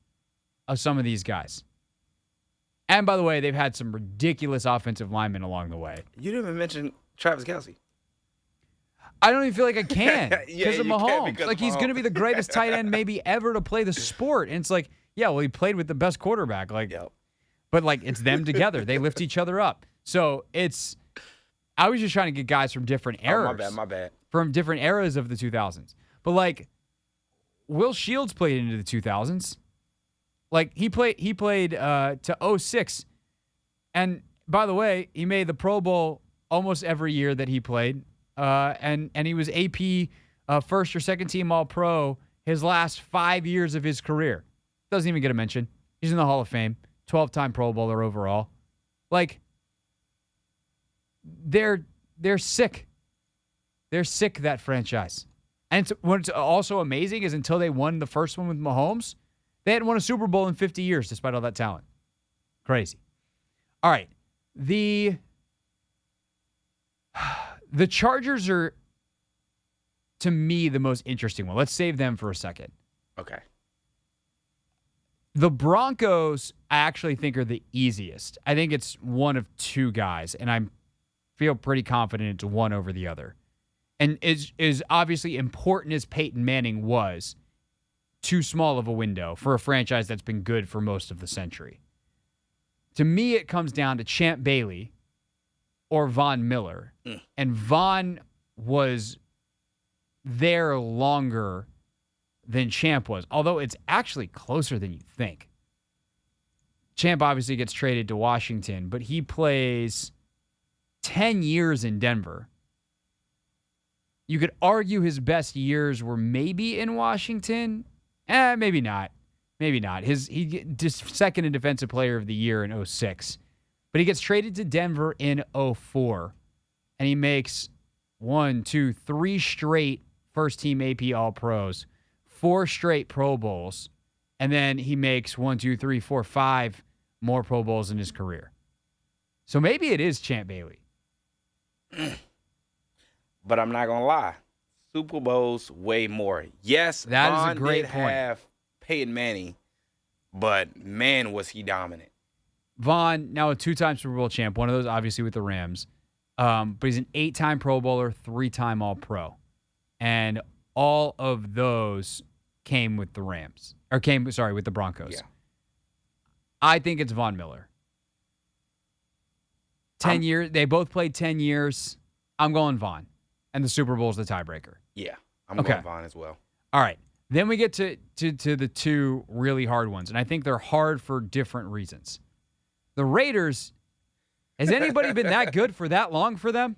of some of these guys. And by the way, they've had some ridiculous offensive linemen along the way. You didn't even mention Travis Kelce. I don't even feel like I can because of you Mahomes. can because Like, of he's going to Mahomes. be the greatest tight end maybe ever to play the sport. And it's like, yeah, well, he played with the best quarterback. Like, but like, it's them together. They lift each other up. So I was just trying to get guys from different eras. My bad. From different eras of the 2000s. But like, Will Shields played into the 2000s. Like, he played to 06. And by the way, he made the Pro Bowl almost every year that he played. And he was AP first or second team All-Pro his last 5 years of his career. Doesn't even get a mention. He's in the Hall of Fame. 12-time Pro Bowler overall. Like, they're sick. They're sick, that franchise. And what's also amazing is until they won the first one with Mahomes, they hadn't won a Super Bowl in 50 years despite all that talent. Crazy. All right. The Chargers are, to me, the most interesting one. Let's save them for a second. Okay. The Broncos, I actually think, are the easiest. I think it's one of two guys, and I feel pretty confident it's one over the other. And is obviously important as Peyton Manning was, too small of a window for a franchise that's been good for most of the century. To me, it comes down to Champ Bailey or Von Miller. And Von was there longer than Champ was, although it's actually closer than you think. Champ obviously gets traded to Washington, but he plays 10 years in Denver. You could argue his best years were maybe in Washington. Maybe not. Maybe not. He just second in Defensive Player of the Year in 06. But he gets traded to Denver in 04. And he makes 3 straight first-team AP All-Pros, 4 straight Pro Bowls, and then he makes 5 more Pro Bowls in his career. So maybe it is Champ Bailey. But I'm not gonna lie, Super Bowls way more. Yes, that Von is a great did point. have Peyton Manning, but man, was he dominant. Von, now a 2-time Super Bowl champ, one of those obviously with the Rams, but he's an 8-time Pro Bowler, 3-time All-Pro. And all of those came with the Rams. With the Broncos. Yeah. I think it's Von Miller. 10 years. They both played 10 years. I'm going Von. And the Super Bowl is the tiebreaker. Yeah, I'm going Von as well. All right. Then we get to the two really hard ones, and I think they're hard for different reasons. The Raiders, has anybody been that good for that long for them?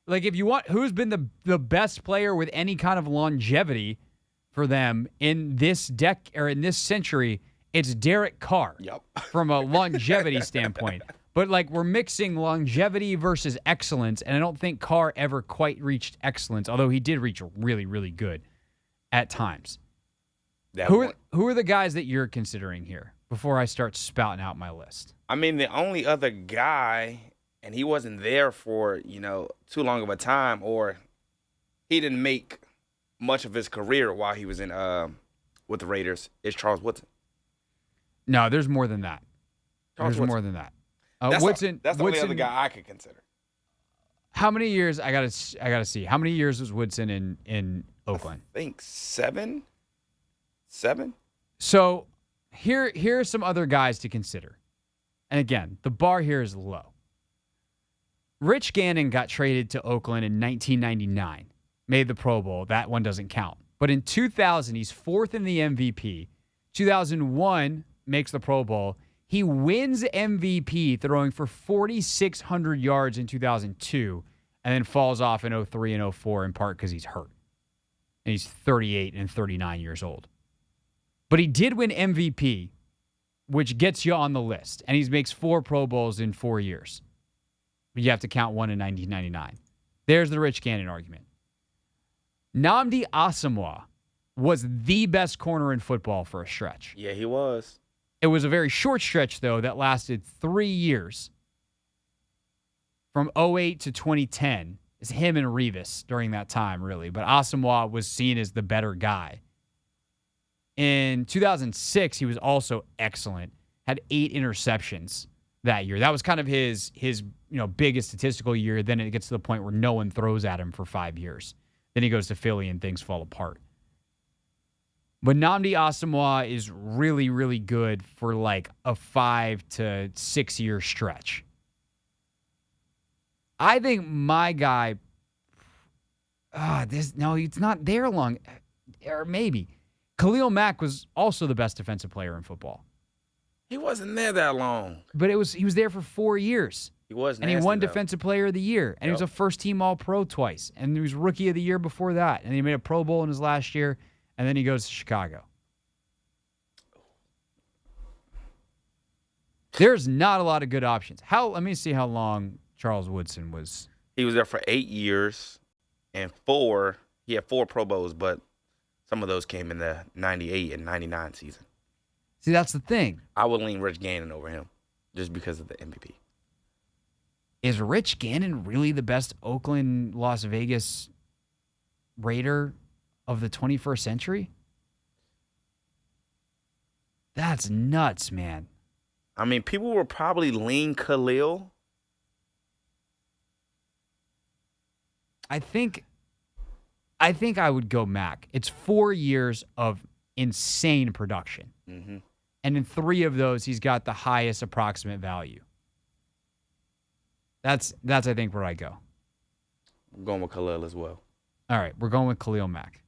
Like, if you want, who's been the best player with any kind of longevity for them in this in this century? It's Derek Carr. Yep. From a longevity standpoint. But, like, we're mixing longevity versus excellence, and I don't think Carr ever quite reached excellence, although he did reach really, really good at times. Who are the guys that you're considering here before I start spouting out my list? I mean, the only other guy, and he wasn't there for, too long of a time, or he didn't make much of his career while he was in with the Raiders, is Charles Woodson. No, there's more than that. There's more than that. That's the only other guy I could consider. How many years? I gotta see. How many years was Woodson in Oakland? I think 7. 7. So here are some other guys to consider. And again, the bar here is low. Rich Gannon got traded to Oakland in 1999, made the Pro Bowl. That one doesn't count. But in 2000, he's fourth in the MVP. 2001 makes the Pro Bowl. He wins MVP throwing for 4,600 yards in 2002 and then falls off in 03 and 04 in part because he's hurt. And he's 38 and 39 years old. But he did win MVP, which gets you on the list. And he makes 4 Pro Bowls in 4 years. But you have to count one in 1999. There's the Rich Gannon argument. Nnamdi Asomugha was the best corner in football for a stretch. Yeah, he was. It was a very short stretch, though, that lasted 3 years. From 2008 to 2010. It's him and Revis during that time, really. But Asomugha was seen as the better guy. In 2006, he was also excellent. Had 8 interceptions that year. That was kind of his biggest statistical year. Then it gets to the point where no one throws at him for 5 years. Then he goes to Philly and things fall apart. But Nnamdi Asomugha is really, really good for like a 5 to 6 year stretch. I think my guy, it's not there long, or maybe. Khalil Mack was also the best defensive player in football. He wasn't there that long. But he was there for 4 years. He was nasty, and he won though. Defensive Player of the Year. And he was a first-team All-Pro twice. And he was Rookie of the Year before that. And he made a Pro Bowl in his last year. And then he goes to Chicago. There's not a lot of good options. Let me see how long Charles Woodson was. He was there for 8 years and 4. He had 4 Pro Bowls, but some of those came in the 98 and 99 season. See, that's the thing. I would lean Rich Gannon over him just because of the MVP. Is Rich Gannon really the best Oakland, Las Vegas Raider of the 21st century? That's nuts, man. I mean, people will probably lean Khalil. I think I would go Mac. It's 4 years of insane production. Mm-hmm. And in 3 of those, he's got the highest approximate value. That's I think where I go. I'm going with Khalil as well. All right, we're going with Khalil Mack.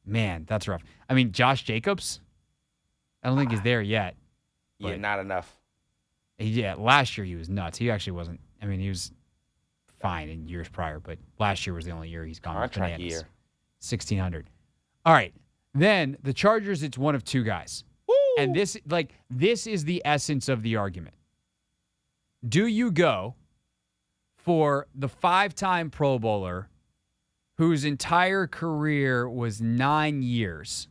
Man, that's rough. I mean, Josh Jacobs, I don't think he's there yet. Yeah, not enough. Yeah, last year he was nuts. He actually wasn't. I mean, he was fine in years prior, but last year was the only year he's gone Contract bananas. year. 1,600. All right, then the Chargers, it's one of 2 guys. Woo! And this is the essence of the argument. Do you go for the 5-time Pro Bowler whose entire career was 9 years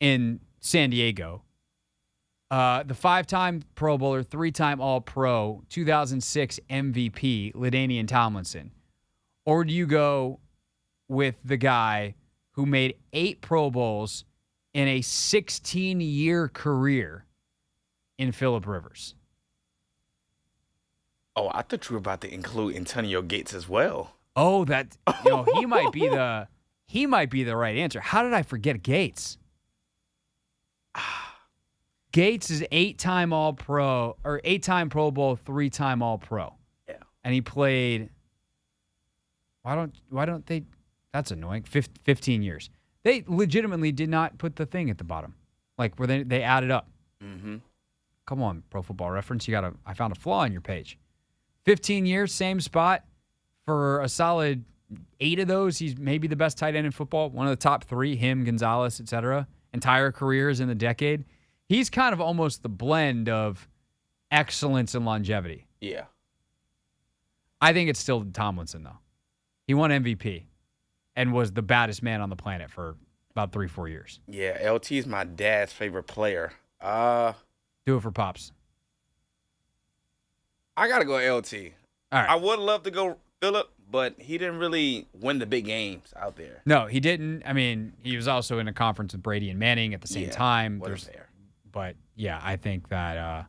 in San Diego, the 5-time Pro Bowler, 3-time All-Pro, 2006 MVP, LaDainian Tomlinson? Or do you go with the guy who made 8 Pro Bowls in a 16-year career in Phillip Rivers? Oh, I thought you were about to include Antonio Gates as well. Oh, he might be the he might be the right answer. How did I forget Gates? Gates is 8-time All-Pro, or 8-time Pro Bowl, 3-time All-Pro. Yeah. And he played, why don't they, that's annoying, 15 years. They legitimately did not put the thing at the bottom. Like, where they added up. Mm-hmm. Come on, Pro Football Reference. I found a flaw in your page. 15 years, same spot. For a solid 8 of those, he's maybe the best tight end in football. One of the top 3, him, Gonzalez, etc. Entire careers in the decade. He's kind of almost the blend of excellence and longevity. Yeah. I think it's still Tomlinson, though. He won MVP and was the baddest man on the planet for about 3-4 years. Yeah, LT is my dad's favorite player. Do it for Pops. I got to go LT. All right. I would love to go Phillips, but he didn't really win the big games out there. No, he didn't. I mean, he was also in a conference with Brady and Manning at the same time. There. But yeah, I think that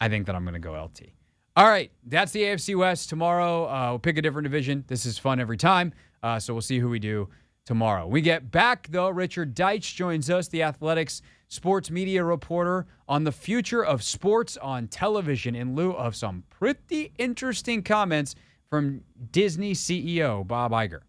I'm going to go LT. All right, that's the AFC West. Tomorrow, we'll pick a different division. This is fun every time, so we'll see who we do tomorrow. We get back, though. Richard Deitch joins us, the Athletics sports media reporter, on the future of sports on television in lieu of some pretty interesting comments from Disney CEO Bob Iger.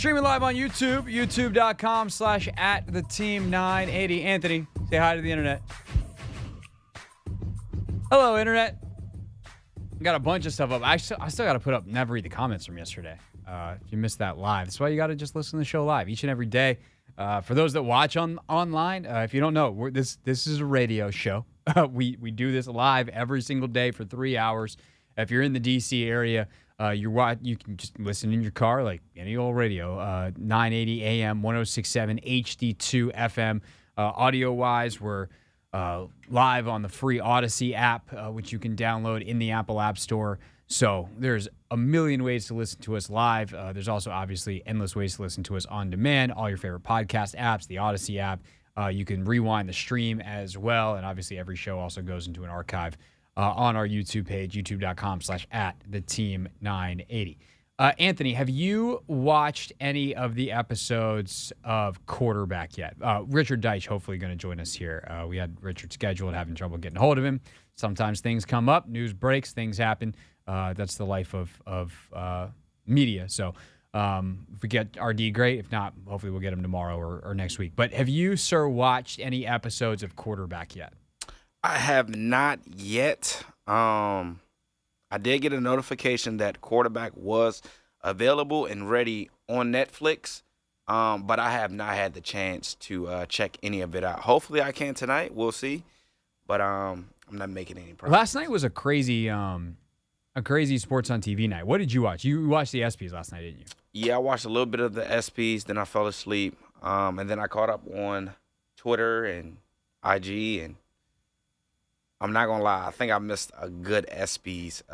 streaming live on YouTube, youtube.com/@theteam980. Anthony, say hi to the internet. Hello, internet. Got a bunch of stuff up. I still got to put up never read the comments from yesterday. If you missed that live, that's why you got to just listen to the show live each and every day. For those that watch online, if you don't know, this is a radio show. We do this live every single day for 3 hours. If you're in the DC area, you can just listen in your car like any old radio. 980 AM, 1067 HD2 FM. Audio-wise, we're live on the free Odyssey app, which you can download in the Apple App Store. So there's a million ways to listen to us live. There's also obviously endless ways to listen to us on demand. All your favorite podcast apps, the Odyssey app. You can rewind the stream as well. And obviously every show also goes into an archive on our YouTube page, youtube.com/@theteam980. Anthony, have you watched any of the episodes of Quarterback yet? Richard Deitch hopefully going to join us here. We had Richard scheduled, having trouble getting a hold of him. Sometimes things come up, news breaks, things happen. That's the life of media. So if we get RD, great. If not, hopefully we'll get him tomorrow or next week. But have you, sir, watched any episodes of Quarterback yet? I have not yet. I did get a notification that Quarterback was available and ready on Netflix, but I have not had the chance to check any of it out. Hopefully I can tonight. We'll see. But I'm not making any progress. Last night was a crazy sports on TV night. What did you watch? You watched the ESPYs last night, didn't you? Yeah, I watched a little bit of the ESPYs, then I fell asleep, and then I caught up on Twitter and IG, and I'm not gonna lie, I think I missed a good ESPYs.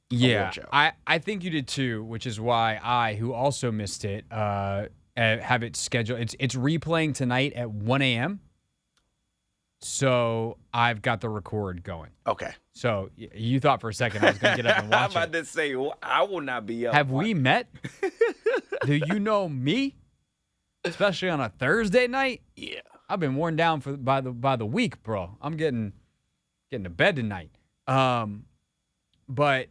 Yeah, show. I think you did too, which is why I, who also missed it, have it scheduled. It's replaying tonight at 1 a.m. So I've got the record going. Okay. So you thought for a second I was going to get up and watch I'm about to say, I will not be up. Have we met? Do you know me? Especially on a Thursday night? Yeah. I've been worn down by the week, bro. I'm getting to bed tonight. But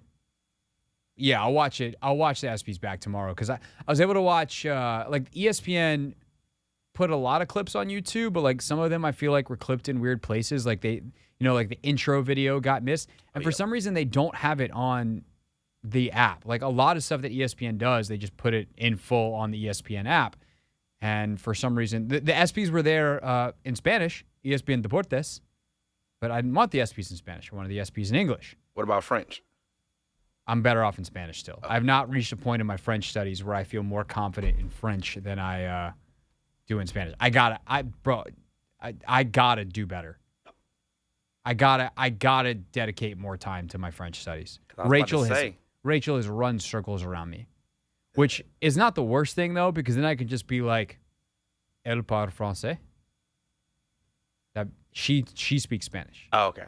yeah, I'll watch it. I'll watch the ESPYs back tomorrow because I was able to watch like ESPN put a lot of clips on YouTube, but like some of them I feel like were clipped in weird places. Like they, like the intro video got missed, and for some reason they don't have it on the app. Like a lot of stuff that ESPN does, they just put it in full on the ESPN app. And for some reason, the ESPYs were there in Spanish, ESPN Deportes, but I didn't want the ESPYs in Spanish. I wanted the ESPYs in English. What about French? I'm better off in Spanish still. I've not reached a point in my French studies where I feel more confident in French than I do in Spanish. I gotta do better. I gotta dedicate more time to my French studies. Rachel has run circles around me, which is not the worst thing though, because then I can just be like, elle parle français. That she speaks Spanish. Oh, okay.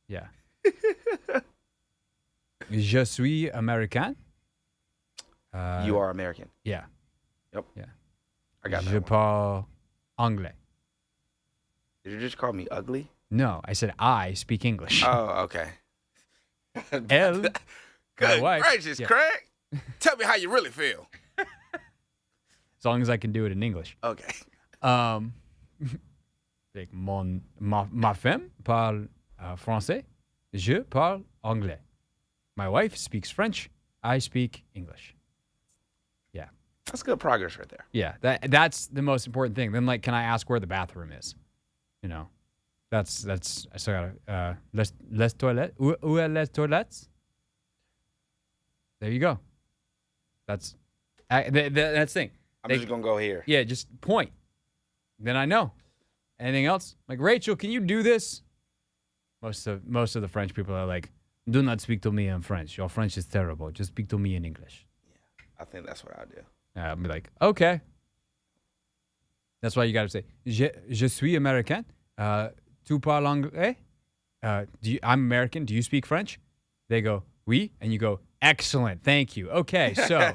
Yeah. Je suis américain. You are American. Yeah. Yep. Yeah. I got that. Je parle anglais. Did you just call me ugly? No, I said I speak English. Oh, okay. Elle, Good wife. gracious, Craig. Tell me how you really feel. As long as I can do it in English. Okay. Like ma femme parle français. Je parle anglais. My wife speaks French. I speak English. Yeah. That's good progress right there. Yeah, that's the most important thing. Then, like, can I ask where the bathroom is? That's. I still gotta. Les toilettes. Où est les toilettes? There you go. That's the thing. I'm just gonna go here. Yeah, just point. Then I know. Anything else? Like, Rachel, can you do this? Most of the French people are like, do not speak to me in French. Your French is terrible. Just speak to me in English. Yeah, I think that's what I'll do. I'll be like, okay. That's why you got to say, je suis américain. Tu parles anglais? I'm American. Do you speak French? They go, oui. And you go, excellent. Thank you. Okay, so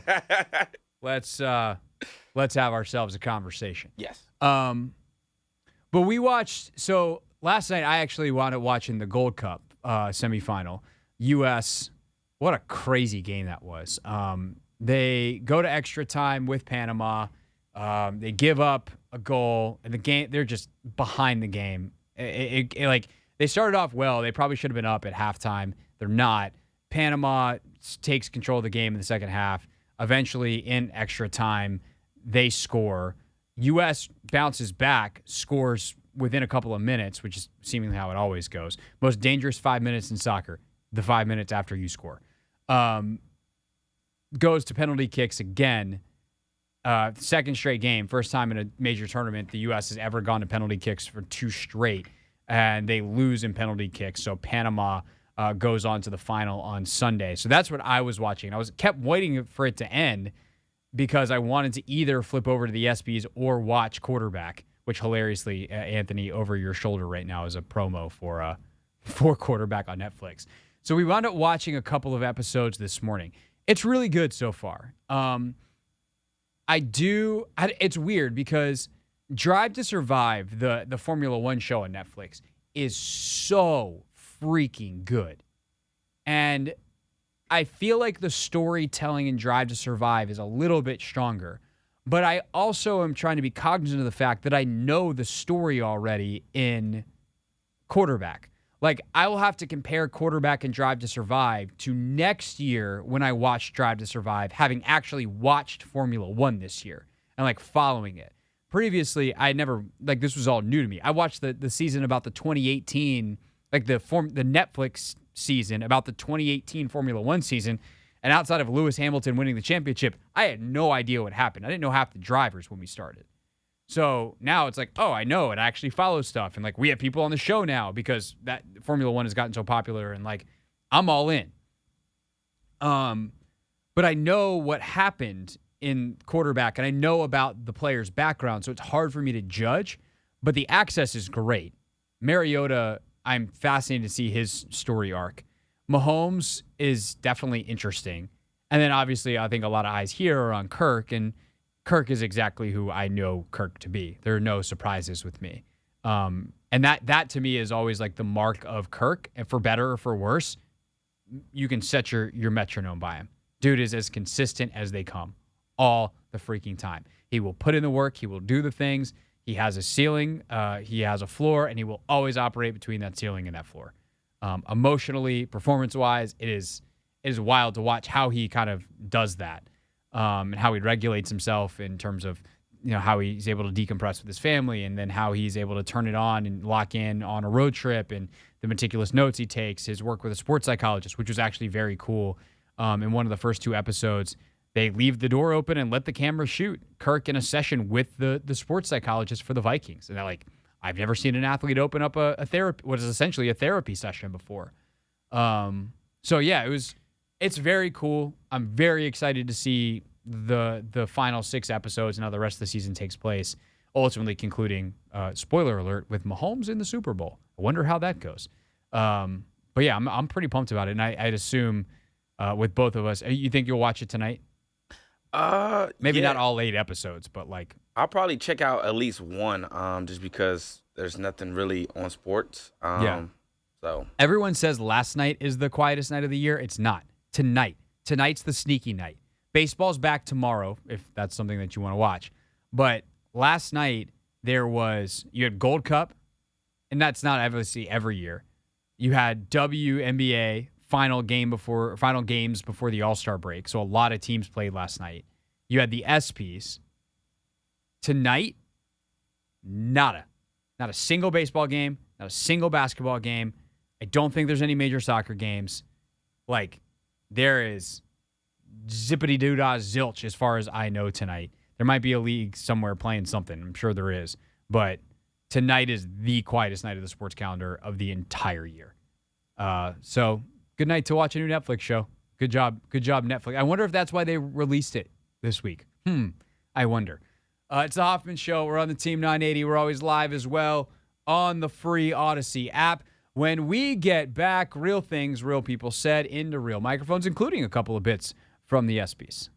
let's have ourselves a conversation. Yes. But we watched, so last night I actually wound up watching the Gold Cup semifinal. U.S., what a crazy game that was. They go to extra time with Panama. They give up a goal, and the game, they're just behind the game. Like, they started off well. They probably should have been up at halftime. They're not. Panama takes control of the game in the second half. Eventually, in extra time, they score. U.S. bounces back, scores within a couple of minutes, which is seemingly how it always goes. Most dangerous 5 minutes in soccer, the 5 minutes after you score. Goes to penalty kicks again. Second straight game, first time in a major tournament the U.S. has ever gone to penalty kicks for 2 straight, and they lose in penalty kicks. So Panama goes on to the final on Sunday. So that's what I was watching. I kept waiting for it to end because I wanted to either flip over to the ESPYs or watch Quarterback, which hilariously, Anthony, over your shoulder right now is a promo for Quarterback on Netflix. So we wound up watching a couple of episodes this morning. It's really good so far. It's weird because Drive to Survive, the Formula One show on Netflix, is so freaking good. And I feel like the storytelling in Drive to Survive is a little bit stronger. But I also am trying to be cognizant of the fact that I know the story already in Quarterback. Like, I will have to compare Quarterback and Drive to Survive to next year when I watch Drive to Survive, having actually watched Formula One this year and, like, following it. Previously, I never, like, this was all new to me. I watched the season about the 2018, like, the Netflix season about the 2018 Formula One season, and outside of Lewis Hamilton winning the championship, I had no idea what happened. I didn't know half the drivers when we started. So now it's like, oh, I know it. I actually follow stuff. And, like, we have people on the show now because that Formula One has gotten so popular, and, like, I'm all in. But I know what happened in Quarterback, and I know about the player's background, so it's hard for me to judge. But the access is great. Mariota, I'm fascinated to see his story arc. Mahomes is definitely interesting. And then, obviously, I think a lot of eyes here are on Kirk, and Kirk is exactly who I know Kirk to be. There are no surprises with me. And that to me is always like the mark of Kirk. And for better or for worse, you can set your metronome by him. Dude is as consistent as they come all the freaking time. He will put in the work. He will do the things. He has a ceiling. He has a floor, and he will always operate between that ceiling and that floor. Emotionally, performance-wise, it is wild to watch how he kind of does that. And how he regulates himself in terms of, how he's able to decompress with his family, and then how he's able to turn it on and lock in on a road trip, and the meticulous notes he takes, his work with a sports psychologist, which was actually very cool. In one of the first 2 episodes, they leave the door open and let the camera shoot Kirk in a session with the sports psychologist for the Vikings. And they're like, I've never seen an athlete open up a therapy, what is essentially a therapy session before. So yeah, it's very cool. I'm very excited to see the final 6 episodes and how the rest of the season takes place, ultimately concluding, spoiler alert, with Mahomes in the Super Bowl. I wonder how that goes. But yeah, I'm pretty pumped about it, and I'd assume with both of us, you think you'll watch it tonight? Maybe not all 8 episodes, but like I'll probably check out at least one, just because there's nothing really on sports. Yeah. So everyone says last night is the quietest night of the year. It's not. Tonight's the sneaky night. Baseball's back tomorrow, if that's something that you want to watch. But last night you had Gold Cup, and that's not obviously every year. You had WNBA final games before the All-Star break. So a lot of teams played last night. You had the ESPYs. Tonight, nada. Not a single baseball game, not a single basketball game. I don't think there's any major soccer games. Like, there is zippity-doo-dah zilch as far as I know tonight. There might be a league somewhere playing something. I'm sure there is. But tonight is the quietest night of the sports calendar of the entire year. So good night to watch a new Netflix show. Good job, Netflix. I wonder if that's why they released it this week. I wonder. It's the Hoffman Show. We're on the Team 980. We're always live as well on the free Odyssey app. When we get back, real things, real people said into real microphones, including a couple of bits from the ESPYs.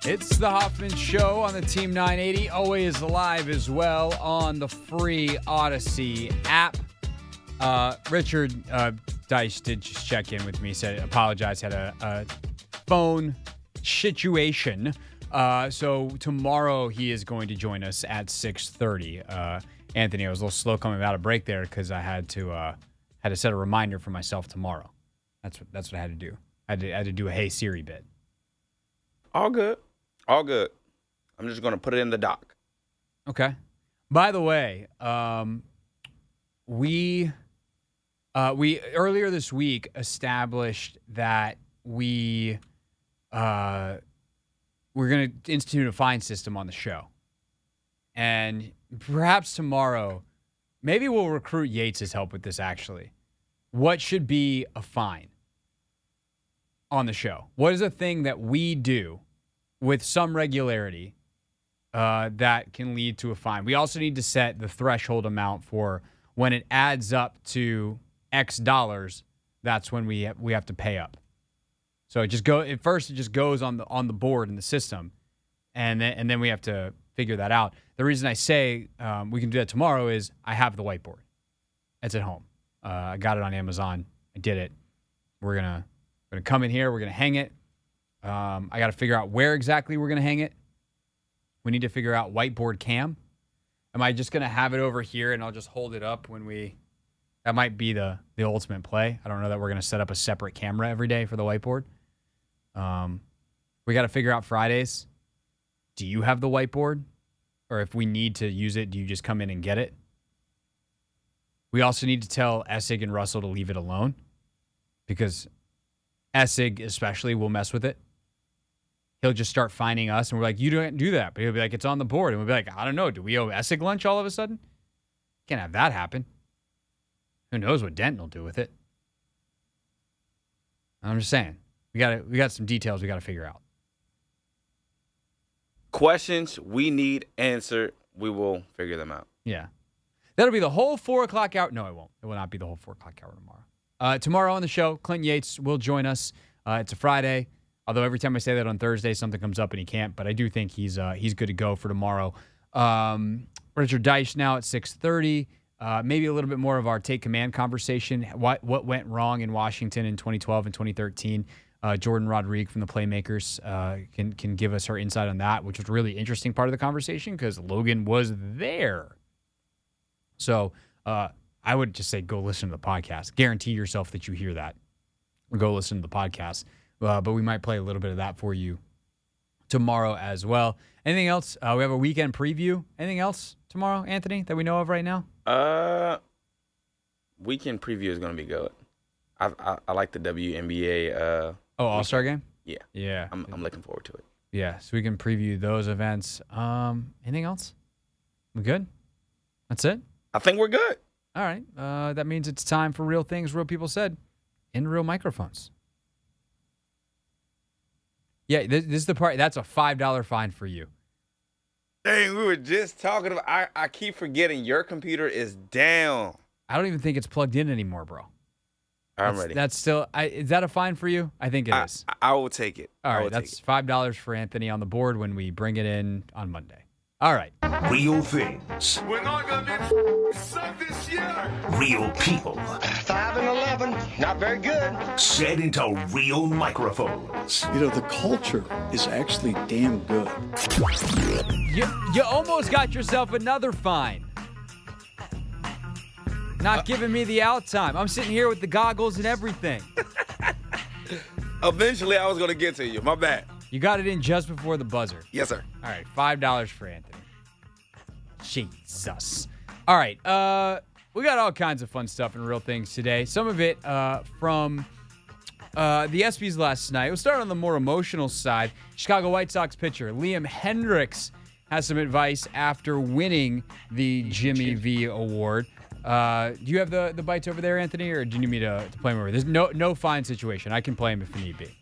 It's the Hoffman Show on the Team 980, always live as well on the free Odyssey app. Richard Dice did just check in with me, said apologize, had a phone situation. So tomorrow he is going to join us at 6:30. Anthony, I was a little slow coming out of break there because I had to set a reminder for myself tomorrow. That's what I had to do. I had to do a Hey Siri bit. All good. All good. I'm just going to put it in the dock. Okay. By the way, we earlier this week established that we're going to institute a fine system on the show. And perhaps tomorrow, maybe we'll recruit Yates' help with this actually. What should be a fine on the show? What is a thing that we do with some regularity that can lead to a fine? We also need to set the threshold amount for when it adds up to X dollars, that's when we have to pay up. So it just goes on the board in the system, and then we have to figure that out. The reason I say we can do that tomorrow is I have the whiteboard. It's at home. I got it on Amazon. I did it. We're gonna come in here. We're gonna hang it. I got to figure out where exactly we're gonna hang it. We need to figure out whiteboard cam. Am I just gonna have it over here and I'll just hold it up when we? That might be the ultimate play. I don't know that we're gonna set up a separate camera every day for the whiteboard. We got to figure out Fridays. Do you have the whiteboard? Or if we need to use it, do you just come in and get it? We also need to tell Essig and Russell to leave it alone because Essig especially will mess with it. He'll just start fining us, and we're like, you don't do that. But he'll be like, it's on the board. And we'll be like, I don't know. Do we owe Essig lunch all of a sudden? Can't have that happen. Who knows what Denton will do with it? I'm just saying. We got some details we got to figure out. Questions we need answered. We will figure them out. Yeah. That'll be the whole 4 o'clock hour. No, it won't. It will not be the whole 4 o'clock hour tomorrow. Tomorrow on the show, Clinton Yates will join us. It's a Friday. Although every time I say that on Thursday, something comes up and he can't. But I do think he's good to go for tomorrow. Richard Dice now at 6:30. Maybe a little bit more of our take command conversation. What went wrong in Washington in 2012 and 2013? Jordan Rodriguez from the Playmakers can give us her insight on that, which was a really interesting part of the conversation because Logan was there. So I would just say go listen to the podcast. Guarantee yourself that you hear that. Or go listen to the podcast. But we might play a little bit of that for you tomorrow as well. Anything else? We have a weekend preview. Anything else tomorrow, Anthony, that we know of right now? Weekend preview is going to be good. I like the WNBA. All-Star game? Yeah. Yeah. I'm looking forward to it. Yeah, so we can preview those events. Anything else? We good? That's it? I think we're good. All right. That means it's time for Real Things Real People Said in real microphones. Yeah, this is the part. That's a $5 fine for you. Dang, we were just talking about. I keep forgetting your computer is down. I don't even think it's plugged in anymore, bro. I'm ready. That's still. Is that a fine for you? I think it is. I will take it. All right, that's $5 for Anthony on the board when we bring it in on Monday. All right. Real things. We're not going to be sucked this year. Real people. 5 and 11, not very good. Said into real microphones. You know, the culture is actually damn good. You almost got yourself another fine. Not giving me the out time. I'm sitting here with the goggles and everything. Eventually, I was going to get to you. My bad. You got it in just before the buzzer. Yes, sir. All right, $5 for Anthony. Jesus. All right, we got all kinds of fun stuff in Real Things today. Some of it from the ESPYs last night. We'll start on the more emotional side. Chicago White Sox pitcher Liam Hendriks has some advice after winning the Jimmy V Award. Do you have the bites over there, Anthony, or do you need me to play them over? There's no fine situation. I can play them if need be.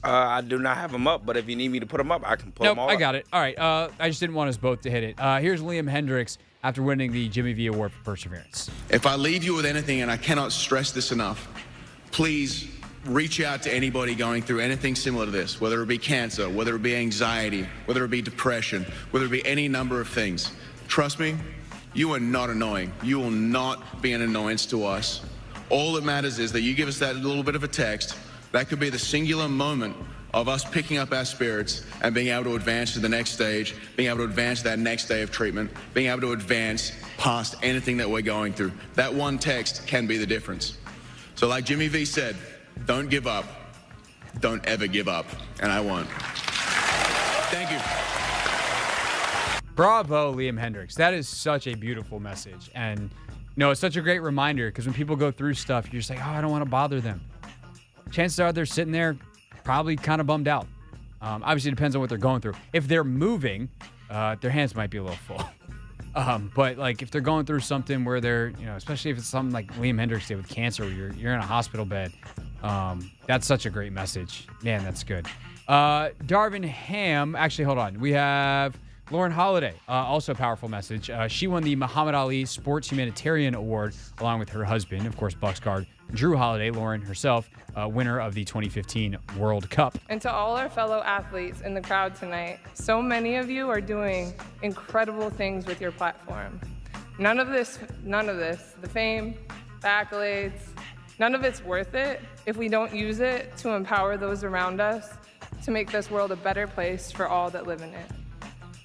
I do not have them up, but if you need me to put them up, I can pull them all I up. got it. All right. I just didn't want us both to hit it. Here's Liam Hendriks after winning the Jimmy V Award for Perseverance. If I leave you with anything, and I cannot stress this enough, please reach out to anybody going through anything similar to this, whether it be cancer, whether it be anxiety, whether it be depression, whether it be any number of things. Trust me, you are not annoying. You will not be an annoyance to us. All that matters is that you give us that little bit of a text. That could be the singular moment of us picking up our spirits and being able to advance to the next stage, being able to advance that next day of treatment, being able to advance past anything that we're going through. That one text can be the difference. So like Jimmy V said, don't give up. Don't ever give up. And I won't. Thank you. Bravo, Liam Hendriks. That is such a beautiful message. And, it's such a great reminder because when people go through stuff, you're just like, oh, I don't want to bother them. Chances are they're sitting there probably kind of bummed out. Obviously, it depends on what they're going through. If they're moving, their hands might be a little full. But, if they're going through something where they're, especially if it's something like Liam Hendriks did with cancer where you're in a hospital bed, that's such a great message. Man, that's good. Darvin Ham, actually, hold on. We have Lauren Holiday, also a powerful message. She won the Muhammad Ali Sports Humanitarian Award along with her husband, of course, Bucks guard Drew Holiday, Lauren herself, winner of the 2015 World Cup. And to all our fellow athletes in the crowd tonight, so many of you are doing incredible things with your platform. None of this, the fame, the accolades, none of it's worth it if we don't use it to empower those around us to make this world a better place for all that live in it.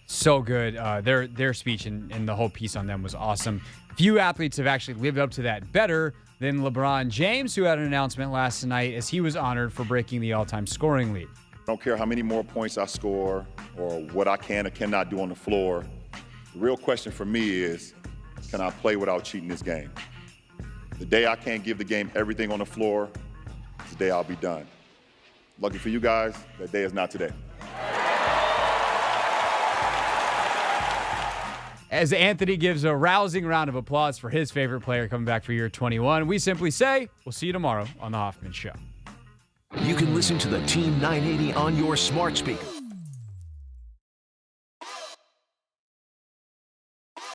So good. Their speech and the whole piece on them was awesome. Few athletes have actually lived up to that better than LeBron James, who had an announcement last night as he was honored for breaking the all-time scoring lead. I don't care how many more points I score or what I can or cannot do on the floor. The real question for me is, can I play without cheating this game? The day I can't give the game everything on the floor is the day I'll be done. Lucky for you guys, that day is not today. As Anthony gives a rousing round of applause for his favorite player coming back for year 21, we simply say, we'll see you tomorrow on The Hoffman Show. You can listen to the Team 980 on your smart speaker.